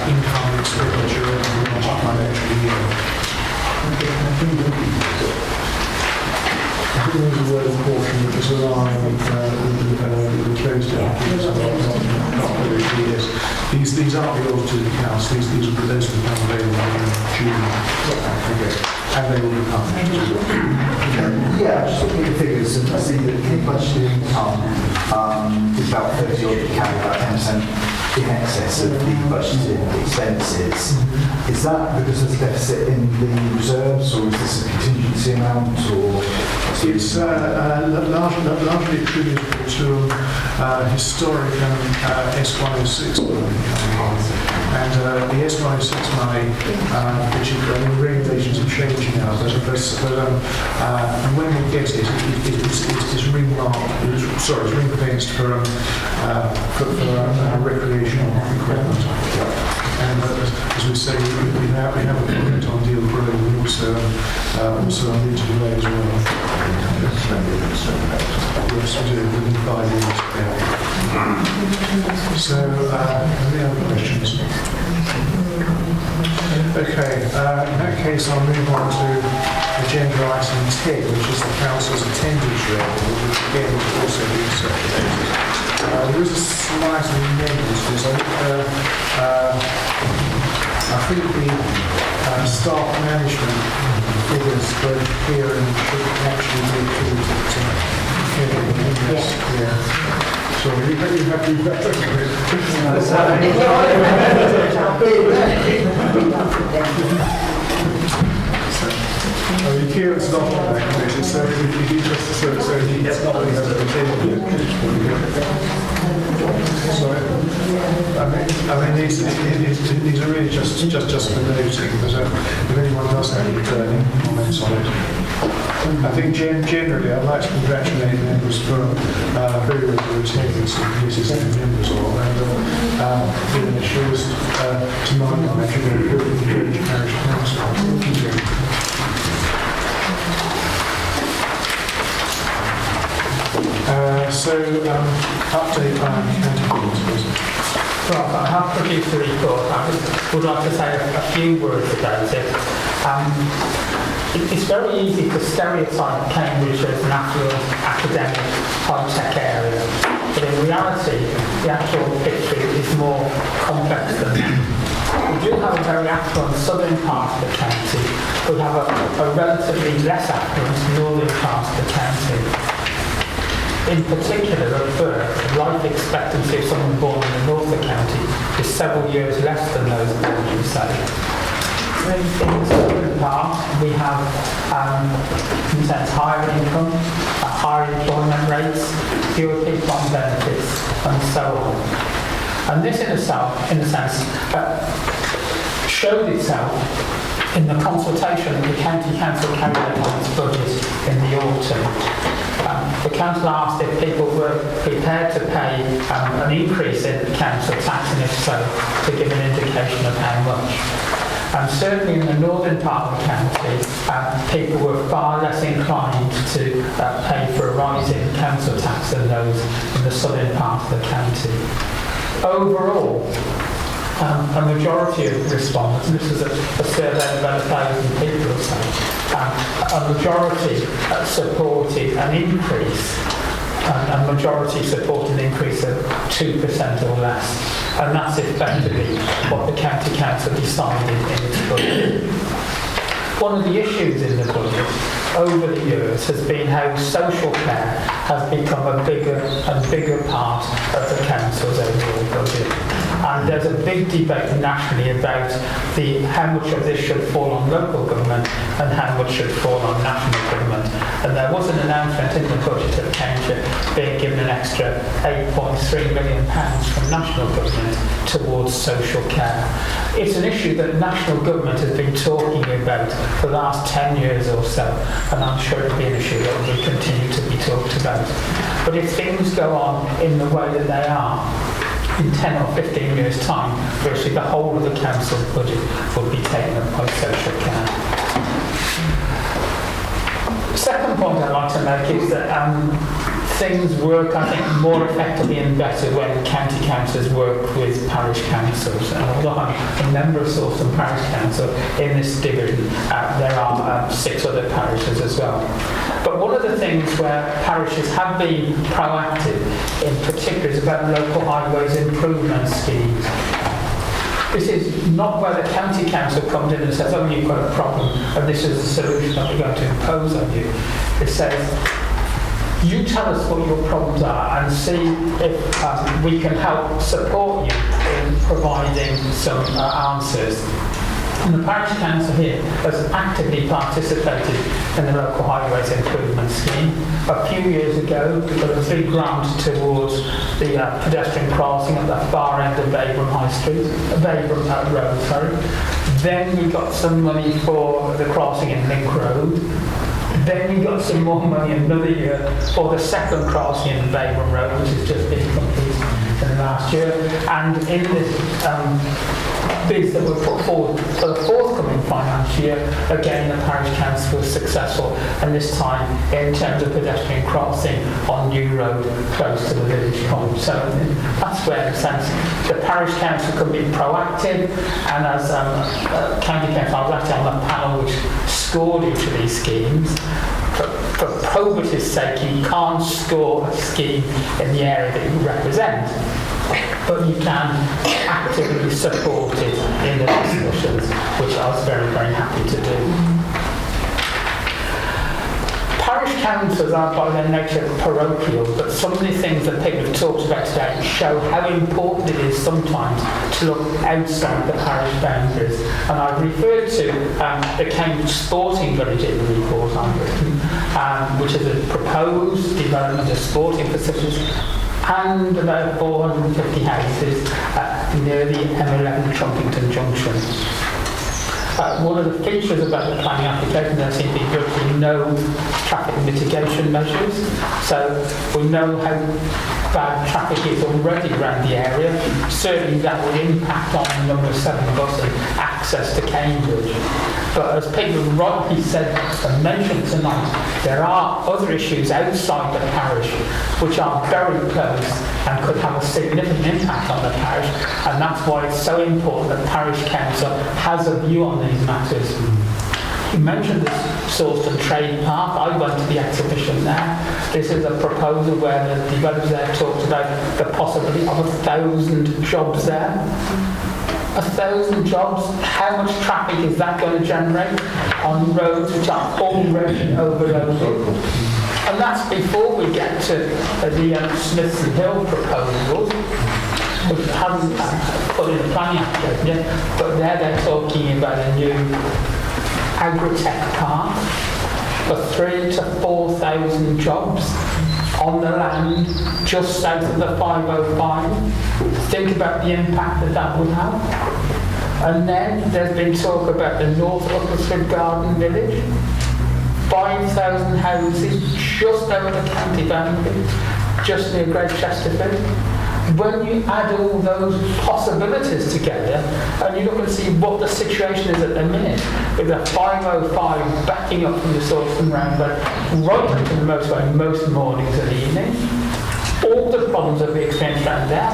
income and expenditure over the last financial year. I think there was a word portion that was aligned with the closed down years. These aren't the audited accounts, those will become available in June. And they will be published. Yeah, just looking at the figures, and I see that the budgeted income is about 30-odd K, about 10% in excess of the budgeted expenses. Is that because there's a deficit in the reserves, or is this a contingency amount, or? It's largely attributable to historic S106 money coming on. And the S106 money, which regulations are changing now, but when we get it, it's ring-fenced for recreational equipment. And as we say, we have a project on Deal Road, and also on Linton Way as well. Yes, we do, within 5 years. Yeah. So, any other questions? Okay, in that case I'll move on to agenda item 10, which is the council's attendance record, which again is also being circulated. There is a slight amendment to this. I think the staff management figures both here and should actually be included yes. Yeah. Sorry, you have to do that. Kieran's not on that committee, so if you just he's not really going to attend. Sorry. I mean, these are really just for noting, but if anyone does have any burning comments on it. I think generally I'd like to congratulate members for very regular attendance and uses and members all, and given it shows to my knowledge a very good engaged parish council. Thank you. Update on categories, please. Well, I have produced a report. I would like to say a few words about it. It's very easy to stereotype Cambridge as an affluent, academic, high-tech area, but in reality, the actual picture is more complex than that. We do have a very affluent southern part of the county. We have a relatively less affluent northern part of the county. In particular, at birth, life expectancy of someone born in the north of the county is several years less than those born in the south. In the southern part, we have, in a sense, higher income, higher employment rates, fewer people on benefits, and so on. And this, in a sense, showed itself in the consultation that the county council carried out on its budget in the autumn. The council asked if people were prepared to pay an increase in council tax, and if so, to give an indication of how much. And certainly in the northern part of the county, people were far less inclined to pay for a rise in council tax than those in the southern part of the county. Overall, a majority of respondents, and this is a survey of about 1,000 people or so, a majority supported an increase, and a majority supported an increase of 2% or less. And that's effectively what the county council decided in its budget. One of the issues in the budget over the years has been how social care has become a bigger and bigger part of the council's overall budget. And there's a big debate nationally about how much of this should fall on local government and how much should fall on national government. And there was an announcement in the budget at Cambridge being given an extra £8.3 million from national government towards social care. It's an issue that national government has been talking about for the last 10 years or so, and I'm sure it'll be an issue that will continue to be talked about. But if things go on in the way that they are, in 10 or 15 years' time, virtually the whole of the council's budget will be taken up by social care. The second point I'd like to make is that things work, I think, more effectively and better when county councils work with parish councils. And although I'm a member of Sawston Parish Council, in this division there are 6 other parishes as well. But one of the things where parishes have been proactive in particular is about local highways improvement schemes. This is not where the county council comes in and says, oh, you've got a problem and this is the solution that we're going to impose on you. It says, you tell us what your problems are and see if we can help support you in providing some answers. And the parish council here has actively participated in the local highways improvement scheme. A few years ago, we got a big grant towards the pedestrian crossing at the far end of Babram Road. Then we got some money for the crossing in Link Road. Then we got some more money another year for the second crossing in Babram Road, which has just been completed in the last year. And in this bids that were put forward for the forthcoming financial year, again the parish council was successful, and this time in terms of pedestrian crossing on New Road close to the village point. So that's where, in a sense, the parish council can be proactive, and as county council, I was actually on the panel which scored each of these schemes. For probity's sake, you can't score a scheme in the area that you represent, but you can actively support it in the discussions, which I was very, very happy to do. Parish councils are by their nature parochial, but some of the things that people have talked about today show how important it is sometimes to look outside the parish boundaries. And I've referred to the Cambridge Sporting Village in the report I've written, which is a proposed development of sporting facilities and about 450 houses near the M11 Trumpington Junction. One of the features about the planning application, there seem to be virtually no traffic mitigation measures. So we know how bad traffic is already around the area. Certainly that would impact on the number 7 bus and access to Cambridge. But as people rightly said and mentioned tonight, there are other issues outside the parish which are very close and could have a significant impact on the parish, and that's why it's so important that Parish Council has a view on these matters. You mentioned this Sawston Trade Park. I went to the exhibition there. This is a proposal where the developers there talked about the possibility of 1,000 jobs there. 1,000 jobs, how much traffic is that going to generate on roads which are already overloaded? And that's before we get to the Smithson Hill proposals, which haven't put in the planning application yet, but there they're talking about a new agri-tech park for 3,000 to 4,000 jobs on the land just south of the 505. Think about the impact that that would have. And then there's been talk about the North Uppersford Garden Village, 5,000 houses just over the county boundary, just near Great Chesterfield. When you add all those possibilities together and you look and see what the situation is at the minute, with the 505 backing up from the Sawston roundabout right up to the motorway most mornings and evenings, all the problems that we experience around there,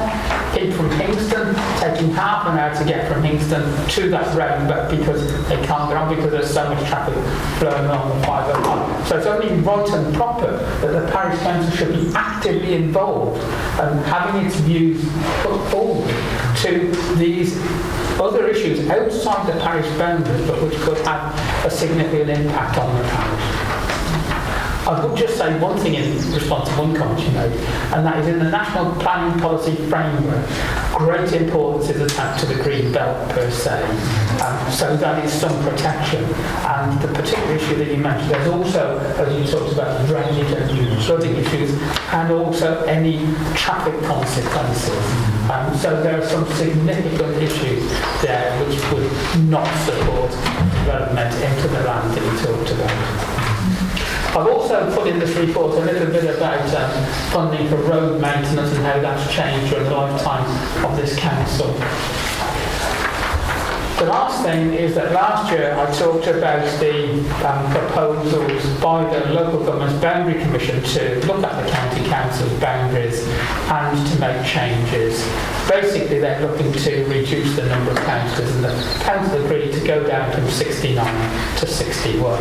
people from Hingston taking half an hour to get from Hingston to that roundabout because they can't get on because there's so much traffic flowing on the 505. So it's only right and proper that the Parish Council should be actively involved and having its views put forward to these other issues outside the parish boundaries but which could have a significant impact on the parish. I would just say one thing in response to one comment you made, and that is in the National Planning Policy Framework, great importance is attached to the green belt per se. So that is some protection. And the particular issue that you mentioned, there's also, as you talked about, drainage and flooding issues, and also any traffic consequences. So there are some significant issues there which would not support development into the land that you talked about. I've also put in this report a little bit about funding for road maintenance and how that's changed during the lifetime of this council. The last thing is that last year I talked about the proposals by the Local Government's Boundary Commission to look at the county council's boundaries and to make changes. Basically they're looking to reduce the number of councillors, and the council agreed to go down from 69 to 61.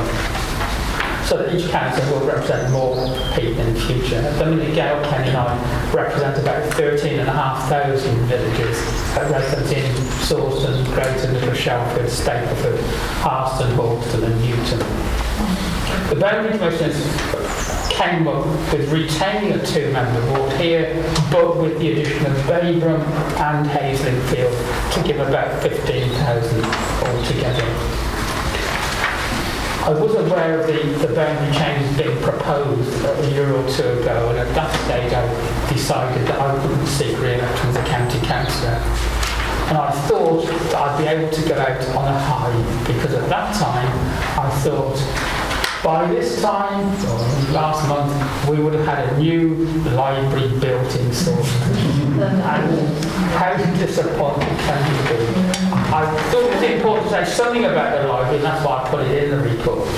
So that each council will represent more people in the future. At the minute, Gail, Ken and I represent about 13,500 villages, representing Sawston, Grayton, Little Shelford, Stapleford, Harston, Hawkston and Newton. The Boundary Commissioners came up with retaining a 2-member board here, but with the addition of Baybram and Haslingfield to give about 15,000 altogether. I was aware of the boundary changes being proposed a year or two ago, and at that stage I decided that I wouldn't seek re-election as a county councillor. And I thought that I'd be able to go out on a high, because at that time I thought by this time, or last month, we would have had a new library built in Sawston. And how disappointed can you be? I thought it was important to say something about the library, and that's why I put it in the report.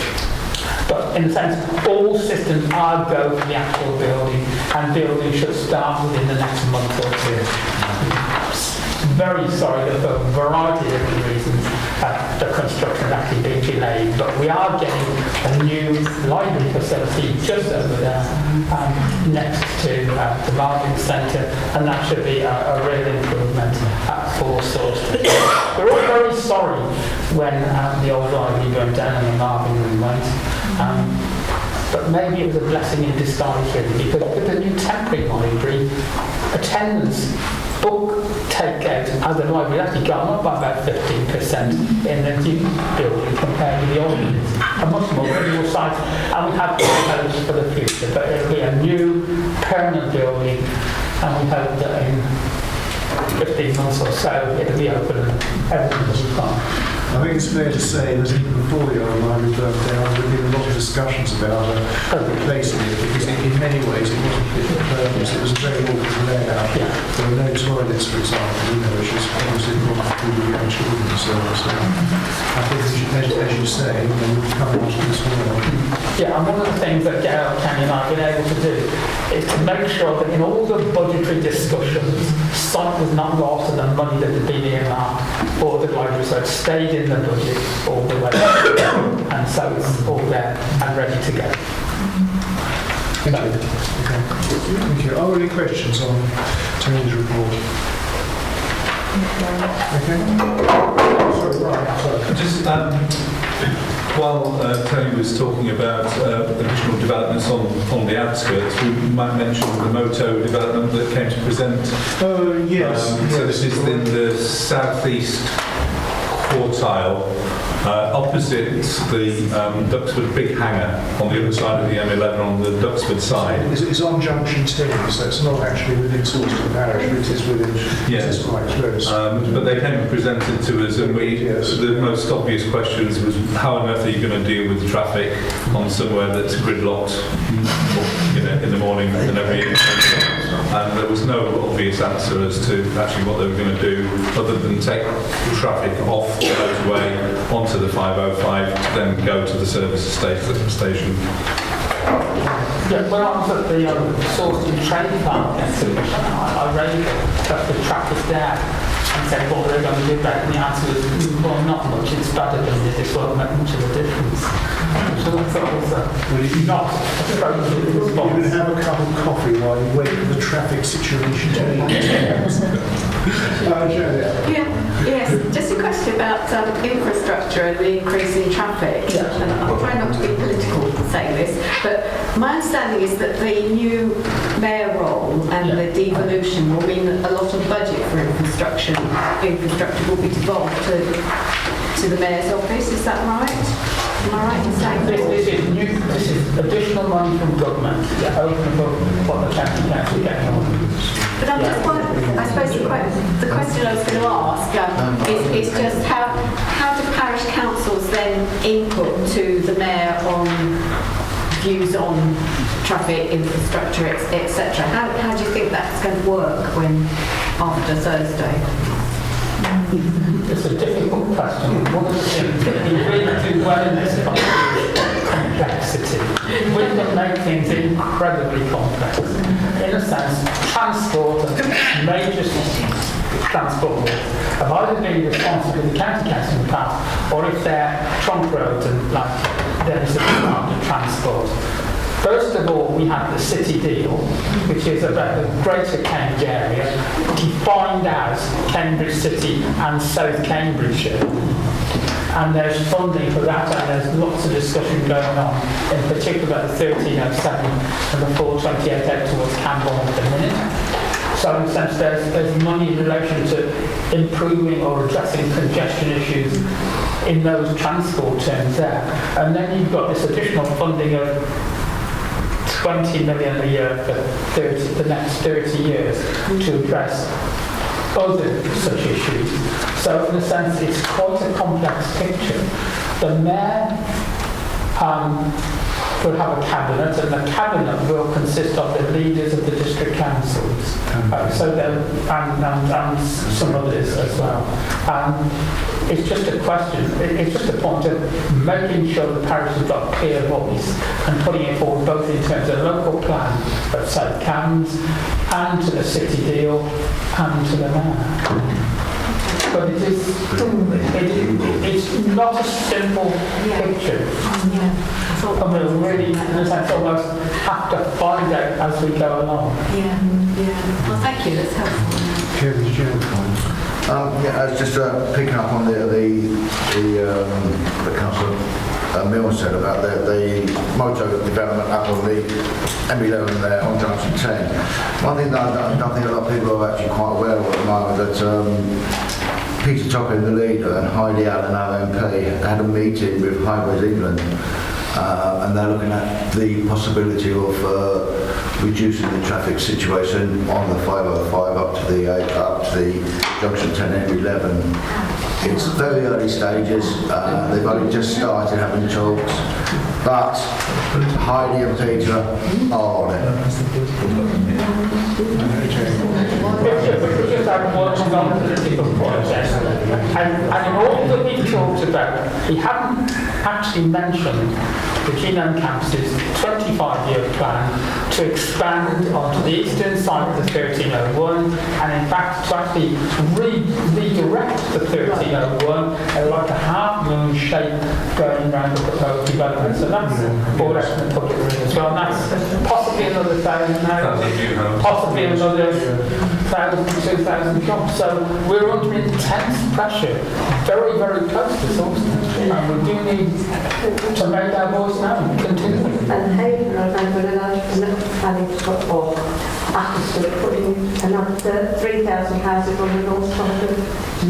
But in a sense, all systems are go for the actual building, and building should start within the next month or two. Very sorry that for a variety of different reasons the construction has actually been delayed, but we are getting a new library facility just over there next to the Marvin Centre, and that should be a real improvement for Sawston. We're all very sorry when the old library went down and the Marvin room went. But maybe it was a blessing in disguise really, because with the new temporary library, attendance book takeout as the library has actually gone up by about 15% in the new building compared to the old ones. A much more visual site, and we have proposed for the future, but it'll be a new permanent building and we hope that in 15 months or so it'll be open and everything will be fine. I think it's fair to say that even before the old library burnt down, there have been a lot of discussions about replacing it, because in many ways it wasn't fit for purpose. It was a very awkward layout. There were no toilets, for example, which is obviously important for the young children. So I think, as you say, we've come out of this world. Yeah, and one of the things that Gail, Kenny and I have been able to do is to make sure that in all the budgetary discussions, site was not lost and the money that had been earmarked for the library, so it stayed in the budget all the way and so it's all there and ready to go. Thank you. Okay. Thank you. Are there any questions on Tony's report? Okay. Sorry, Brian. Just while Tony was talking about additional developments on the outskirts, we might mention the Moto development that came to present. Oh, yes. So this is in the southeast quartile, opposite the Duxford Big Hangar, on the other side of the M11, on the Duxford side. It's on Junction 2, so it's not actually within Sawston Parish, but it is within. Yes. It's quite close. But they came and presented to us, and the most obvious questions was, how on earth are you going to deal with traffic on somewhere that's gridlocked, in the morning and every evening? And there was no obvious answer as to actually what they were going to do, other than take traffic off the motorway onto the 505 to then go to the service station. Yeah, when I was at the Sawston train park exhibition, I raised that the traffic there and said, what are they going to do about it? And the answer was, well, not much, it's better than this, won't make much of a difference. So I thought it was not appropriate response. You can have a cup of coffee while you wait for the traffic situation to ease. Yes, just a question about infrastructure and the increase in traffic. And I'll try not to be political saying this, but my understanding is that the new mayor role and the devolution will mean that a lot of budget for infrastructure will be devolved to the mayor's office. Is that right? Am I right in saying this is additional money from government over and above what the county council getting on. But I'm just wondering, I suppose the question I was going to ask is just how do parish councils then input to the mayor on views on traffic, infrastructure, etc.? How do you think that's going to work after Thursday? It's a difficult question. One of the things that we really do well in this country is complexity. We can make things incredibly complex. In a sense, transport and major transport have either been responsible in the county council in the past, or if they're trunk roads and there is a demand of transport. First of all, we have the city deal, which is about the greater Cambridge area, defined as Cambridge City and South Cambridgeshire. And there's funding for that, and there's lots of discussion going on, in particular the 1307 and the 428 out towards Camborne at the minute. So in a sense, there's money in relation to improving or addressing congestion issues in those transport terms there. And then you've got this additional funding of 20 million a year for the next 30 years to address other such issues. So in a sense, it's quite a complex picture. The mayor will have a cabinet, and the cabinet will consist of the leaders of the district councils, and some others as well. It's just a question, it's just a point of making sure the parish has got a clear voice and putting it forward both in terms of local plan of South Cambs and to the city deal and to the mayor. But it's not a simple picture. And we'll really, in a sense, almost have to find out as we go along. Well, thank you, that's helpful. I was just picking up on the Councillor Mills said about the motor development up on the M11 there on Junction 10. One thing that I don't think a lot of people are actually quite aware of at the moment, that Peter Toppin, the leader, and Heidi Allen, our MP, had a meeting with Highways England, and they're looking at the possibility of reducing the traffic situation on the 505 up to the junction 10 and 11. It's very early stages. They've only just started having talks, but Heidi and Peter are on it. We just have one non-political process, and in all that we've talked about, we haven't actually mentioned the Genome Campus's 25-year plan to expand onto the eastern side of the 1301, and in fact to actually redirect the 1301 like a half-moon shape going around the proposed development. So that's all out in the public room as well. And that's possibly another 1,000 houses, possibly another 1,000 to 2,000 jobs. So we're under intense pressure, very, very close to Sawston, and we do need to make our voice known, continue. And Hayden, I remember planning to put, or after putting another 3,000 houses on the north side of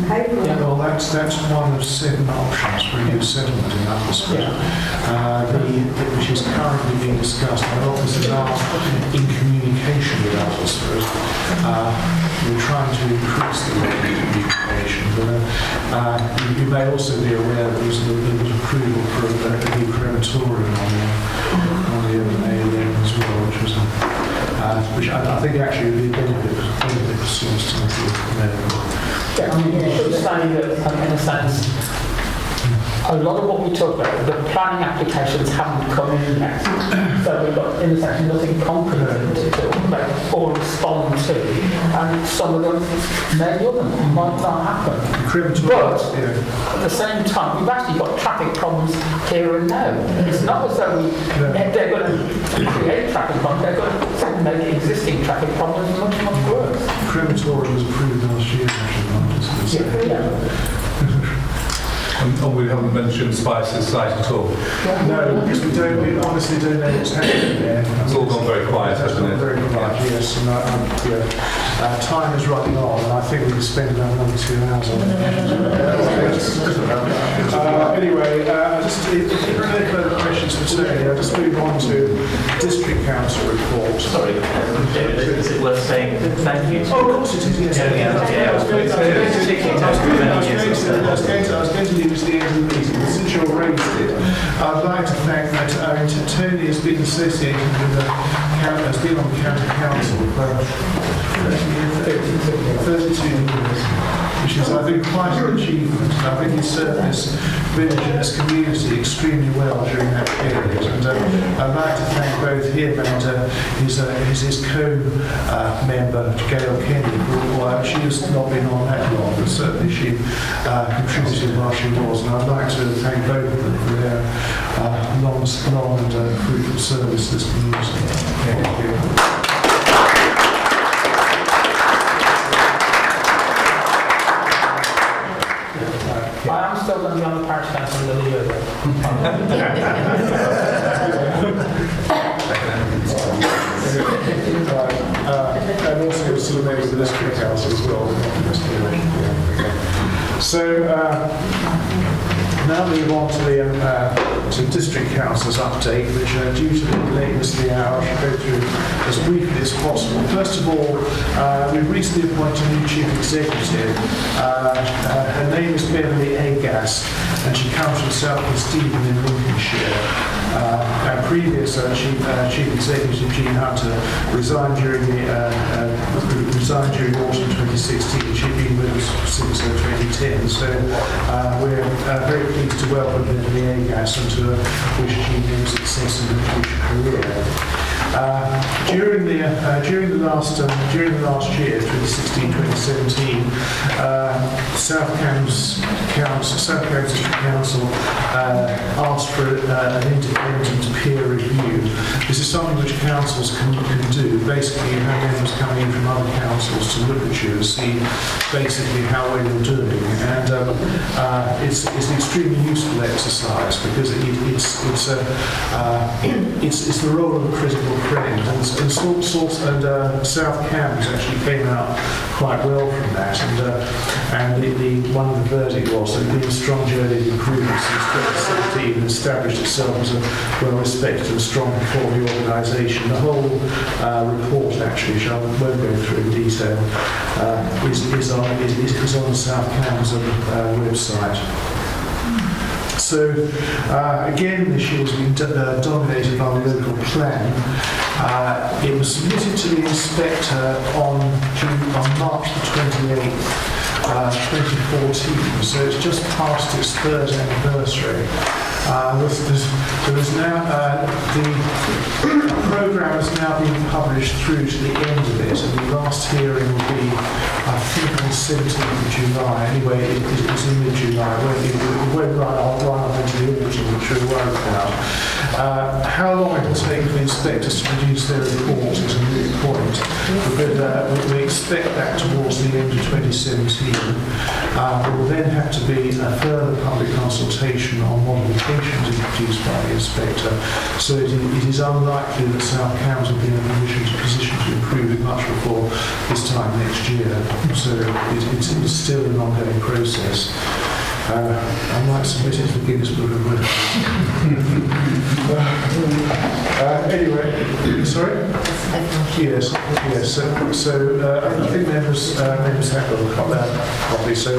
Hayden. Yeah, well, that's one of 7 options for a new settlement in Atmosphere, which is currently being discussed. Our officers are in communication with Atmosphere. We're trying to increase the rate of communication, but you may also be aware that there was approval for a new crematorium on the A11 as well, which I think actually would be a benefit for Sawston. Yeah, I mean, you should say that, in a sense, a lot of what we talk about, the planning applications haven't come in yet. So we've got, in a sense, nothing concrete to talk about or respond to. And some of them, many of them, might not happen. But at the same time, we've actually got traffic problems here and now. It's not as though they're going to create traffic problems, they're going to make existing traffic problems much, much worse. Crematorium was approved last year, actually. And we haven't mentioned Spice's site at all. No, because we honestly don't know what's happening there. It's all gone very quiet, hasn't it? Very quiet, yes. And time is running on, and I think we can spend about another 2 hours on it. Anyway, if there are any further questions for Tony, I'll just move on to District Council report. Sorry, David, is it worth saying thank you? Oh, of course it is, yes. I was going to leave it to the end of the meeting, but since you've raised it, I'd like to thank that Tony has been associated with has been on the county council for 32 years, which is, I think, quite an achievement. And I think he served this village and this community extremely well during that period. And I'd like to thank both him and his co-member, Gail Kenny, for she has not been on that long, but certainly she contributed while she was. And I'd like to thank both of them for their long and fruitful service to this community. Thank you. I am still going to be on the parish council in the year. And also still maybe the district council as well. So now we move on to the district council's update, which due to the lateness of the hour, I should go through as briefly as possible. First of all, we've recently appointed a new chief executive. Her name is Beverly Agas, and she comes from South Stephen in Lincolnshire. Our previous chief executive, Jean Hunter, resigned during autumn 2016. She'd been with us since 2010. So we're very pleased to welcome Beverly Agas and to wish Jean no success in her future career. During the last year, 2016-2017, South Cambs District Council asked for an independent peer review. This is something which councils can do. Basically, you have members coming in from other councils to look at you and see basically how well you're doing, and it's an extremely useful exercise because it's the role of a critical friend, and South Cambs actually came out quite well from that, and one of the verdict was that it had been a strong journey of improvement since 2017 and established itself as a well-respected and strong performing organisation. The whole report, actually, which I won't go through in detail, is on the South Cambs website. So, again, this year has been dominated by the local plan. It was submitted to the inspector on March the 28th, 2014, so it's just past its third anniversary. There is now, the programme has now been published through to the end of it, and the last hearing will be, I think, on the 17th of July. Anyway, it's in mid-July. It won't run on into the autumn, which we're worried about. How long it will take for the inspectors to produce their report is a moot point. We expect that towards the end of 2017. There will then have to be a further public consultation on modifications introduced by the inspector. So it is unlikely that South Cambs will be in a position to improve it much before this time next year. So it's still an ongoing process. I might submit it to the Guinness Book of Records. Anyway, sorry? Yes. I think members have got that copy. So,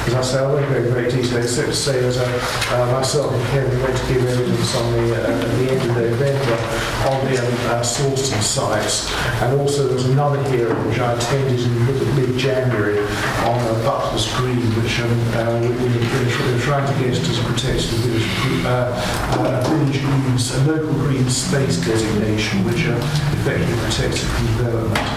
as I say, I won't go into great detail, except to say that myself and Kevin went to give evidence on at the end of November on the Sawston sites, and also there was another hearing which I attended in mid-January on Butler's Green, which we're trying to get as a protected village, a local green space designation, which effectively protected from development.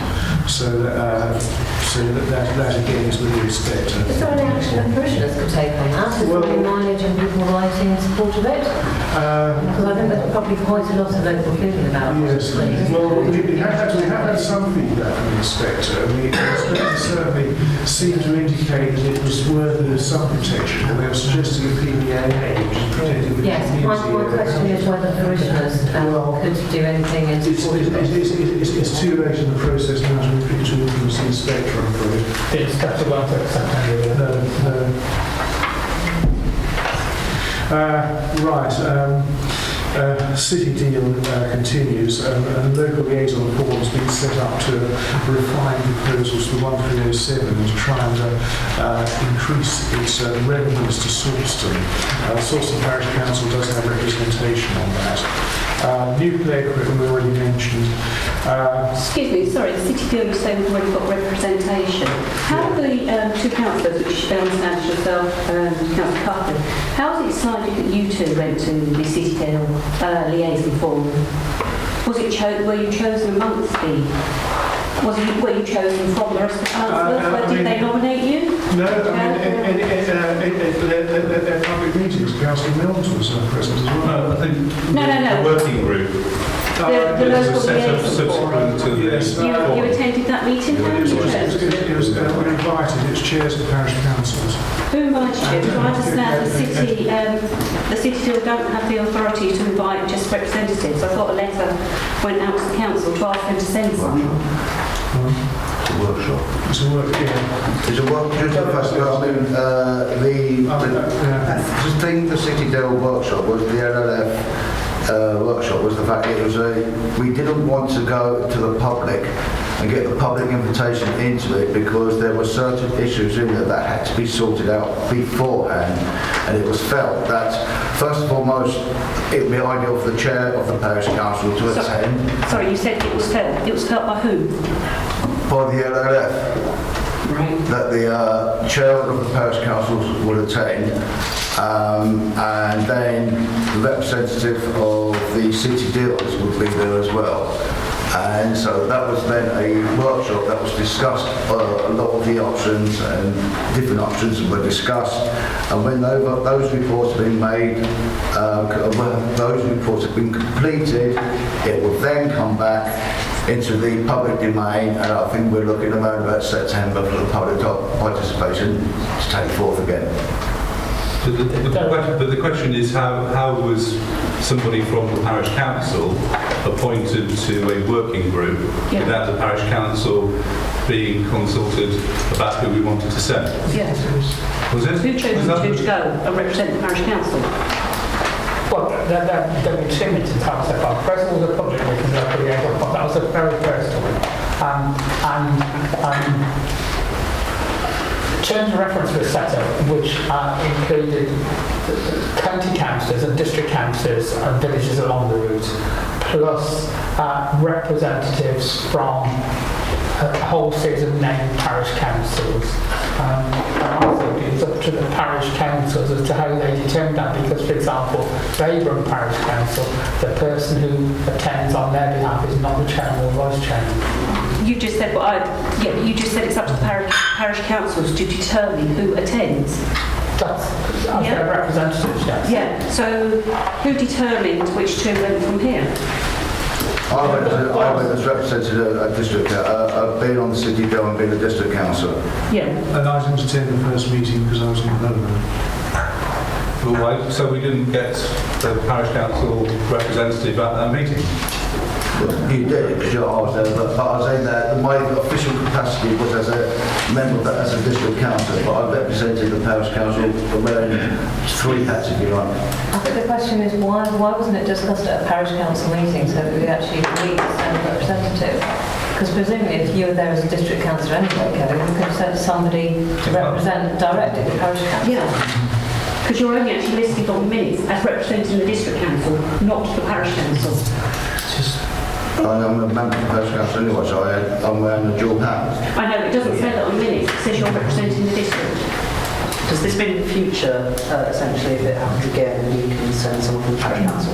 So that again is with the inspector. Is there any action that parishioners could take on that? Is there any mileage and people writing in support of it? Because I think there's probably quite a lot of local feeling about it. Yes. Well, we have had some feedback from the inspector. The inspector certainly seemed to indicate that it was worthy of some protection, and they were suggesting a PDA, which is protecting the yes, community. my question is whether parishioners could do anything in support of it. It's too late in the process now to influence the inspector, I'm afraid. It's got to go to September. City deal continues, and a local liaison board has been set up to refine proposals for 1307 and to try and increase its revenues to Sawston. Sawston Parish Council does have representation on that. Nuclear equipment we already mentioned. Excuse me, sorry, the city deal you say we've already got representation. How are the two councillors, which I understand yourself and Councillor Cuffley, how was it decided that you two went to the city deal liaison forum? Were you chosen amongst were you chosen from the rest of the councillors? Did they nominate you? No, at public meetings, Councillor Mills was present as well. No, I think No. the working group. The local liaison forum. You attended that meeting? We're invited, it's chairs of parish councils. Who invited you? Because I understand the city deal don't have the authority to invite just representatives. I thought a letter went out to the council to ask them to send some. It's a workshop. It's a workshop. It's a workshop. The City Deal workshop was the LLF workshop was the fact it was we didn't want to go to the public and get the public invitation into it because there were certain issues in there that had to be sorted out beforehand, and it was felt that first and foremost it would be ideal for the chair of the parish council to attend. Sorry, you said it was felt. It was felt by who? By the LLF. Right. That the chair of the parish councils would attend, and then the representative of the city dealers would be there as well. And so that was then a workshop that was discussed. A lot of the options and different options were discussed. And when those reports have been made, when those reports have been completed, it will then come back into the public domain, and I think we're looking around about September for the public participation to take forth again. But the question is how was somebody from the parish council appointed to a working group without the parish council being consulted about who we wanted to send. Yes. Was it? Who chose you to go and represent the parish council? Well, there were 2 meetings I was at. First of all, the public meeting, that was the very first one. Terms of reference were set up, which included county councillors and district councillors and villages along the route, plus representatives from a whole series of named parish councils. And I think it's up to the parish councils as to how they determine that, because, for example, Raeburn Parish Council, the person who attends on their behalf is not the chairman or vice chairman. You just said, you just said it's up to the parish councils to determine who attends. That's their representatives, yes. Yeah, so who determined which 2 went from here? I went as represented a district, I've been on the city bill and been a district councillor. Yeah. And I didn't attend the first meeting because I was in Birmingham. Well, why? So we didn't get the parish council representative at that meeting? You did, because I was there, but I was in there, my official capacity was as a member, as a district councillor, but I represented the parish council wearing 3 hats, if you like. I think the question is why wasn't it discussed at a parish council meeting so that we actually agreed to send a representative? Because presumably if you were there as a district councillor anyway, Kevin, we could have sent somebody to represent directly the parish council. Yeah. Because you're only actually listed on minutes as representing the district council, not the parish council. I'm a member of the parish council anyway, so I'm wearing a dual hat. I know, it doesn't say that on minutes, it says you're representing the district. Does this mean in the future, essentially, if it happens again, you can send someone from the parish council?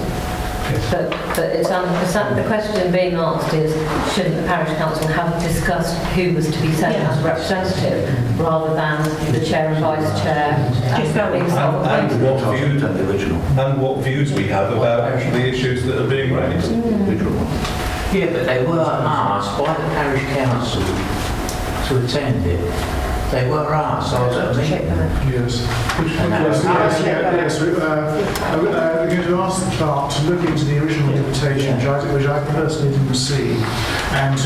But it's the question being asked is, shouldn't the parish council have discussed who was to be sent as a representative, rather than the chair and vice chair being and what views we have about the issues that are being raised. Yeah, but they were asked by the parish council to attend it. They were asked, I was at a meeting. Yes. I'm going to ask the clerk to look into the original invitation, which I personally didn't see, and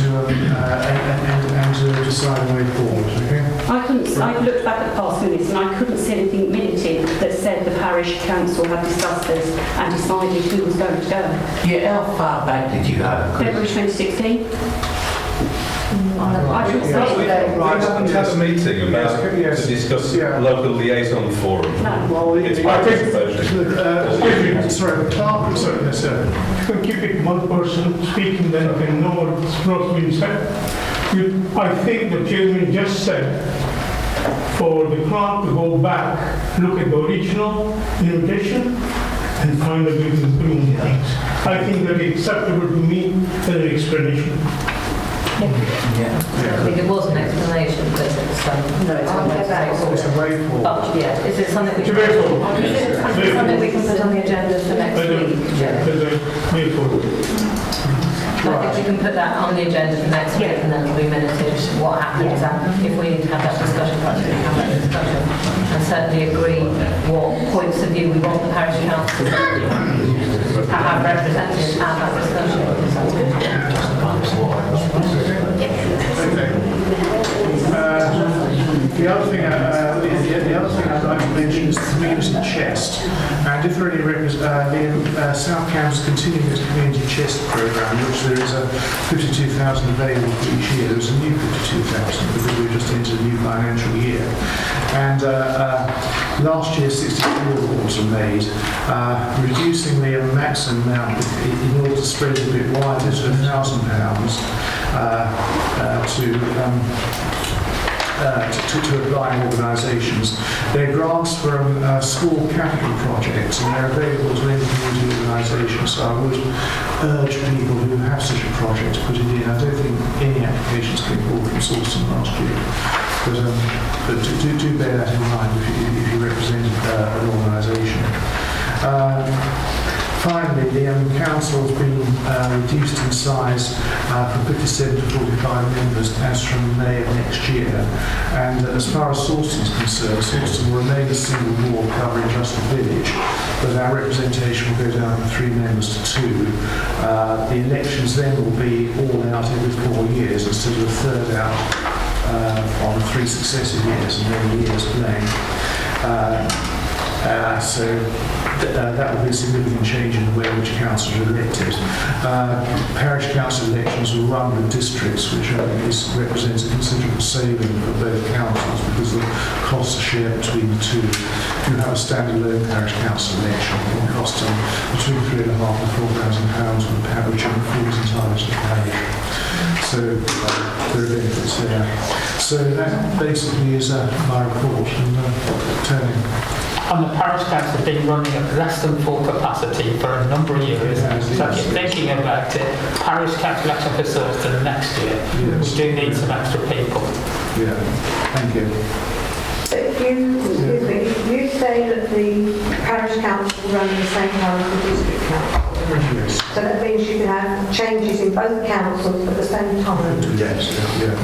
to decide a way forward. Okay? I looked back at the past minutes and I couldn't see anything minuted that said the parish council had discussed this and decided who was going to go. Yeah, how far back did you go? February 2016. We haven't had a meeting about to discuss local liaison forum. Well, it's I think, sorry, the clerk, sorry, yes, sir. You can keep it one person speaking, then you can know what's supposed to be said. I think the chairman just said for the clerk to go back, look at the original invitation and find a way to improve things. I think that is acceptable to me as an explanation. I think it was an explanation, but it's It's a way forward. But yeah, is it something we can put on the agenda for next week? I think we can put that on the agenda for next week, and then it'll be minuted what happens if we need to have that discussion. Perhaps we can have that discussion and certainly agree what points of view we want the parish council to have represented at that discussion. Sounds good. The other thing I'd like to mention is the community chest. And if there are any South Cambs is continuing its community chest programme, which there is a 52,000 available for each year. There's a new 52,000 because we've just entered a new financial year. And last year 64 awards were made, reducing the maximum amount in order to spread it a bit wider to £1,000 to applying organisations. They're grants from school capital projects and they're available to any community organisation. So I would urge people who have such a project to put it in. I don't think any applications came forward from Sawston last year. But do bear that in mind if you represent an organisation. Finally, the council has been reduced in size from 57 to 45 members as from May of next year. And as far as Sawston is concerned, Sawston will remain a single ward covering just the village, but our representation will go down from 3 members to 2. The elections then will be all out every 4 years instead of a third out on 3 successive years and then years blank. So that will be a significant change in the way in which councils are elected. Parish council elections will run with districts, which represents a considerable saving for both councils because the costs are shared between the two. If you have a standalone parish council election, it will cost them between £3,500 and £4,000 with a parish and falls entirely to the parish. So there are benefits there. So that basically is my report. And Tony. And the parish council has been running at less than full capacity for a number of years. So I keep thinking about it. Parish council election for Sawston next year. Yes. We do need some extra people. Yeah, thank you. You say that the parish council run the same time as the district council. Yes. So that means you can have changes in both councils at the same time. Yes, yeah.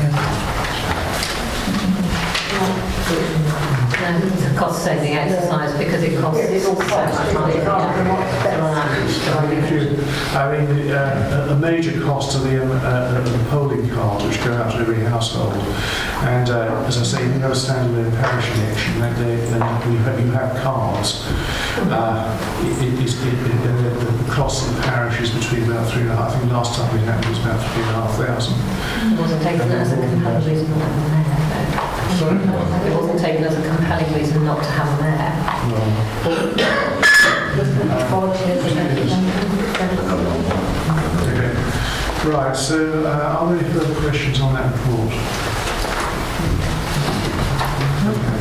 It's a cost-saving exercise because it costs so much money. I mean, a major cost are the polling cards which go out to every household. And as I say, if you have a standalone parish election, then you have cards. The cost of the parish is between about 3,500. I think last time we had it was about 3,500. It wasn't taken as a compelling reason not to have a mayor. Sorry? It wasn't taken as a compelling reason not to have a mayor. Okay. Right, so are there any further questions on that report? Okay.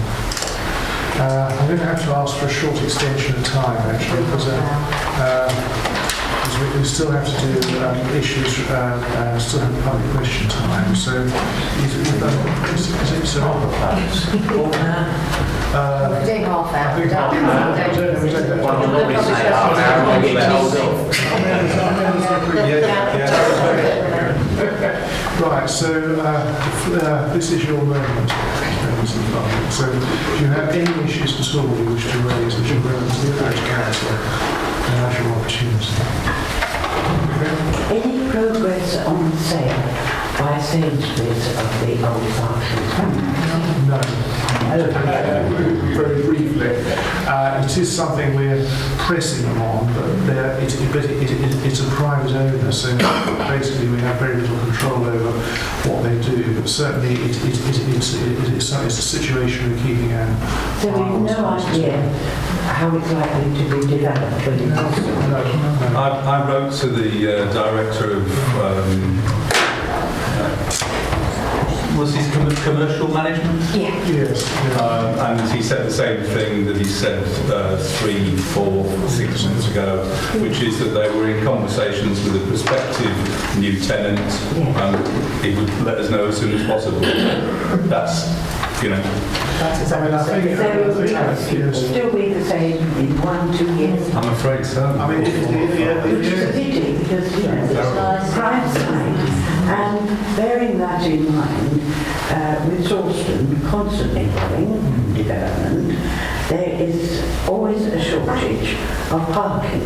I'm going to have to ask for a short extension of time, actually, because we still have to do issues, still have public question time. So, is it so? We're doing half hour. Right, so this is your moment. So if you have any issues at all you wish to raise which are relevant to the parish council, now's your opportunity. Any progress on sale by Sainsbury's of the old functions? No. Very briefly, it is something we're pressing them on, but it's a private owner, so basically we have very little control over what they do. But certainly it's a situation we're keeping an So we have no idea how it's likely to be developed. I wrote to the director of was his commercial management? Yeah. Yes. And he said the same thing that he said 3, 4, 6 months ago, which is that they were in conversations with a prospective new tenant, and he would let us know as soon as possible. That's, you know. That's exactly the same. Still be the same in 1-2 years. I'm afraid so. I mean, which is a pity because it's nice crime side. And bearing that in mind, with Sawston constantly growing development, there is always a shortage of parking,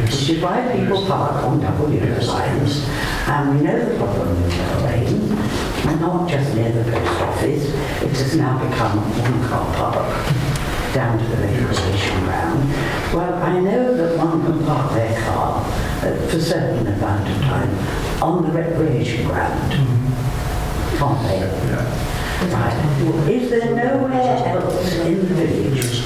which is why people park on double yellow lines. And we know the problem with Yellow Lane, not just near the post office. It has now become one car park down to the recreation ground. Well, I know that one can park their car for a certain amount of time on the recreation ground. Can't they? Right. Is there nowhere else in the village?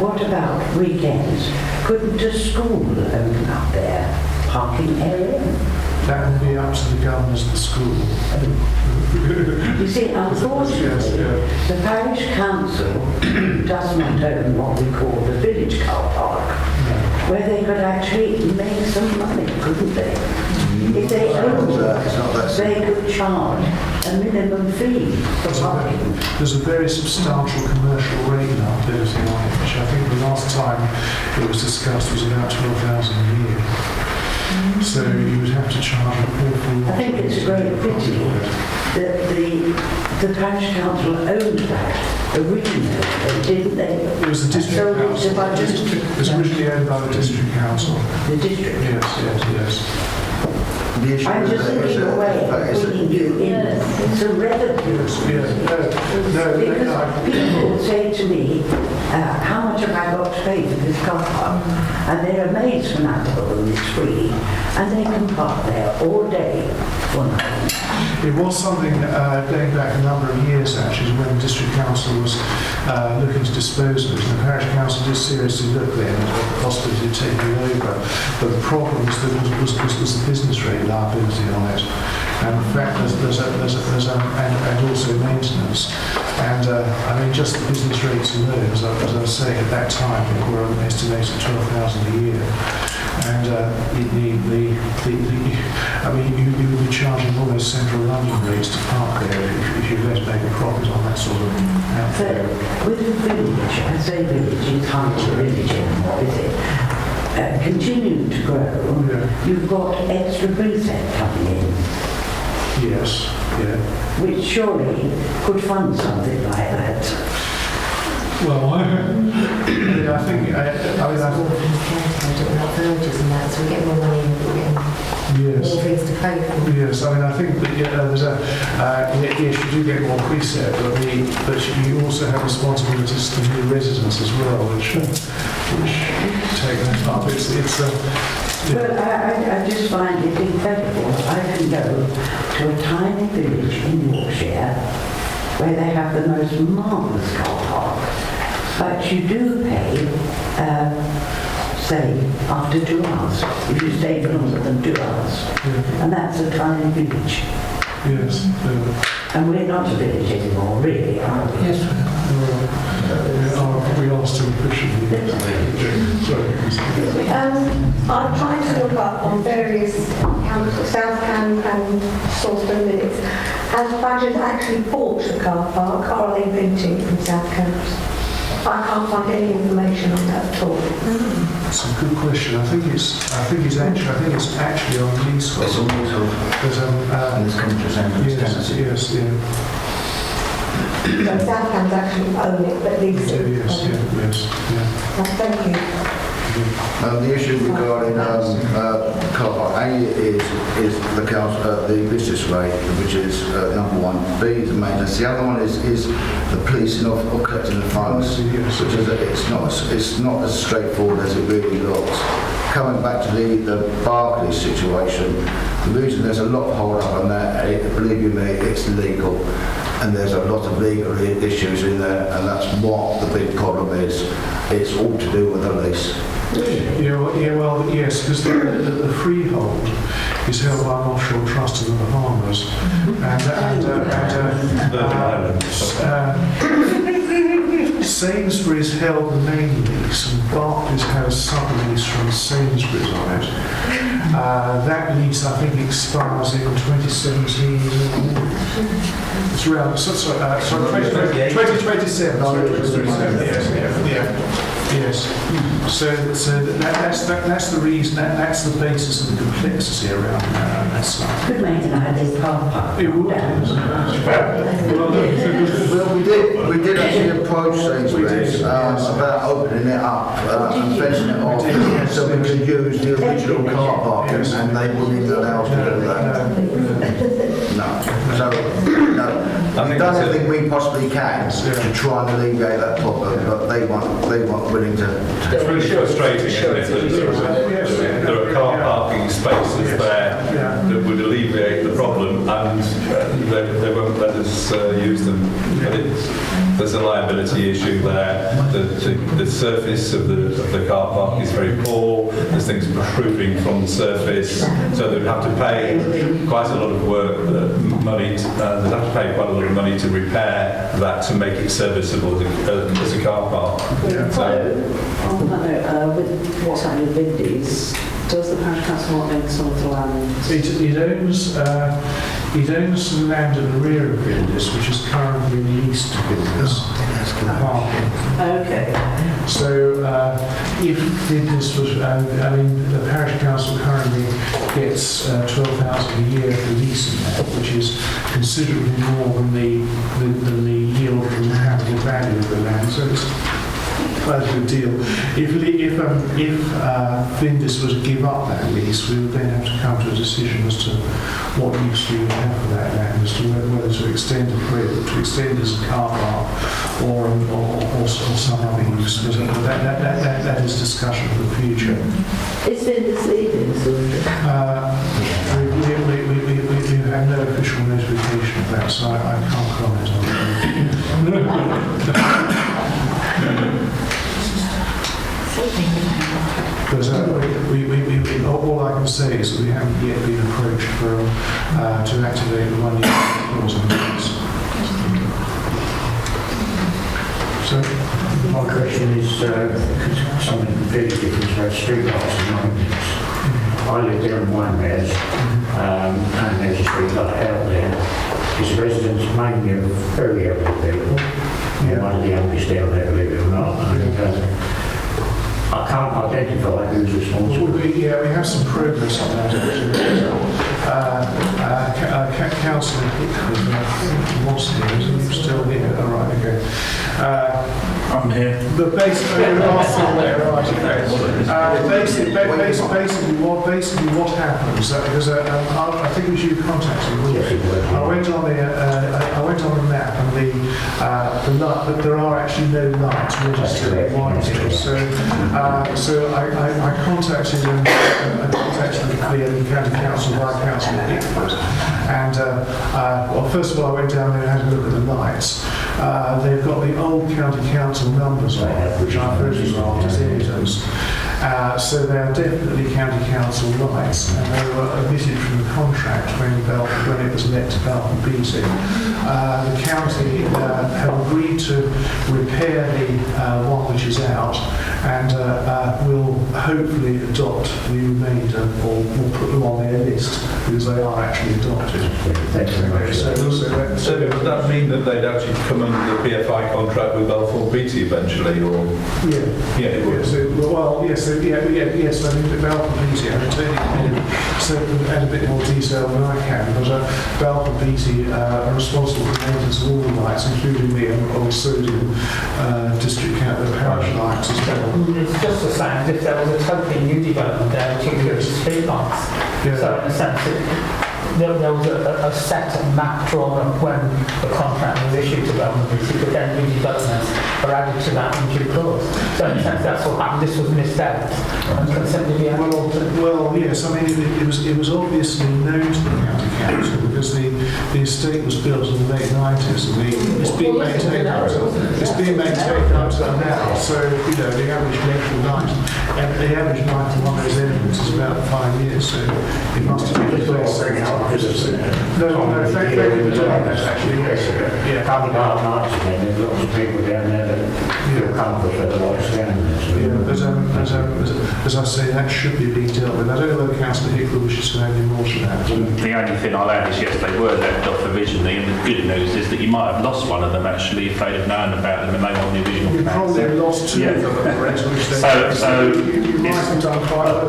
What about weekends? Couldn't a school open up their parking area? That will be up to the governors of the school. You see, unfortunately, the parish council does not own what we call the village car park, where they could actually make some money, couldn't they? if they owned it, they could charge a minimum fee for parking. There's a very substantial commercial rate liability on it, which I think the last time it was discussed was about 12,000 a year. So you would have to charge an awful lot. I think it's a great pity that the parish council owned that originally, didn't they? It was the district council. It was originally owned by the district council. The district? Yes. I'm just thinking a way of bringing you in some revenue. Because people say to me, how much have I got to pay for this car park? And they're amazed when I tell them it's free. And they can park there all day for nothing. It was something going back a number of years actually when the district council was looking to dispose of it. And the parish council did seriously look then at the possibility of taking it over. But the problem was the business rate liability on it. And in fact, and also maintenance. And I mean, just the business rates alone, as I was saying at that time, were estimated at 12,000 a year. And I mean, you would be charging almost central London rates to park there if you were to make a profit on that sort of outfit. So, with the village, I say village, it's hardly a village anymore, is it? Continuing to grow, you've got extra booth coming in. Yes, yeah. Which surely could fund something like that. Well, I think, villages and that, so we get more money and we're getting more things to pay for. Yes, I mean, I think that there's yes, you do get more precept, but you also have responsibilities to new residents as well, which take that up. Well, I just find it incredible. I can go to a tiny village in Yorkshire where they have the most marvellous car park, but you do pay, say, after 2 hours, if you stay for longer than 2 hours. And that's a tiny village. Yes. And we're not a village anymore, really, are we? Yes, we are still pushing. I've tried to look up on various councils, South Cam and Sawston minutes. Has Badgers actually bought the car park, or are they renting from South Cams? I can't find any information on that at all. That's a good question. I think it's actually on leasehold. It's on leasehold. And it's come to Sandhurst. Yes. So South Cams actually own it, but lease it. Yes. Thank you. The issue regarding car park, A is the council, the business rate, which is number one. B, the maintenance. The other one is the policing of collecting the funds, which is it's not as straightforward as it really looks. Coming back to the Barclays situation, the reason there's a lot of hold up on that, believe you me, it's legal. And there's a lot of legal issues in there, and that's what the big problem is. It's all to do with the lease. Well, yes, because the freehold is held by an offshore trust in the Bahamas, Sainsbury's held the main lease, and Barclays had a sub-lease from Sainsbury's on it. That lease, I think, expires in 2017. It's around, sorry, 2027. Yes. So that's the reason. That's the basis of the complexity around that site. Could make an ideal car park. It would. Well, we did actually approach Sainsbury's about opening it up and fencing it off so we could use the original car park, and they wouldn't allow us to do that. No. So, no. We've done everything we possibly can to try and alleviate that problem, but they weren't willing to. It's really frustrating, isn't it? There are car parking spaces there that would alleviate the problem, and they won't let us use them. There's a liability issue there. The surface of the car park is very poor. There's things protruding from the surface, so they'd have to pay quite a lot of money. They'd have to pay quite a lot of money to repair that to make it serviceable as a car park. On that note, with what's happening with Lindy's, Does the parish council not own some of the land? It owns some land in the rear of Vindus, which is currently leased to Vindus parking. Okay. So if Vindus was, the parish council currently gets 12,000 a year for leasing that, which is considerably more than the yield from the capital value of the land. So it's quite a good deal. If Vindus was to give up that lease, we would then have to come to a decision as to what use we would have for that land, as to whether to extend it as a car park or some other use. But that is discussion for the future. Is Vindus leaving? We have no official notification of that, so I can't comment on that. But all I can say is that we haven't yet been approached to activate the 1 year clause on this. So, my question is something completely different about street lights and maintenance. I live there in Winemares, and there's a street light out there. It's residents mainly of very elderly people. Yeah. One of the youngest down there, believe it or not. And, I can't identify who's responsible. We have some progress on that. Councillor Hickman was here, is he still here? All right, okay. I'm here. But basically, basically what happens, because I think it was you contacted me. I went on the map and but there are actually no lights registered in Whitehall. So I contacted the county council via Councillor Hickman, and well, first of all I went down there and had a look at the lights. They've got the old county council numbers on it, which I photographed as images. So they're definitely county council lights, and they were omitted from the contract when it was let to Balfour Beatty. The county have agreed to repair the one which is out, and will hopefully adopt the remainder, or will put them on their list, because they are actually adopted. Thank you very much. So does that mean that they'd actually come under the PFI contract with Balfour Beatty eventually, or? Yeah, it would. Yes, I think that Balfour Beatty, I'm returning add a bit more detail than I can, but Balfour Beatty are responsible for maintenance of all the lights, including the old sodium district parish lights as well. It's just the same as if there was a totally new development there which included street lights. Yeah. So in a sense, there was a set map drawn up when the contract was issued to Balfour Beatty, but then new developments are added to that in due course. So in a sense, that's what happened. This was missed out and can simply be added. Well, yes. I mean, it was obviously known to the county council because the estate was built in the late 90s, and it's being maintained up to now. So the average length of night, and the average night of one of those elements is about 5 years. So it must have been replaced. No, thank you for doing that, actually. Yeah. Couple of dark nights again, there's lots of people down there that feel comfort for the lights down there. As I say, that should be being dealt with. I don't know whether Councillor Hickel wishes to add any more to that. The only thing I'll add is yes, they were left off originally, and the good news is that you might have lost one of them actually if they'd have known about them and they were on the original You plan. probably lost two of them at the rate at which they you might have done quite well.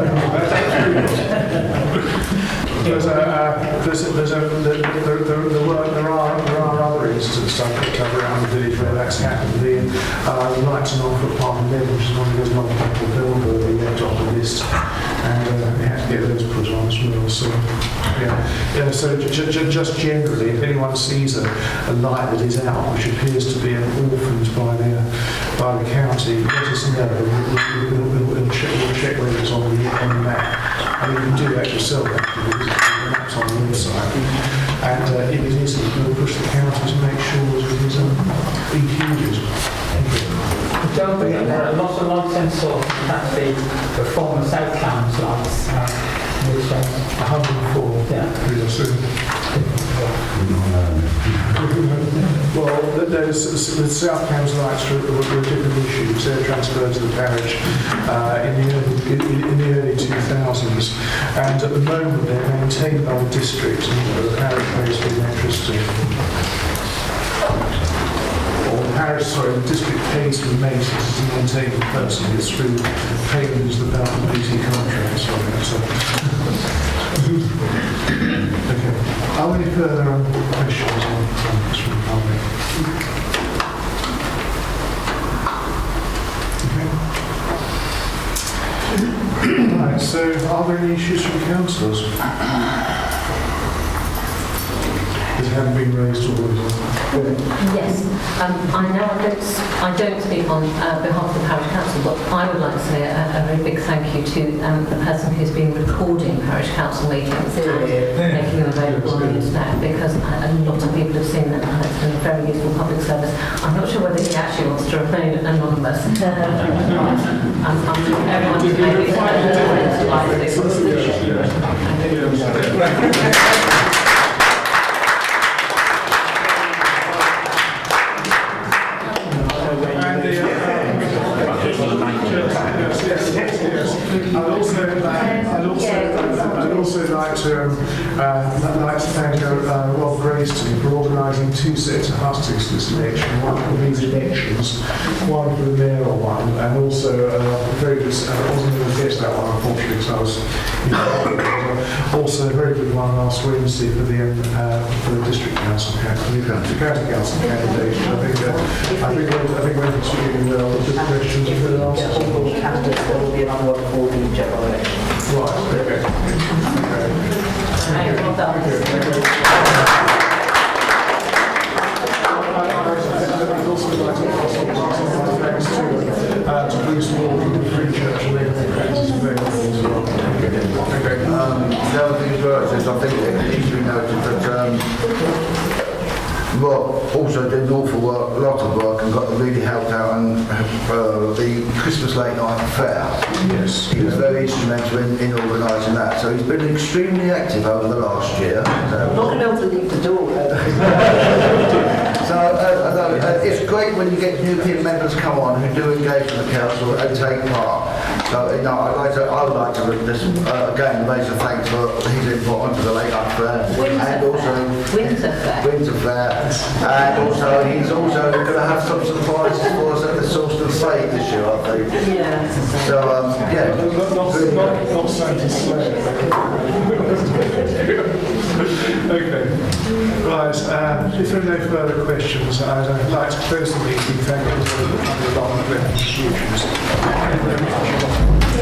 There are other instances I picked up around the village where that's happened. The lights in Norfolk Park and Level, which is one of those non-capital builders, they left off the list, and they had to get those put on as well. So, so just generally, if anyone sees a light that is out, which appears to be orphaned by the county, let us know. We'll check whether it's on the map. I mean, you can do that yourself, actually, because the map's on the website. And if it isn't, we'll push the county to make sure that it is included. Don't forget, there are lots of lights in Sawston, that's the former South Cambs lights, which 104, yeah. Well, the South Cambs lights were a different issue because they were transferred to the parish in the early 2000s, and at the moment they're maintained by the district and the parish pays for the electricity. Or the district pays for the maintenance and maintaining personally. It's through payment as the Belton BT contract. Okay. Are there any further questions on this from the public? Okay. Right, so are there any issues from councillors? That haven't been raised already? Yes, I know I don't speak on behalf of the Parish Council, but I would like to say a very big thank you to the person who's been recording Parish Council meetings and making them available on the internet, because a lot of people have seen them and it's been a very useful public service. I'm not sure whether he actually wants to remain anonymous. I'm everyone to make it I'd also like to thank Rob Grayston for organising 2 sets of hustings this election, one for these elections, one for the mayoral one, and also very good. I wasn't going to guess that one, unfortunately, because I was also a very good one last Wednesday for the district council, the county council candidate. I think went extremely well. The good questions If we get all the candidates, there will be another one for the general election. Right, okay. I'd also like to pass on my thanks to Bruce Ward from the Free Church and Labour Practice available as well. Okay. The other thing as well is I think it needs to be noted that Rob also did an awful lot of work and really helped out on the Christmas late night fair. Yes. He was very instrumental in organising that. So he's been extremely active over the last year. I'm not going to be able to leave the door. So it's great when you get new team members come on who do engage with the council and take part. So I would like to again raise a thanks for his input onto the late night fair and also Winter Fair. And also, he's also going to have some surprises for us at the Sawston Fete this year, I think. Yeah. So, yeah. Not Santa's sleigh. Okay. Right. If there are no further questions, I'd like to close the meeting. Thank you to the London institutions. Thank you very much.